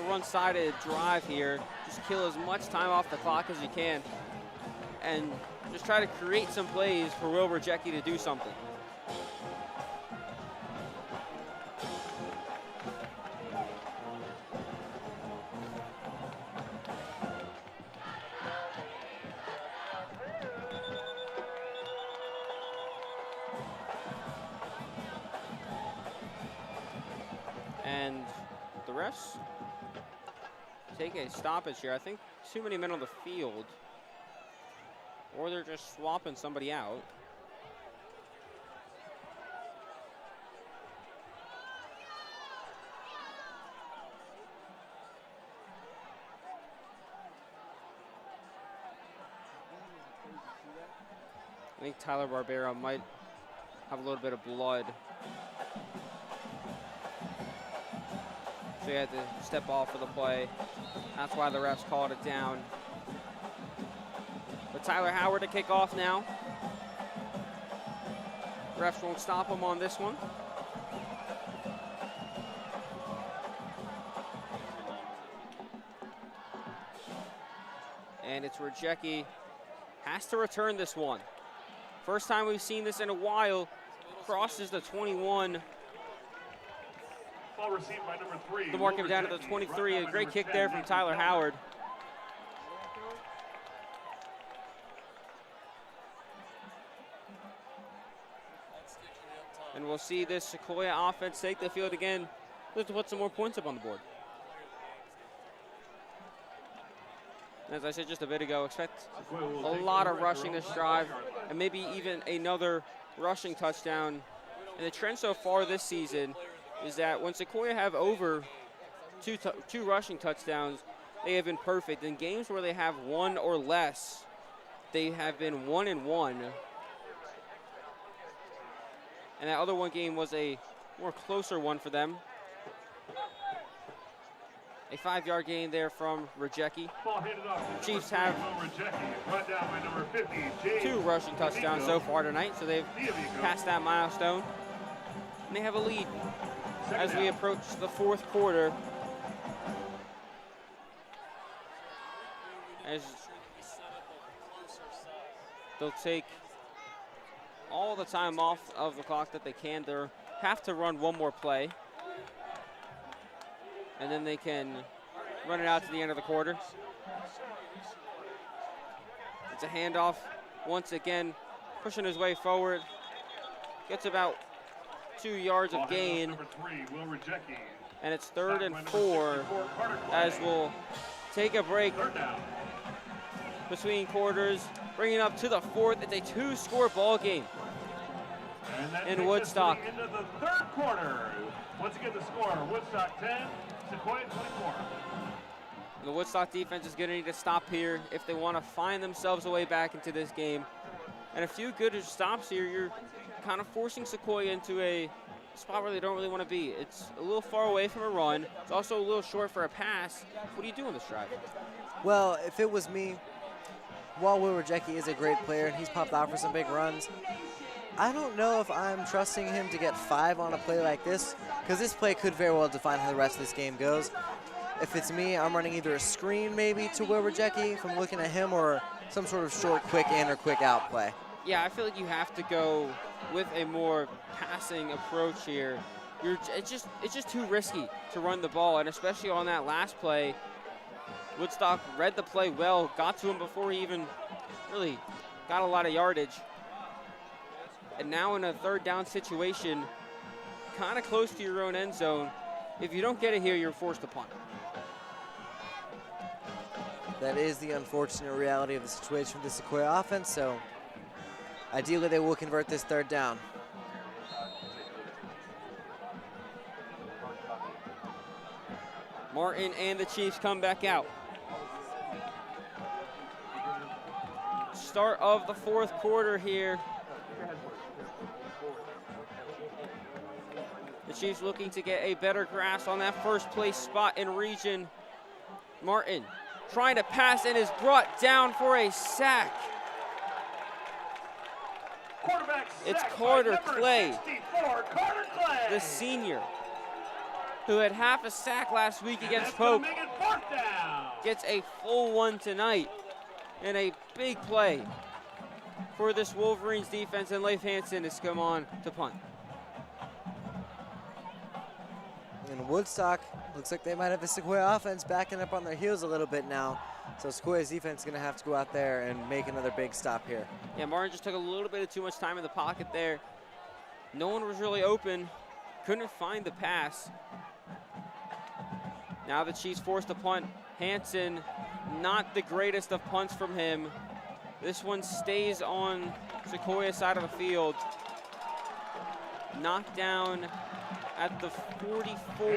run-sided drive here. Just kill as much time off the clock as you can and just try to create some plays for Will Rejeki to do something. And the refs take a stoppage here. I think too many men on the field, or they're just swapping somebody out. I think Tyler Barbera might have a little bit of blood. So he had to step off for the play. That's why the refs called it down. But Tyler Howard to kick off now. Refs won't stop him on this one. And it's Rejeki has to return this one. First time we've seen this in a while. Crosses the 21. Ball received by number 3. To mark him down to the 23. A great kick there from Tyler Howard. And we'll see this Sequoyah offense take the field again. Let's put some more points up on the board. As I said just a bit ago, expect a lot of rushing this drive and maybe even another rushing touchdown. And the trend so far this season is that when Sequoyah have over two rushing touchdowns, they have been perfect. In games where they have one or less, they have been 1-1. And that other one game was a more closer one for them. A 5-yard gain there from Rejeki. Chiefs have 2 rushing touchdowns so far tonight, so they've passed that milestone. And they have a lead as we approach the 4th quarter. As they'll take all the time off of the clock that they can. They have to run one more play. And then they can running out to the end of the quarter. It's a handoff once again, pushing his way forward. Gets about 2 yards of gain. Number 3, Will Rejeki. And it's 3rd and 4 as we'll take a break Third down. between quarters, bringing up to the 4th. It's a 2-score ball game And that in takes Woodstock. us to the end of the 3rd quarter. Once again, the score, Woodstock 10, Sequoyah 24. The Woodstock defense is going to need to stop here if they want to find themselves a way back into this game. And a few good stops here, you're kind of forcing Sequoyah into a spot where they don't really want to be. It's a little far away from a run. It's also a little short for a pass. What do you do on this drive? Well, if it was me, while Will Rejeki is a great player and he's popped out for some big runs, I don't know if I'm trusting him to get 5 on a play like this, because this play could very well define how the rest of this game goes. If it's me, I'm running either a screen maybe to Will Rejeki from looking at him, or some sort of short quick in or quick out play. Yeah, I feel like you have to go with a more passing approach here. It's just too risky to run the ball, and especially on that last play, Woodstock read the play well, got to him before he even really got a lot of yardage. And now in a 3rd down situation, kind of close to your own end zone, if you don't get it here, you're forced to punt. That is the unfortunate reality of the situation for the Sequoyah offense, so ideally they will convert this 3rd down. Martin and the Chiefs come back out. Start of the 4th quarter here. The Chiefs looking to get a better grasp on that 1st place spot in region. Martin trying to pass and is brought down for a sack. Quarterback It's sacked Carter by number Clay, 64, Carter Clay. the senior, who had half a sack last week And against that's gonna Pope, make it 4th down. gets a full one tonight in a big play for this Wolverines defense, and Leif Hansen has come on to punt. And Woodstock, looks like they might have the Sequoyah offense backing up on their heels a little bit now. So Sequoyah's defense is going to have to go out there and make another big stop here. Yeah, Martin just took a little bit of too much time in the pocket there. No one was really open. Couldn't find the pass. Now the Chiefs forced a punt. Hansen, not the greatest of punts from him. This one stays on Sequoyah's side of the field. Knocked down at the 46. Take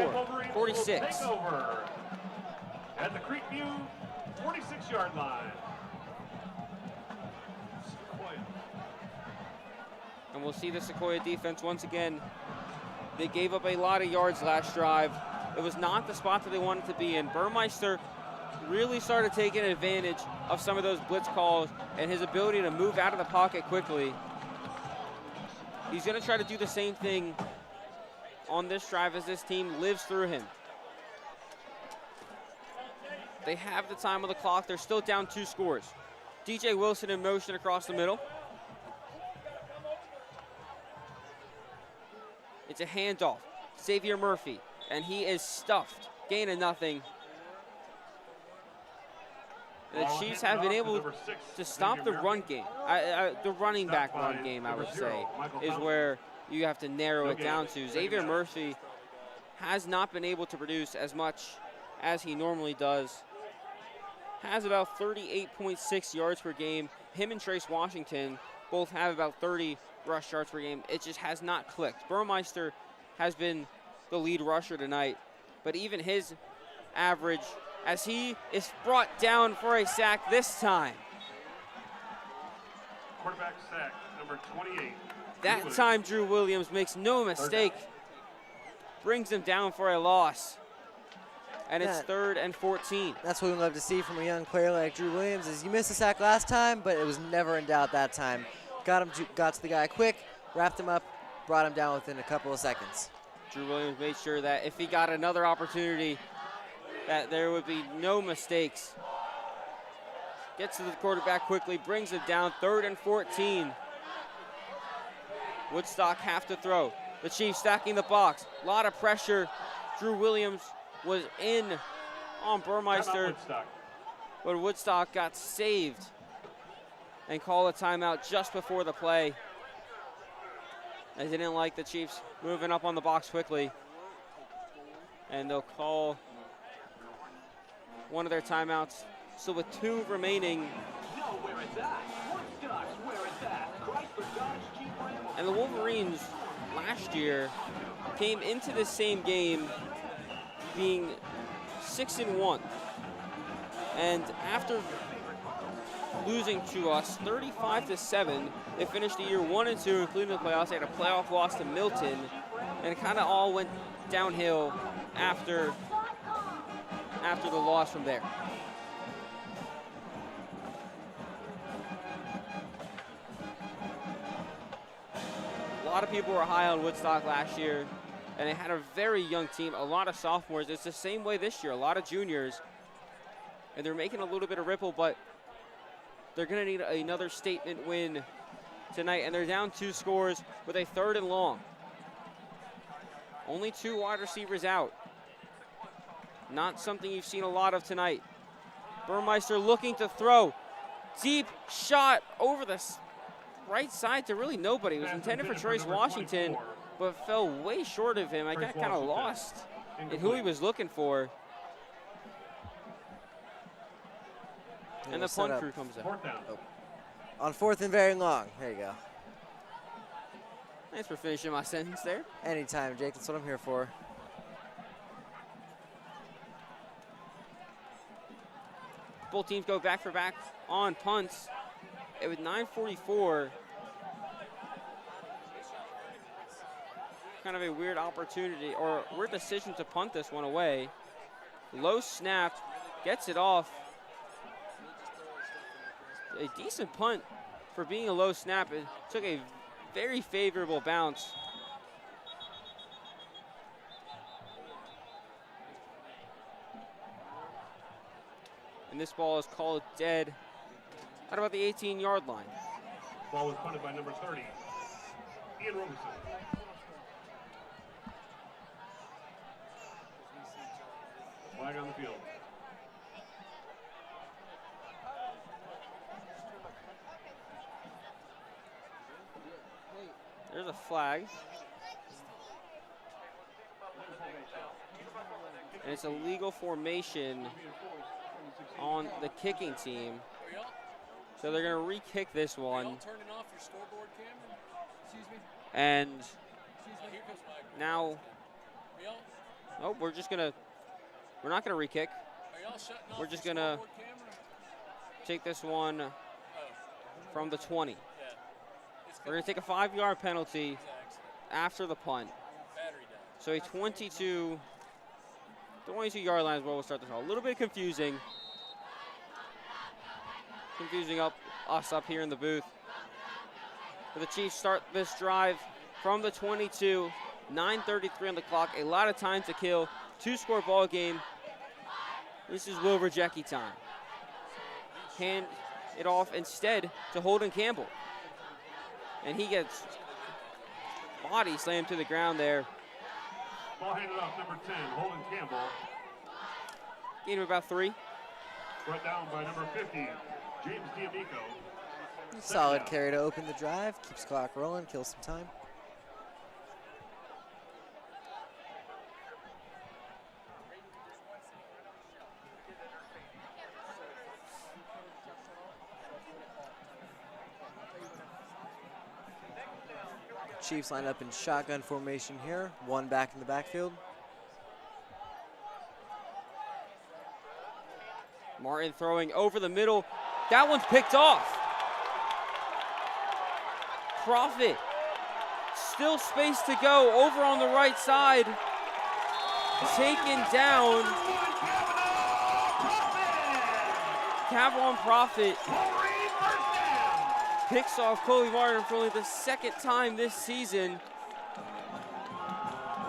over at the Creekview 46-yard line. Sequoyah. And we'll see the Sequoyah defense once again. They gave up a lot of yards last drive. It was not the spot that they wanted to be in. Burmeister really started taking advantage of some of those blitz calls and his ability to move out of the pocket quickly. He's going to try to do the same thing on this drive as this team lives through him. They have the time on the clock. They're still down 2 scores. DJ Wilson in motion across the middle. It's a handoff. Xavier Murphy, and he is stuffed. Gain of nothing. The Chiefs have been able to stop the run game. The running back run game, I would say, is where you have to narrow it down to. Xavier Murphy has not been able to produce as much as he normally does. Has about 38.6 yards per game. Him and Trace Washington both have about 30 rush yards per game. It just has not clicked. Burmeister has been the lead rusher tonight, but even his average, as he is brought down for a sack this time. Quarterback sack, number 28. That time Drew Williams makes no mistake. Brings him down for a loss. And it's 3rd and 14. That's what we love to see from a young player like Drew Williams, is you missed a sack last time, but it was never in doubt that time. Got to the guy quick, wrapped him up, brought him down within a couple of seconds. Drew Williams made sure that if he got another opportunity, that there would be no mistakes. Gets to the quarterback quickly, brings it down, 3rd and 14. Woodstock have to throw. The Chiefs stacking the box. A lot of pressure. Drew Williams was in on Burmeister, Woodstock. but Woodstock got saved and call a timeout just before the play. They didn't like the Chiefs moving up on the box quickly. And they'll call one of their timeouts. So with 2 remaining. And the Wolverines last year came into this same game being 6-1. And after losing to us 35-7, they finished the year 1-2, including the playoffs. They had a playoff loss to Milton, and it kind of all went downhill after the loss from there. A lot of people were high on Woodstock last year, and they had a very young team, a lot of sophomores. It's the same way this year, a lot of juniors, and they're making a little bit of ripple, but they're going to need another statement win tonight, and they're down 2 scores with a 3rd and long. Only 2 wide receivers out. Not something you've seen a lot of tonight. Burmeister looking to throw. Deep shot over the right side to really nobody. It was intended for Trace Washington, but fell way short of him. I got kind of lost in who he was looking for. And the punt crew comes out. Oh. On 4th and very long. There you go. Thanks for finishing my sentence there. Anytime, Jake. That's what I'm here for. Both teams go back for back on punts. And with 9:44, kind of a weird opportunity or weird decision to punt this one away. Low snap, gets it off. A decent punt for being a low snap. It took a very favorable bounce. And this ball is called dead at about the 18-yard line. Ball was punted by number 30, Ian Roberson. Flag on the field. There's a flag. And it's a legal formation on the kicking team. So they're going to re-kick this one. Turning off your scoreboard camera? Excuse me? And Here comes now, oh, we're not going to re-kick. Are y'all shutting off We're just your going to scoreboard camera? take this one from the 20. Yeah. It's We're going to take a 5-yard penalty after the punt. battery down. So a 22-yard line is where we'll start this all. A little bit confusing. Confusing us up here in the booth. But the Chiefs start this drive from the 22. 9:33 on the clock. A lot of time to kill. 2-score ball game. This is Will Rejeki time. Hand it off instead to Holden Campbell. And he gets body slammed to the ground there. Ball handed off number 10, Holden Campbell. Gain of about 3. Brought down by number 50, James D'Amico. Solid carry to open the drive. Keeps clock rolling, kills some time. Chiefs line up in shotgun formation here. 1 back in the backfield. Martin throwing over the middle. That one's picked off. Profit. Still space to go over on the right side. Taken down. Kavon Profit picks off Colby Martin for only the 2nd time this season.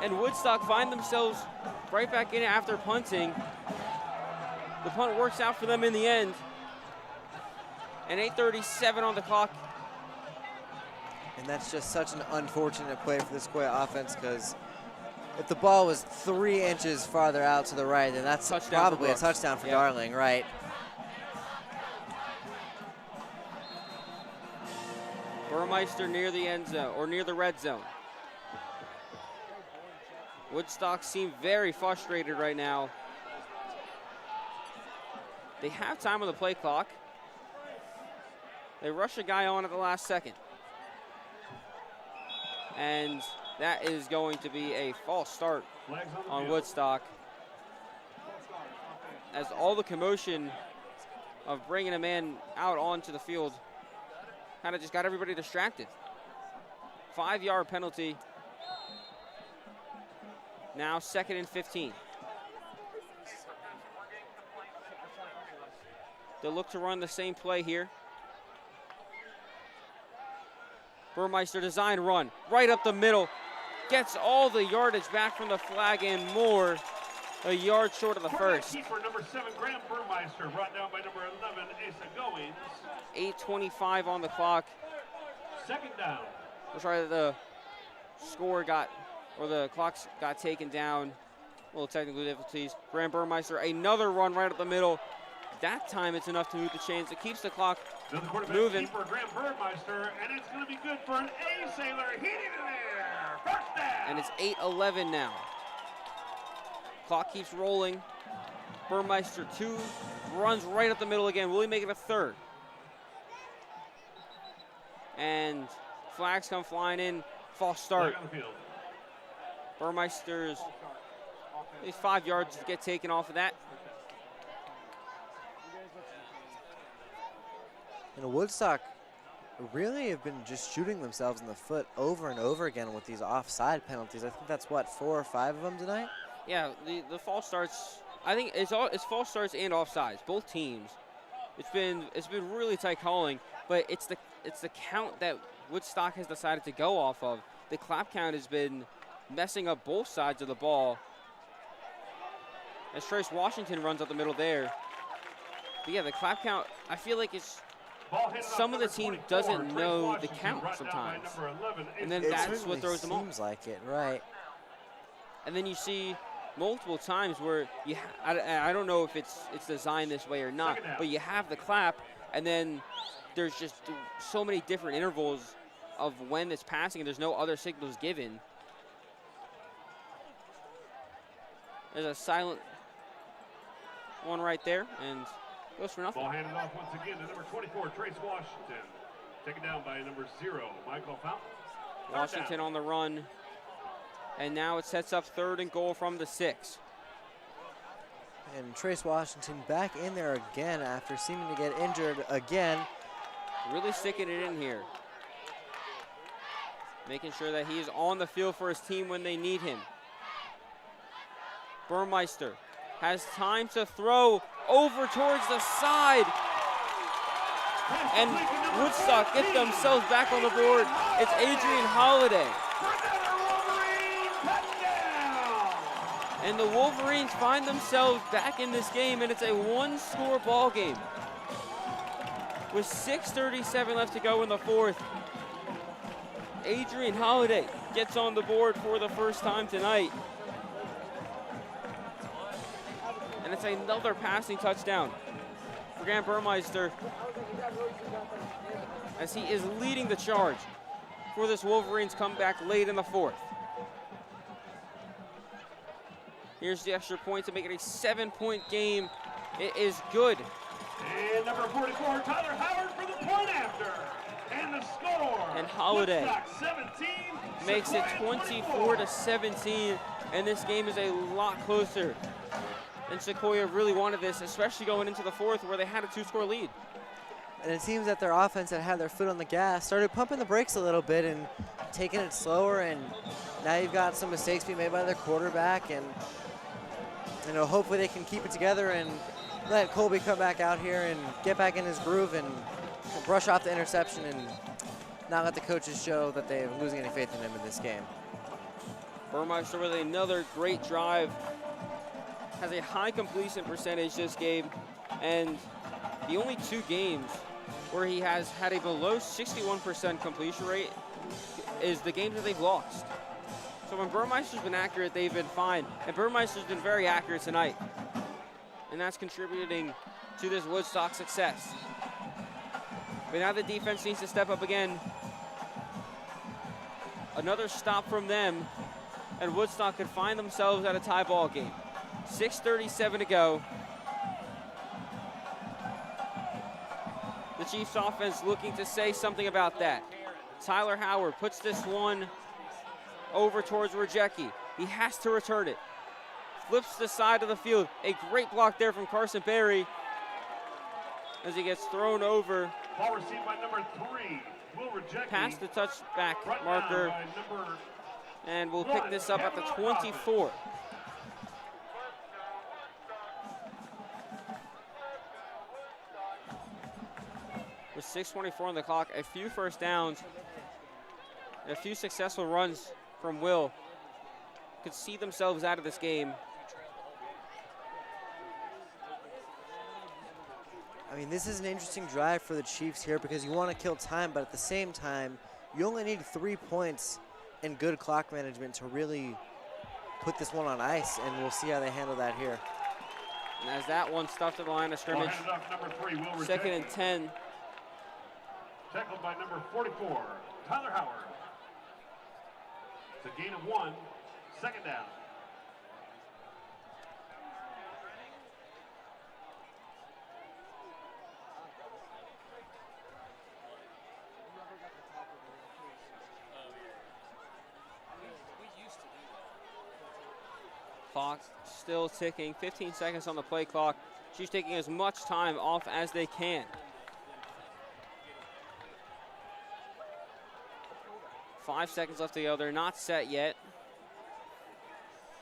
And Woodstock find themselves right back in it after punting. The punt works out for them in the end. And 8:37 on the clock. And that's just such an unfortunate play for the Sequoyah offense because if the ball was 3 inches farther out to the right, then that's Touchdown probably a for Brooks. touchdown for Yeah. Darling, right? Burmeister near the end zone, or near the red zone. Woodstock seem very frustrated right now. They have time on the play clock. They rush a guy on at the last second. And that is going to be a false start on Woodstock, as all the commotion of bringing a man out onto the field kind of just got everybody distracted. 5-yard penalty. Now 2nd and 15. They'll look to run the same play here. Burmeister design run, right up the middle. Gets all the yardage back from the flag and more. A yard short of the first. Keeper number 7, Graham Burmeister, brought down by number 11, Asa Goings. 8:25 on the clock. 2nd down. We're sorry, the score got, or the clocks got taken down. A little technical difficulties. Graham Burmeister, another run right up the middle. That time it's enough to move the chains. It keeps the clock moving. Keeper Graham Burmeister, and it's going to be good for an A-Sailor. Hit it in there. First down. And it's 8:11 now. Clock keeps rolling. Burmeister 2 runs right up the middle again. Will he make it a 3rd? And flags come flying in. False start. Burmeister's at least 5 yards to get taken off of that. And Woodstock really have been just shooting themselves in the foot over and over again with these offside penalties. I think that's what, 4 or 5 of them tonight? Yeah, the false starts. I think it's false starts and offsides, both teams. It's been really tight calling, but it's the count that Woodstock has decided to go off of. The clap count has been messing up both sides of the ball. As Trace Washington runs up the middle there. But yeah, the clap count, I feel like it's some of the team doesn't know the count sometimes. And then that's what throws them off. Seems like it, right. And then you see multiple times where I don't know if it's designed this way or not, but you have the clap, and then there's just so many different intervals of when it's passing, and there's no other signals given. There's a silent one right there, and goes for nothing. Ball handed off once again to number 24, Trace Washington. Taken down by number 0, Michael Fountain. Washington on the run. And now it sets up 3rd and goal from the 6. And Trace Washington back in there again after seeming to get injured again. Really sticking it in here. Making sure that he is on the field for his team when they need him. Burmeister has time to throw over towards the side. And Woodstock get themselves back on the board. It's Adrian Holiday. And the Wolverines find themselves back in this game, and it's a 1-score ball game. With 6:37 left to go in the 4th, Adrian Holiday gets on the board for the first time tonight. And it's another passing touchdown for Graham Burmeister, as he is leading the charge for this Wolverines comeback late in the 4th. Here's the extra point to make it a 7-point game. It is good. And number 44, Tyler Howard for the point after. And the score. And Holiday Woodstock 17, makes it Sequoyah 24-17. And this game is a lot closer. And Sequoyah really wanted this, especially going into the 4th where they had a 2-score lead. And it seems that their offense had their foot on the gas, started pumping the brakes a little bit and taking it slower. And now you've got some mistakes being made by their quarterback. And hopefully they can keep it together and let Colby come back out here and get back in his groove and brush off the interception and not let the coaches show that they're losing any faith in him in this game. Burmeister with another great drive. Has a high completion percentage this game, and the only 2 games where he has had a below 61% completion rate is the games that they've lost. So when Burmeister's been accurate, they've been fine. And Burmeister's been very accurate tonight. And that's contributing to this Woodstock success. But now the defense needs to step up again. Another stop from them, and Woodstock could find themselves at a tie ball game. 6:37 to go. The Chiefs offense looking to say something about that. Tyler Howard puts this one over towards Rejeki. He has to return it. Flips the side of the field. A great block there from Carson Berry as he gets thrown over. Ball received by number 3, Will Rejeki. Past the touchback marker. And we'll pick this up at the 24. With 6:24 on the clock, a few first downs, and a few successful runs from Will could see themselves out of this game. I mean, this is an interesting drive for the Chiefs here because you want to kill time, but at the same time, you only need 3 points and good clock management to really put this one on ice, and we'll see how they handle that here. And as that one stuffed at the line of scrimmage, Number 3, Will Rejeki. 2nd and 10. Tackled by number 44, Tyler Howard. It's a gain of 1, 2nd down. Clock still ticking, 15 seconds on the play clock. She's taking as much time off as they can. 5 seconds left to go. They're not set yet.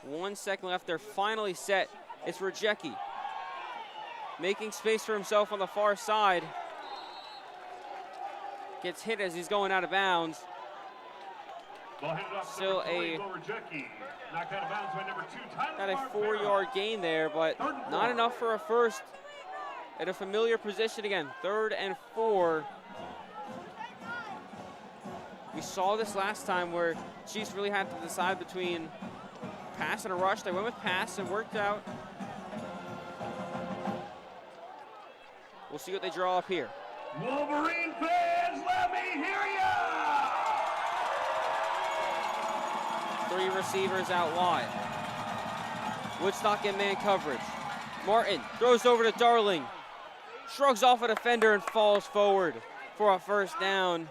1 second left. They're finally set. It's Rejeki making space for himself on the far side. Gets hit as he's going out of bounds. Still a knocked out of bounds by number 2, Tyler. got a 4-yard gain there, but not enough for a first. At a familiar position again, 3rd and 4. We saw this last time where Chiefs really had to decide between pass and a rush. They went with pass and worked out. We'll see what they draw up here. Wolverine fans, let me hear ya! 3 receivers out wide. Woodstock in man coverage. Martin throws over to Darling. Shrugs off a defender and falls forward for a first down.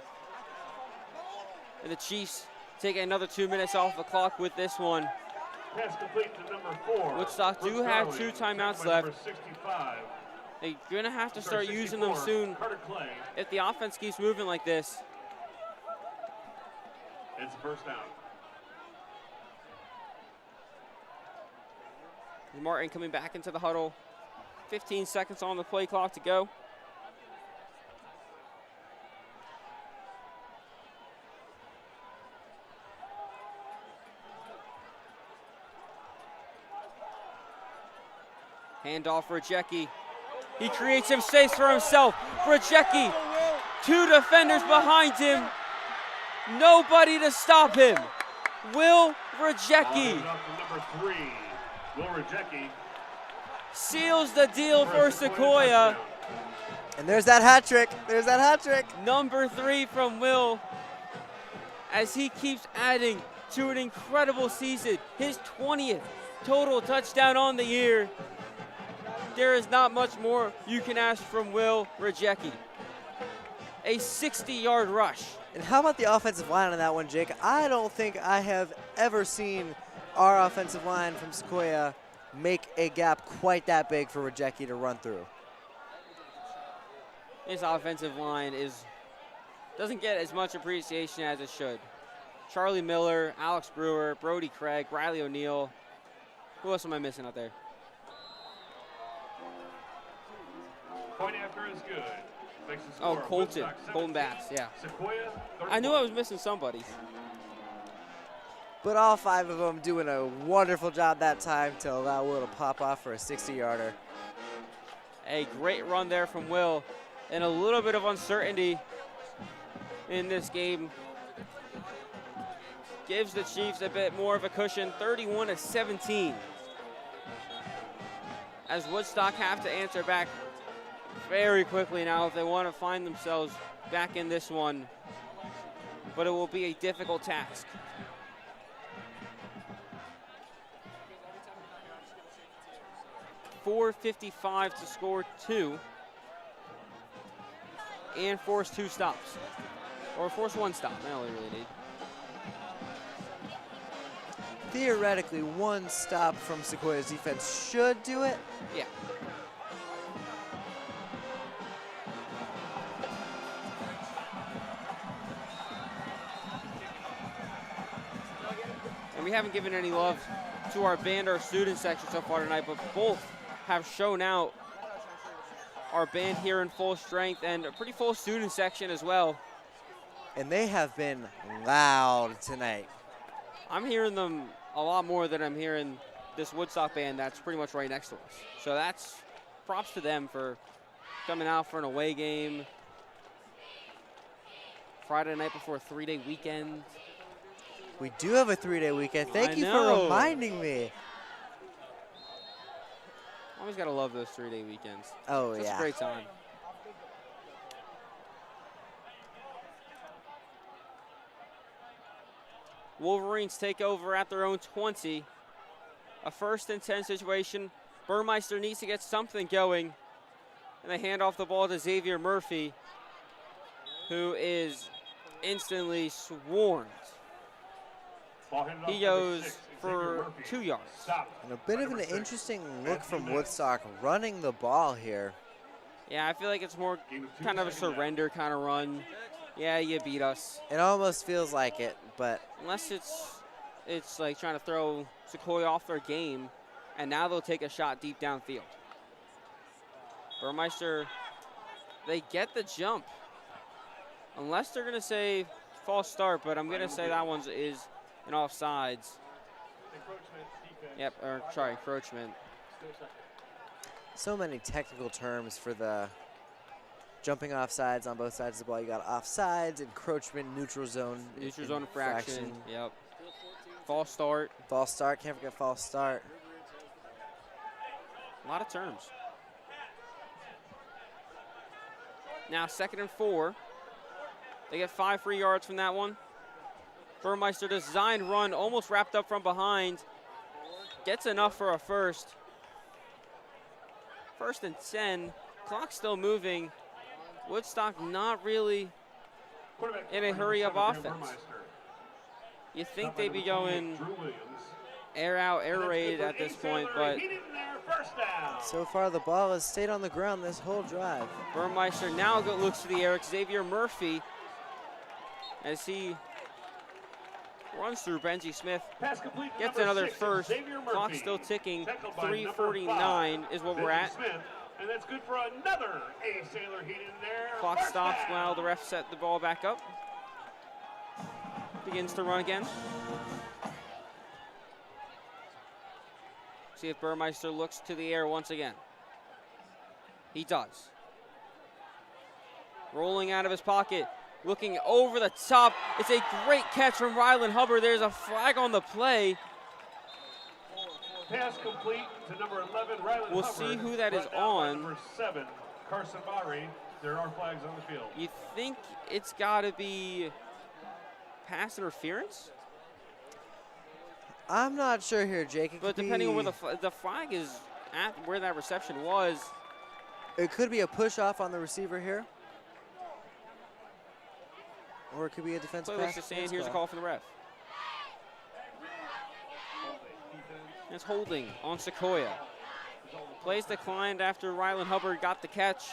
And the Chiefs take another 2 minutes off the clock with this one. Pass complete to number 4. Woodstock do have 2 timeouts left. Number 65. They're going to have to start using them soon if the offense keeps moving like this. It's a first down. Martin coming back into the huddle. 15 seconds on the play clock to go. Handoff for Rejeki. He creates some space for himself. Rejeki, 2 defenders behind him. Nobody to stop him. Will Rejeki Number 3, Will Rejeki. seals the deal for Sequoyah. And there's that hat trick. There's that hat trick. Number 3 from Will as he keeps adding to an incredible season. His 20th total touchdown on the year. There is not much more you can ask from Will Rejeki. A 60-yard rush. And how about the offensive line on that one, Jake? I don't think I have ever seen our offensive line from Sequoyah make a gap quite that big for Rejeki to run through. This offensive line doesn't get as much appreciation as it should. Charlie Miller, Alex Brewer, Brody Craig, Riley O'Neal. Who else am I missing out there? Point after is good. Makes the Oh, score. Colton. Woodstock Colton 17, Bass, yeah. Sequoyah 34. I knew I was missing somebody. But all 5 of them doing a wonderful job that time to allow Will to pop off for a 60-yarder. A great run there from Will, and a little bit of uncertainty in this game. gives the Chiefs a bit more of a cushion, 31-17. As Woodstock have to answer back very quickly now if they want to find themselves back in this one. But it will be a difficult task. .455 to score 2 and force 2 stops. Or force 1 stop, that's all they really need. Theoretically, 1 stop from Sequoiah's defense should do it. Yeah. And we haven't given any love to our band, our student section so far tonight, but both have shown out. Our band here in full strength and a pretty full student section as well. And they have been loud tonight. I'm hearing them a lot more than I'm hearing this Woodstock band that's pretty much right next to us. So that's props to them for coming out for an away game. Friday night before a 3-day weekend. We do have a 3-day weekend. Thank you for reminding me. Always gotta love those 3-day weekends. Oh, it's yeah. It's a great time. Wolverines take over at their own 20. A 1st and 10 situation. Burmeister needs to get something going. And they hand off the ball to Xavier Murphy, who is instantly swarmed. He goes for 2 yards. And a bit of an interesting look from Woodstock running the ball here. Yeah, I feel like it's more kind of a surrender kind of run. Yeah, you beat us. It almost feels like it, but unless it's like trying to throw Sequoyah off their game, and now they'll take a shot deep downfield. Burmeister, they get the jump. Unless they're gonna say false start, but I'm gonna say that one is an offsides. Yep, or sorry, encroachment. So many technical terms for the jumping offsides on both sides of the ball. You got offsides, encroachment, neutral zone. Neutral zone infraction. Yep. False start. False start. Can't forget false start. A lot of terms. Now 2nd and 4. They get 5 free yards from that one. Burmeister designed run, almost wrapped up from behind. Gets enough for a first. 1st and 10. Clock still moving. Woodstock not really in a hurry-up offense. You think they'd be going air out, air raid at this point, but so far the ball has stayed on the ground this whole drive. Burmeister now looks to the air. Xavier Murphy, as he runs through Benji Smith, gets another first. Clock still ticking. 3:49 is what we're at. And that's good for another A Sailor Heat in there. Clock stops while the ref set the ball back up. Begins to run again. See if Burmeister looks to the air once again. He does. Rolling out of his pocket, looking over the top. It's a great catch from Ryland Hubbard. There's a flag on the play. Pass complete to number 11, Ryland We'll Hubbard. see who that is Brought down by on. Number 7, Carson Mari. There are flags on the field. You think it's got to be pass interference? I'm not sure here, Jake. But depending on where the flag is at, where that reception was. It could be a push off on the receiver here. Or it could be a defensive pass. Just saying, here's a call from the ref. It's holding on Sequoyah. Plays declined after Ryland Hubbard got the catch.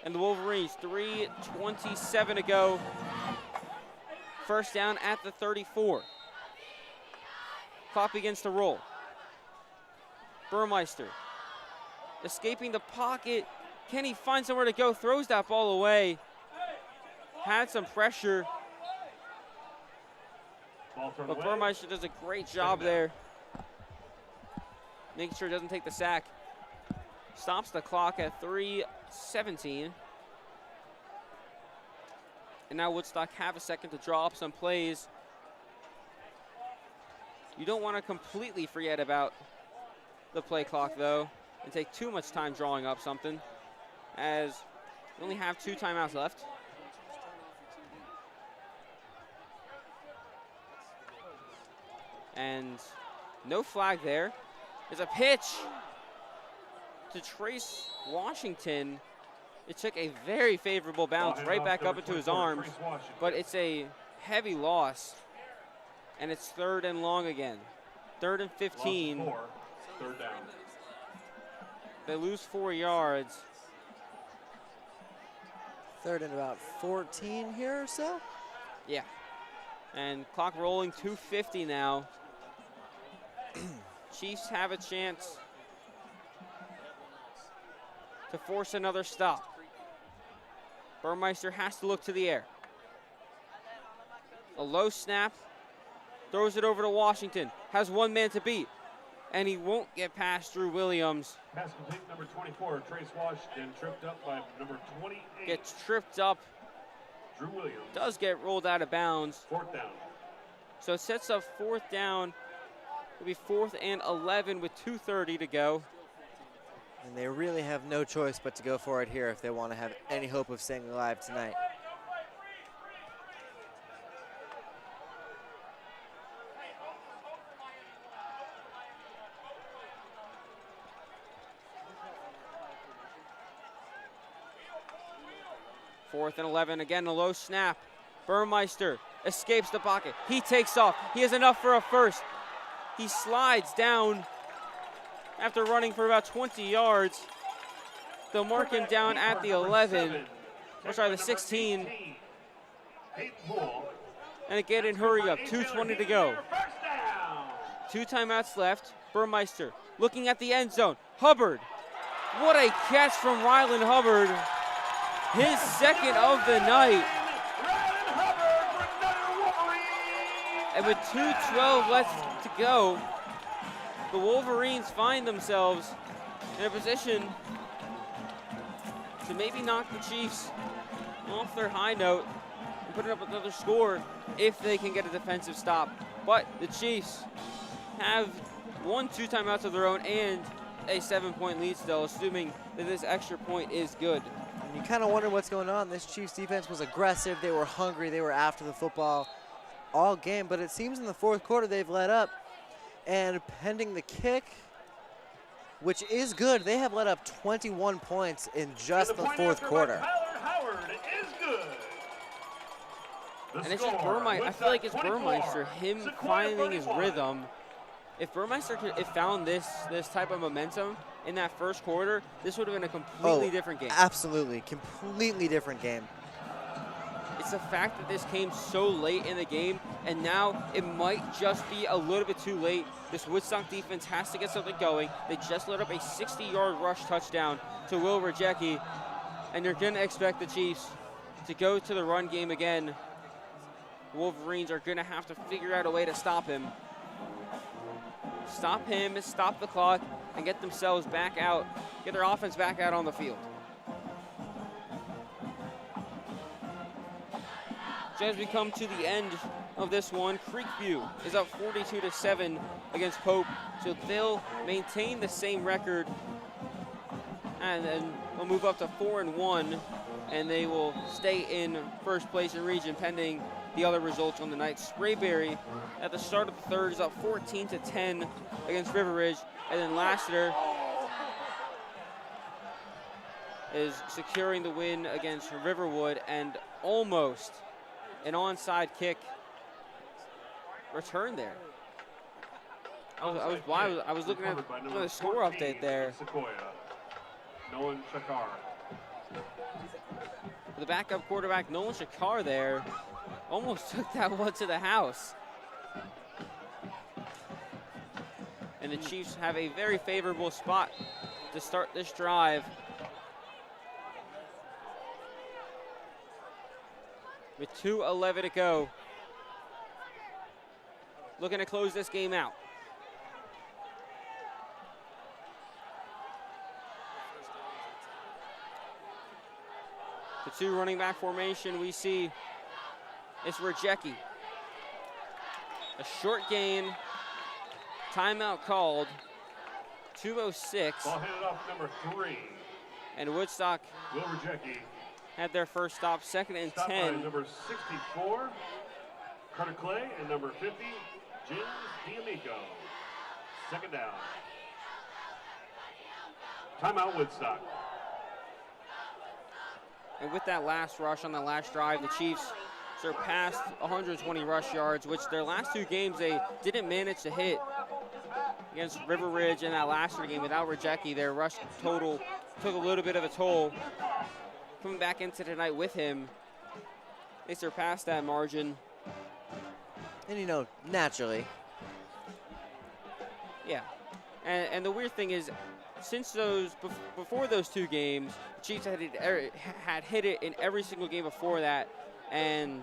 And the Wolverines, 3:27 to go. 1st down at the 34. Clock begins to roll. Burmeister escaping the pocket. Can he find somewhere to go? Throws that ball away. Had some pressure. But Burmeister does a great job there. Making sure he doesn't take the sack. Stops the clock at 3:17. And now Woodstock have a second to draw up some plays. You don't want to completely forget about the play clock, though, and take too much time drawing up something, as you only have 2 timeouts left. And no flag there. There's a pitch to Trace Washington. It took a very favorable bounce right back up into his arms, but it's a heavy loss, and it's 3rd and long again. 3rd and 15. 3rd down. They lose 4 yards. 3rd and about 14 here or so. Yeah. And clock rolling, 2:50 now. Chiefs have a chance to force another stop. Burmeister has to look to the air. A low snap, throws it over to Washington, has 1 man to beat, and he won't get past Drew Williams. Pass complete, number 24, Trace Washington, tripped up by number 28. Gets tripped up, Drew Williams. does get rolled out of bounds. 4th down. So it sets up 4th down. It'll be 4th and 11 with 2:30 to go. And they really have no choice but to go for it here if they want to have any hope of staying alive tonight. Fourth and 11, again, a low snap. Burmeister escapes the pocket. He takes off. He has enough for a first. He slides down after running for about 20 yards. They'll mark him down at the 11, or sorry, the 16. And again in hurry up, 2:20 to go. 2 timeouts left. Burmeister looking at the end zone. Hubbard, what a catch from Rylan Hubbard. His 2nd of the night. And with 2:12 left to go, the Wolverines find themselves in a position to maybe knock the Chiefs off their high note and put up another score if they can get a defensive stop. But the Chiefs have 2 timeouts of their own and a 7-point lead still, assuming that this extra point is good. And you kind of wonder what's going on. This Chiefs defense was aggressive. They were hungry. They were after the football all game. But it seems in the 4th quarter they've let up. And pending the kick, which is good, they have let up 21 points in just the 4th quarter. Howard is good. And it's just Burmeister. I feel like it's Burmeister, him finding his rhythm. If Burmeister had found this type of momentum in that 1st quarter, this would have been a completely different game. Absolutely, completely different game. It's the fact that this came so late in the game, and now it might just be a little bit too late. This Woodstock defense has to get something going. They just let up a 60-yard rush touchdown to Will Rejeki, and you're going to expect the Chiefs to go to the run game again. Wolverines are going to have to figure out a way to stop him. Stop him, stop the clock, and get themselves back out, get their offense back out on the field. So as we come to the end of this one, Creekview is up 42-7 against Pope. So they'll maintain the same record, and then they'll move up to 4-1, and they will stay in 1st place in region pending the other results on the night. Sprayberry at the start of the 3rd is up 14-10 against River Ridge, and then Lassiter is securing the win against Riverwood, and almost an onside kick return there. I was looking at the score update there. Sequoyah. Nolan Shakar. The backup quarterback, Nolan Shakar there, almost took that one to the house. And the Chiefs have a very favorable spot to start this drive. With 2:11 to go. Looking to close this game out. The 2 running back formation, we see It's Rejeki. A short gain. Timeout called. 2:06. Ball handed off number 3. And Woodstock Will Rejeki. had their first stop, 2nd and Stopped by 10. number 64, Carter Clay, and number 50, James D'Amico. 2nd down. Timeout Woodstock. And with that last rush on the last drive, the Chiefs surpassed 120 rush yards, which their last 2 games they didn't manage to hit. Against River Ridge in that last game without Rejeki, their rush total took a little bit of a toll. Coming back into tonight with him, they surpassed that margin. And, you know, naturally. Yeah. And the weird thing is, since before those 2 games, the Chiefs had hit it in every single game before that. And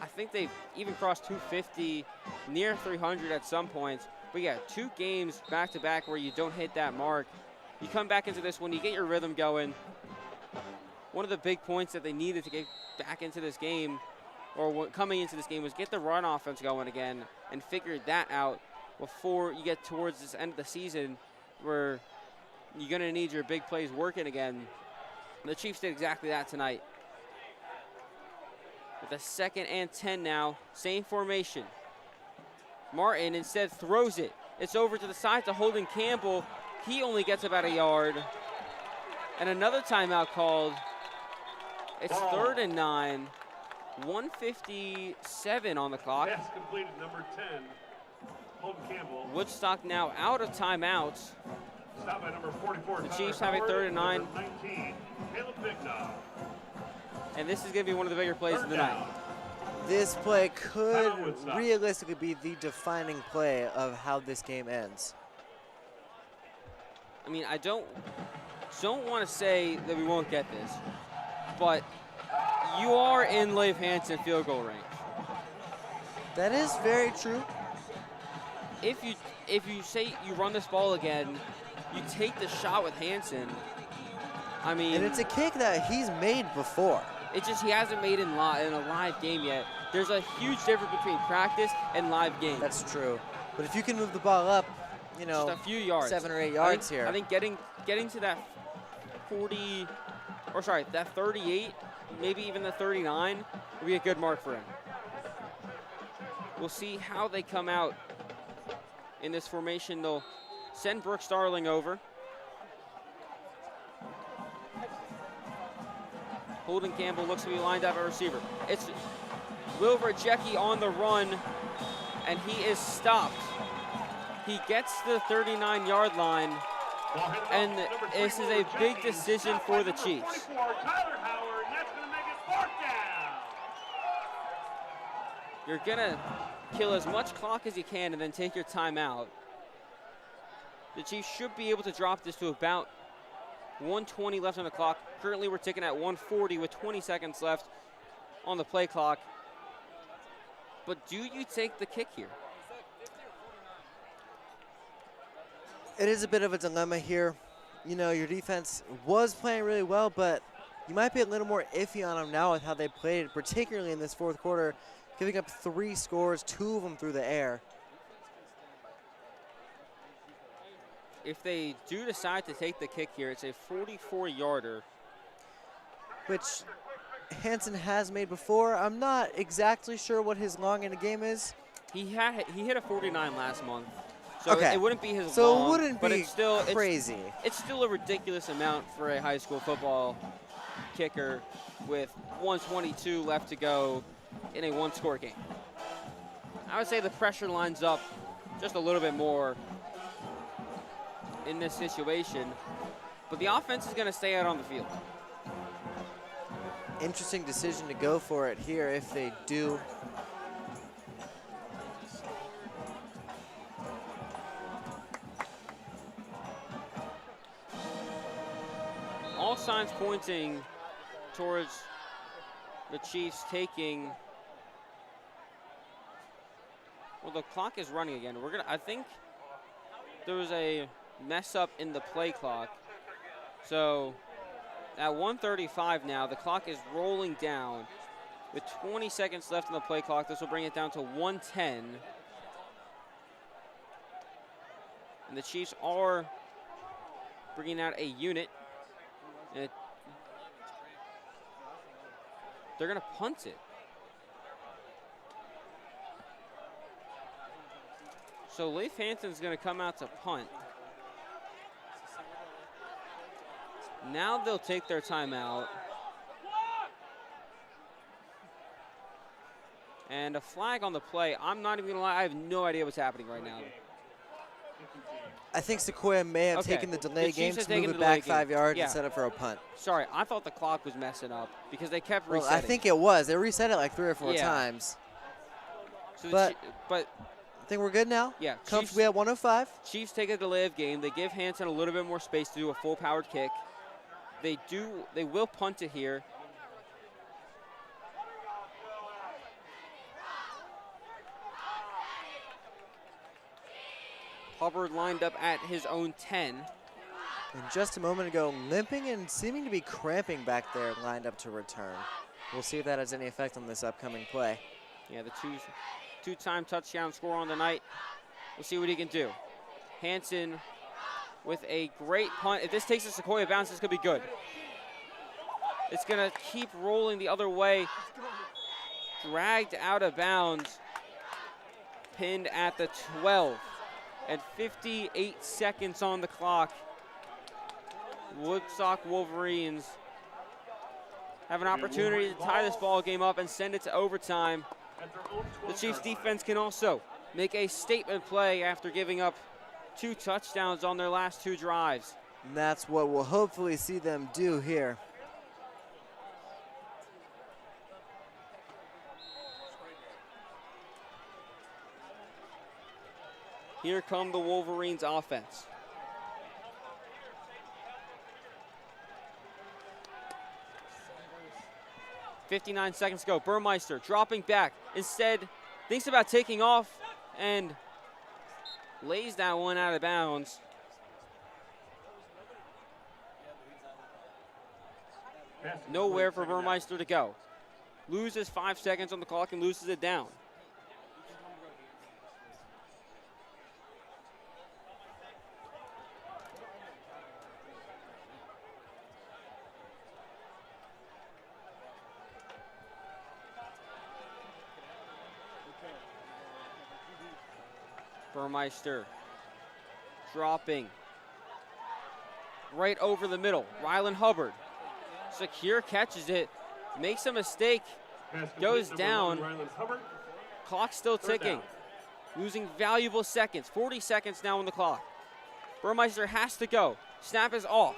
I think they've even crossed 250, near 300 at some points. But yeah, 2 games back-to-back where you don't hit that mark. You come back into this one, you get your rhythm going. One of the big points that they needed to get back into this game, or coming into this game, was get the run offense going again and figure that out before you get towards this end of the season where you're going to need your big plays working again. The Chiefs did exactly that tonight. With a 2nd and 10 now, same formation. Martin instead throws it. It's over to the side to Holden Campbell. He only gets about a yard. And another timeout called. It's 3rd and 9. 1:57 on the clock. Pass completed, number 10, Holden Campbell. Woodstock now out of timeouts. Stopped by number 44. The Chiefs have a 3rd and 9. 19, Caleb Bignow. And this is going to be one of the bigger plays of the night. This play could realistically be the defining play of how this game ends. I mean, I don't want to say that we won't get this, but you are in Leif Hansen field goal range. That is very true. If you say you run this ball again, you take the shot with Hansen. I mean, and it's a kick that he's made before. It's just he hasn't made in a live game yet. There's a huge difference between practice and live game. That's true. But if you can move the ball up, you know, just a few yards, 7 or 8 yards here. I think getting to that 40, or sorry, that 38, maybe even the 39 would be a good mark for him. We'll see how they come out in this formation. They'll send Brooks Starling over. Holden Campbell looks to be lined up at receiver. It's Will Rejeki on the run, and he is stopped. He gets the 39-yard line, and this is a big decision for the Chiefs. You're going to kill as much clock as you can and then take your timeout. The Chiefs should be able to drop this to about 1:20 left on the clock. Currently, we're ticking at 1:40 with 20 seconds left on the play clock. But do you take the kick here? It is a bit of a dilemma here. You know, your defense was playing really well, but you might be a little more iffy on them now with how they played, particularly in this 4th quarter, giving up 3 scores, 2 of them through the air. If they do decide to take the kick here, it's a 44-yarder. Which Hansen has made before. I'm not exactly sure what his long in the game is. He hit a 49 last month. So okay. It wouldn't be his so long, it wouldn't but be it's still crazy. It's still a ridiculous amount for a high school football kicker with 1:22 left to go in a 1-score game. I would say the pressure lines up just a little bit more in this situation, but the offense is going to stay out on the field. Interesting decision to go for it here if they do. All signs pointing towards the Chiefs taking. Well, the clock is running again. I think there was a mess up in the play clock. So at 1:35 now, the clock is rolling down. With 20 seconds left on the play clock, this will bring it down to 110. And the Chiefs are bringing out a unit. And they're going to punt it. So Leif Hanson's going to come out to punt. Now they'll take their timeout. And a flag on the play. I'm not even going to lie, I have no idea what's happening right now. I think Sequoyah may have taken the delay game to move it back 5 yards and set up for a punt. Sorry, I thought the clock was messing up because they kept resetting. Well, I think it was. They reset it like 3 or 4 times. So but I think we're good now. Yeah. Comfortably at 105. Chiefs take a delay of game. They give Hanson a little bit more space to do a full-powered kick. They will punt it here. Hubbard lined up at his own 10. And just a moment ago, limping and seeming to be cramping back there, lined up to return. We'll see if that has any effect on this upcoming play. Yeah, the two-time touchdown score on the night. We'll see what he can do. Hanson with a great punt. If this takes a Sequoyah bounce, this could be good. It's going to keep rolling the other way. Dragged out of bounds. Pinned at the 12. And 58 seconds on the clock. Woodstock Wolverines have an opportunity to tie this ball game up and send it to overtime. The Chiefs defense can also make a statement play after giving up 2 touchdowns on their last 2 drives. And that's what we'll hopefully see them do here. Here come the Wolverines offense. .59 seconds to go. Burmeister dropping back. Instead, thinks about taking off and lays that one out of bounds. Nowhere for Burmeister to go. Loses 5 seconds on the clock and loses it down. Burmeister dropping right over the middle. Rylan Hubbard secure, catches it, makes a mistake, goes down. Clock still ticking, losing valuable seconds. 40 seconds now on the clock. Burmeister has to go. Snap is off.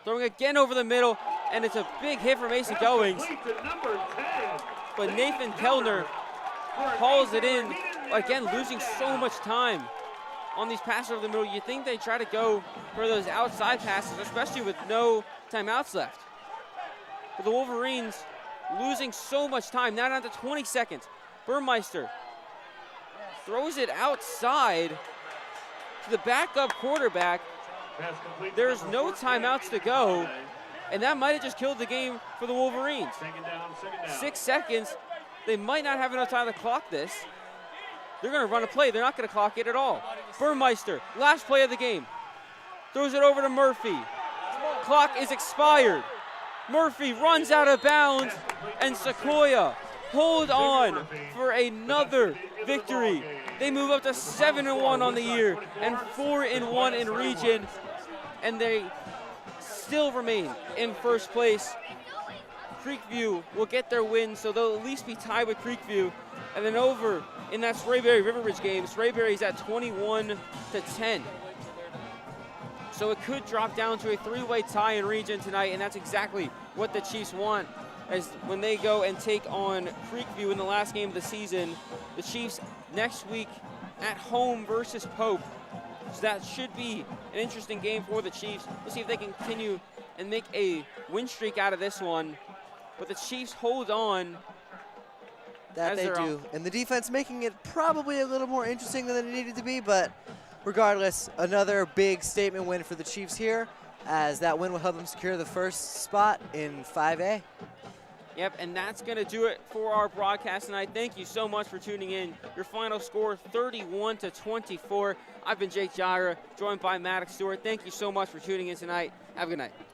Throwing again over the middle, and it's a big hit for Mason Goings. But Nathan Kellner calls it in. Again, losing so much time on these passes over the middle. You think they try to go for those outside passes, especially with no timeouts left. But the Wolverines losing so much time, now down to 20 seconds. Burmeister throws it outside to the backup quarterback. There's no timeouts to go, and that might have just killed the game for the Wolverines. 6 seconds. They might not have enough time to clock this. They're going to run a play. They're not going to clock it at all. Burmeister, last play of the game. Throws it over to Murphy. Clock is expired. Murphy runs out of bounds, and Sequoyah hold on for another victory. They move up to 7-1 on the year and 4-1 in region, and they still remain in first place. Creekview will get their win, so they'll at least be tied with Creekview. And then over in that Sprayberry-River Ridge game, Sprayberry's at 21-10. So it could drop down to a 3-way tie in region tonight, and that's exactly what the Chiefs want. As when they go and take on Creekview in the last game of the season, the Chiefs next week at home versus Pope. So that should be an interesting game for the Chiefs. We'll see if they can continue and make a win streak out of this one. But the Chiefs hold on. That they do. And the defense making it probably a little more interesting than it needed to be, but regardless, another big statement win for the Chiefs here, as that win will help them secure the first spot in 5A. Yep, and that's going to do it for our broadcast tonight. Thank you so much for tuning in. Your final score, 31-24. I've been Jake Jira, joined by Maddox Stewart. Thank you so much for tuning in tonight. Have a good night.